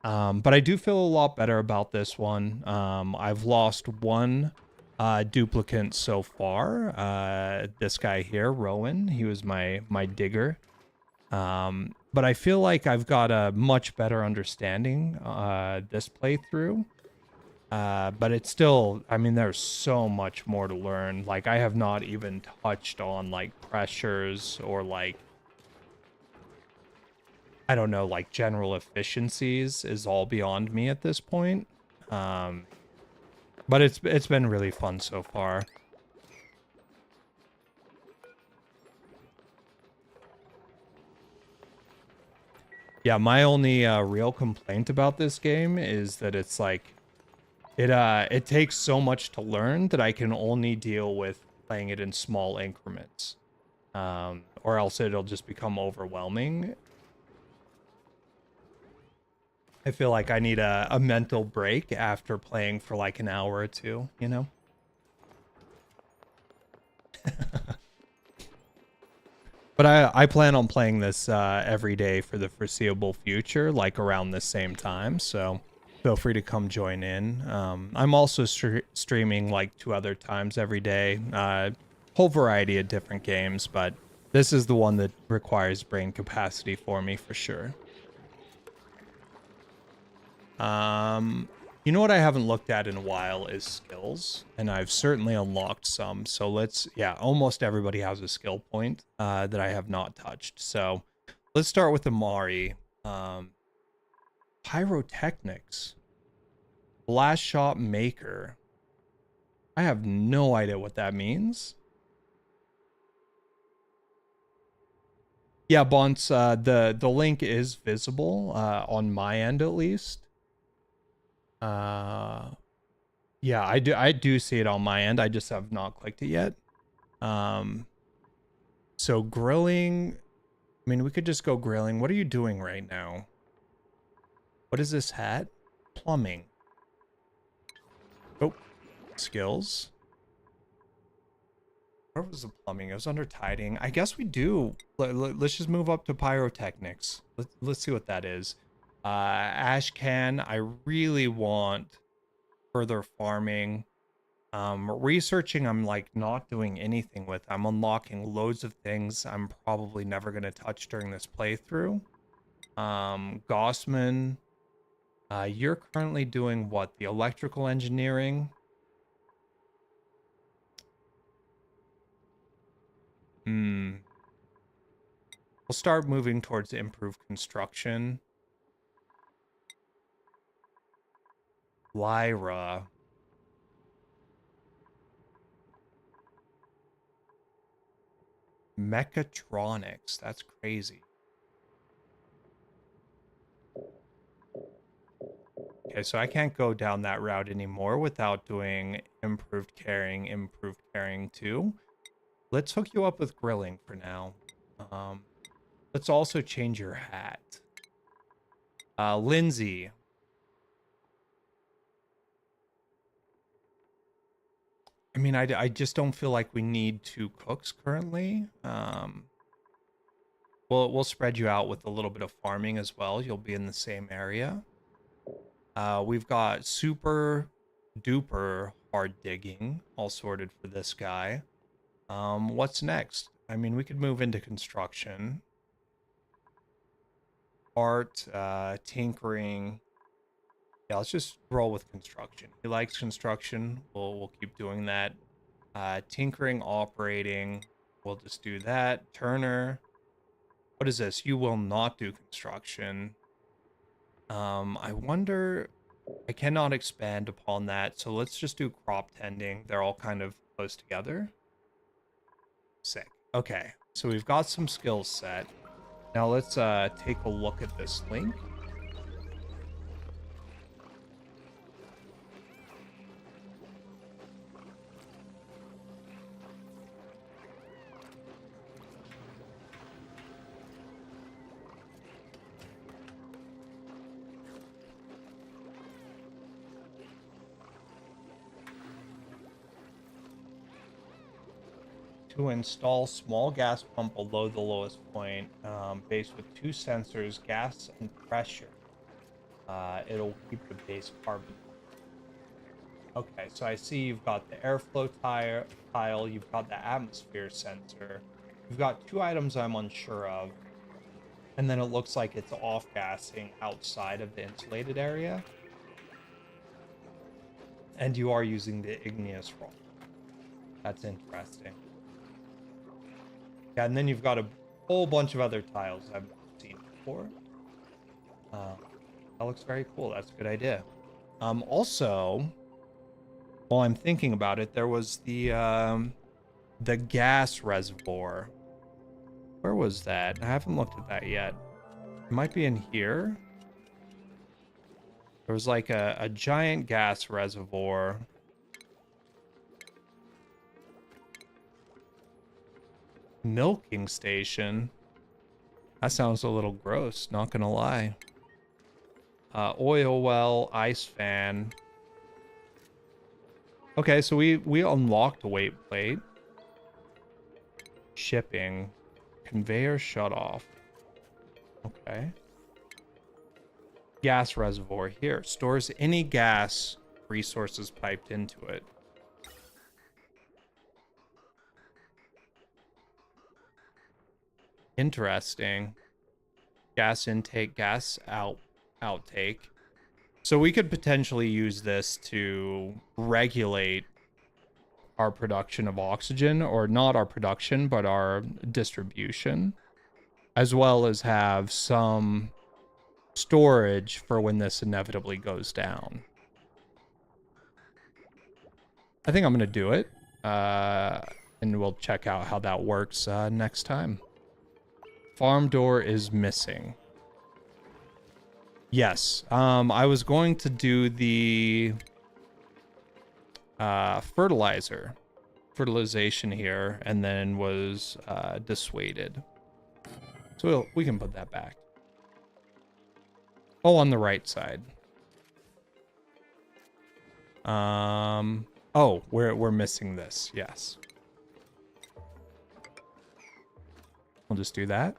But I do feel a lot better about this one. I've lost one duplicant so far. This guy here, Rowan, he was my digger. But I feel like I've got a much better understanding this playthrough. But it's still, I mean, there's so much more to learn. Like, I have not even touched on like pressures or like, I don't know, like general efficiencies is all beyond me at this point. Um, but it's been really fun so far. Yeah, my only real complaint about this game is that it's like it takes so much to learn that I can only deal with playing it in small increments. Or else it'll just become overwhelming. I feel like I need a mental break after playing for like an hour or two, you know? But I plan on playing this every day for the foreseeable future, like around the same time. So feel free to come join in. I'm also streaming like 2 other times every day, whole variety of different games, but this is the one that requires brain capacity for me for sure. You know what I haven't looked at in a while is skills, and I've certainly unlocked some. So yeah, almost everybody has a skill point that I have not touched. So let's start with Amari. Pyrotechnics, blast shot maker. I have no idea what that means. Yeah, Bonts, the link is visible on my end at least. Yeah, I do see it on my end. I just have not clicked it yet. So grilling, I mean, we could just go grilling. What are you doing right now? What is this hat? Plumbing. Oh, skills. Where was the plumbing? It was under tidying. I guess we do. Let's just move up to pyrotechnics. Let's see what that is. Ash can. I really want further farming. Researching, I'm like not doing anything with. I'm unlocking loads of things I'm probably never going to touch during this playthrough. Gossman, you're currently doing what? The electrical engineering? Hmm. We'll start moving towards improved construction. Lyra. Mechatronics. That's crazy. Okay, so I can't go down that route anymore without doing improved carrying 2. Let's hook you up with grilling for now. Let's also change your hat. Lindsay. I mean, I just don't feel like we need 2 cooks currently. We'll spread you out with a little bit of farming as well. You'll be in the same area. We've got super duper hard digging all sorted for this guy. What's next? I mean, we could move into construction. Art, tinkering. Yeah, let's just roll with construction. He likes construction. We'll keep doing that. Tinkering, operating. We'll just do that. Turner. What is this? You will not do construction. I wonder. I cannot expand upon that, so let's just do crop tending. They're all kind of close together. Sick. Okay, so we've got some skills set. Now let's take a look at this link. to install small gas pump below the lowest point, base with 2 sensors, gas and pressure. It'll keep the base carbon. Okay, so I see you've got the airflow tile, you've got the atmosphere sensor. You've got 2 items I'm unsure of. And then it looks like it's off-gassing outside of the insulated area. And you are using the igneous rock. That's interesting. Yeah, and then you've got a whole bunch of other tiles I've seen before. That looks very cool. That's a good idea. Also, while I'm thinking about it, there was the gas reservoir. Where was that? I haven't looked at that yet. It might be in here. There was like a giant gas reservoir. Milking station. That sounds a little gross, not gonna lie. Oil well, ice fan. Okay, so we unlocked a weight plate. Shipping. Conveyor shut off. Okay. Gas reservoir here. Stores any gas resources piped into it. Interesting. Gas intake, gas outtake. So we could potentially use this to regulate our production of oxygen, or not our production, but our distribution, as well as have some storage for when this inevitably goes down. I think I'm going to do it, and we'll check out how that works next time. Farm door is missing. Yes, I was going to do the fertilization here, and then was dissuaded. So we can put that back. Oh, on the right side. Oh, we're missing this. Yes. We'll just do that.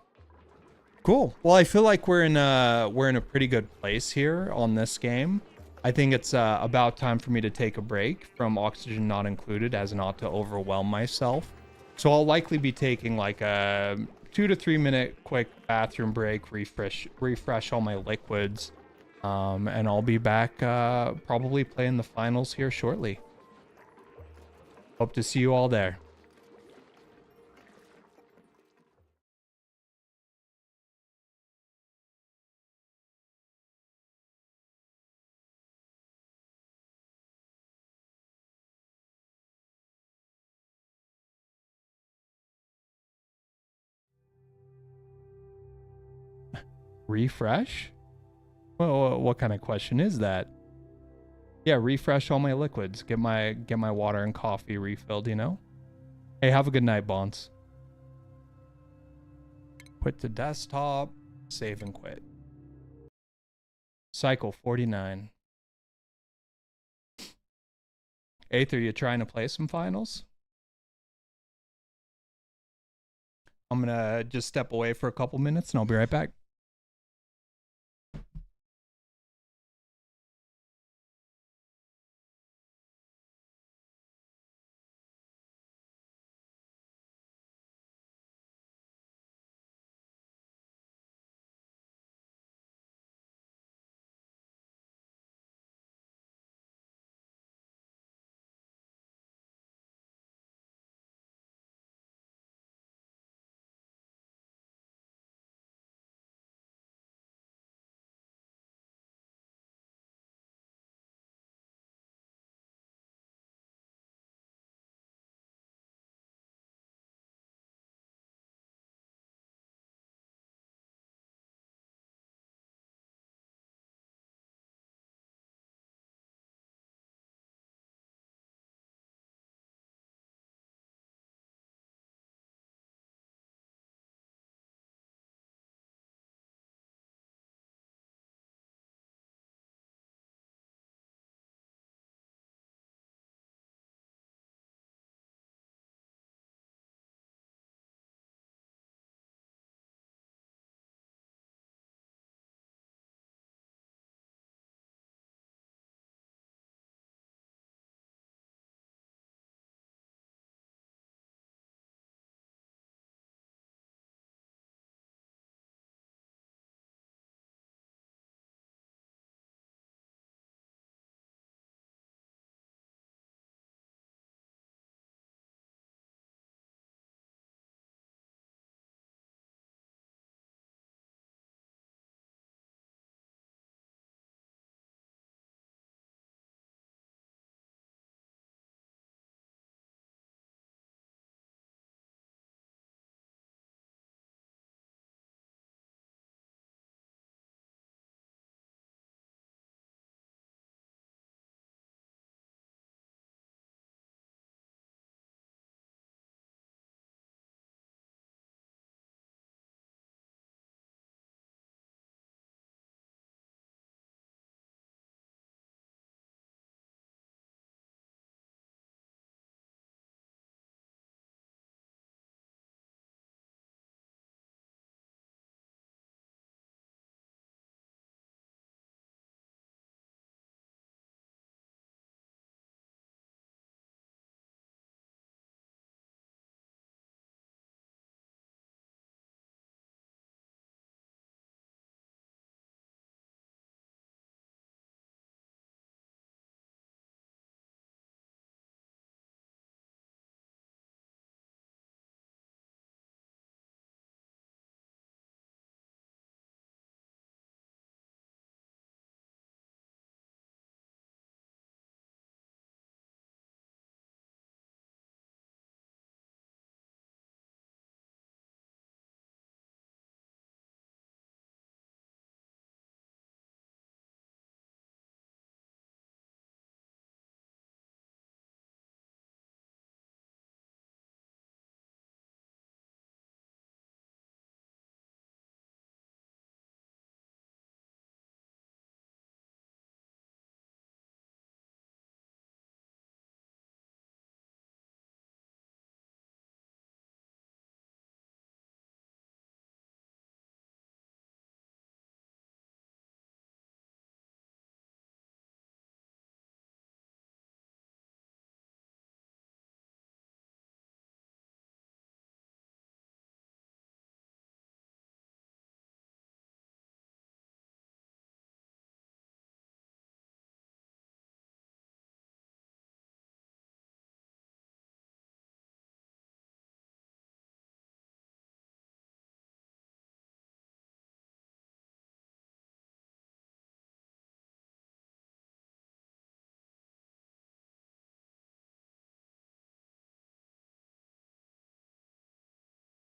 Cool. Well, I feel like we're in a pretty good place here on this game. I think it's about time for me to take a break from Oxygen Not Included, as not to overwhelm myself. So I'll likely be taking like a 2 to 3 minute quick bathroom break, refresh all my liquids, and I'll be back probably playing the finals here shortly. Hope to see you all there. Refresh? Well, what kind of question is that? Yeah, refresh all my liquids. Get my water and coffee refilled, you know? Hey, have a good night, Bonds. Quit to desktop. Save and quit. Cycle 49. Eighth, are you trying to play some finals? I'm gonna just step away for a couple minutes and I'll be right back.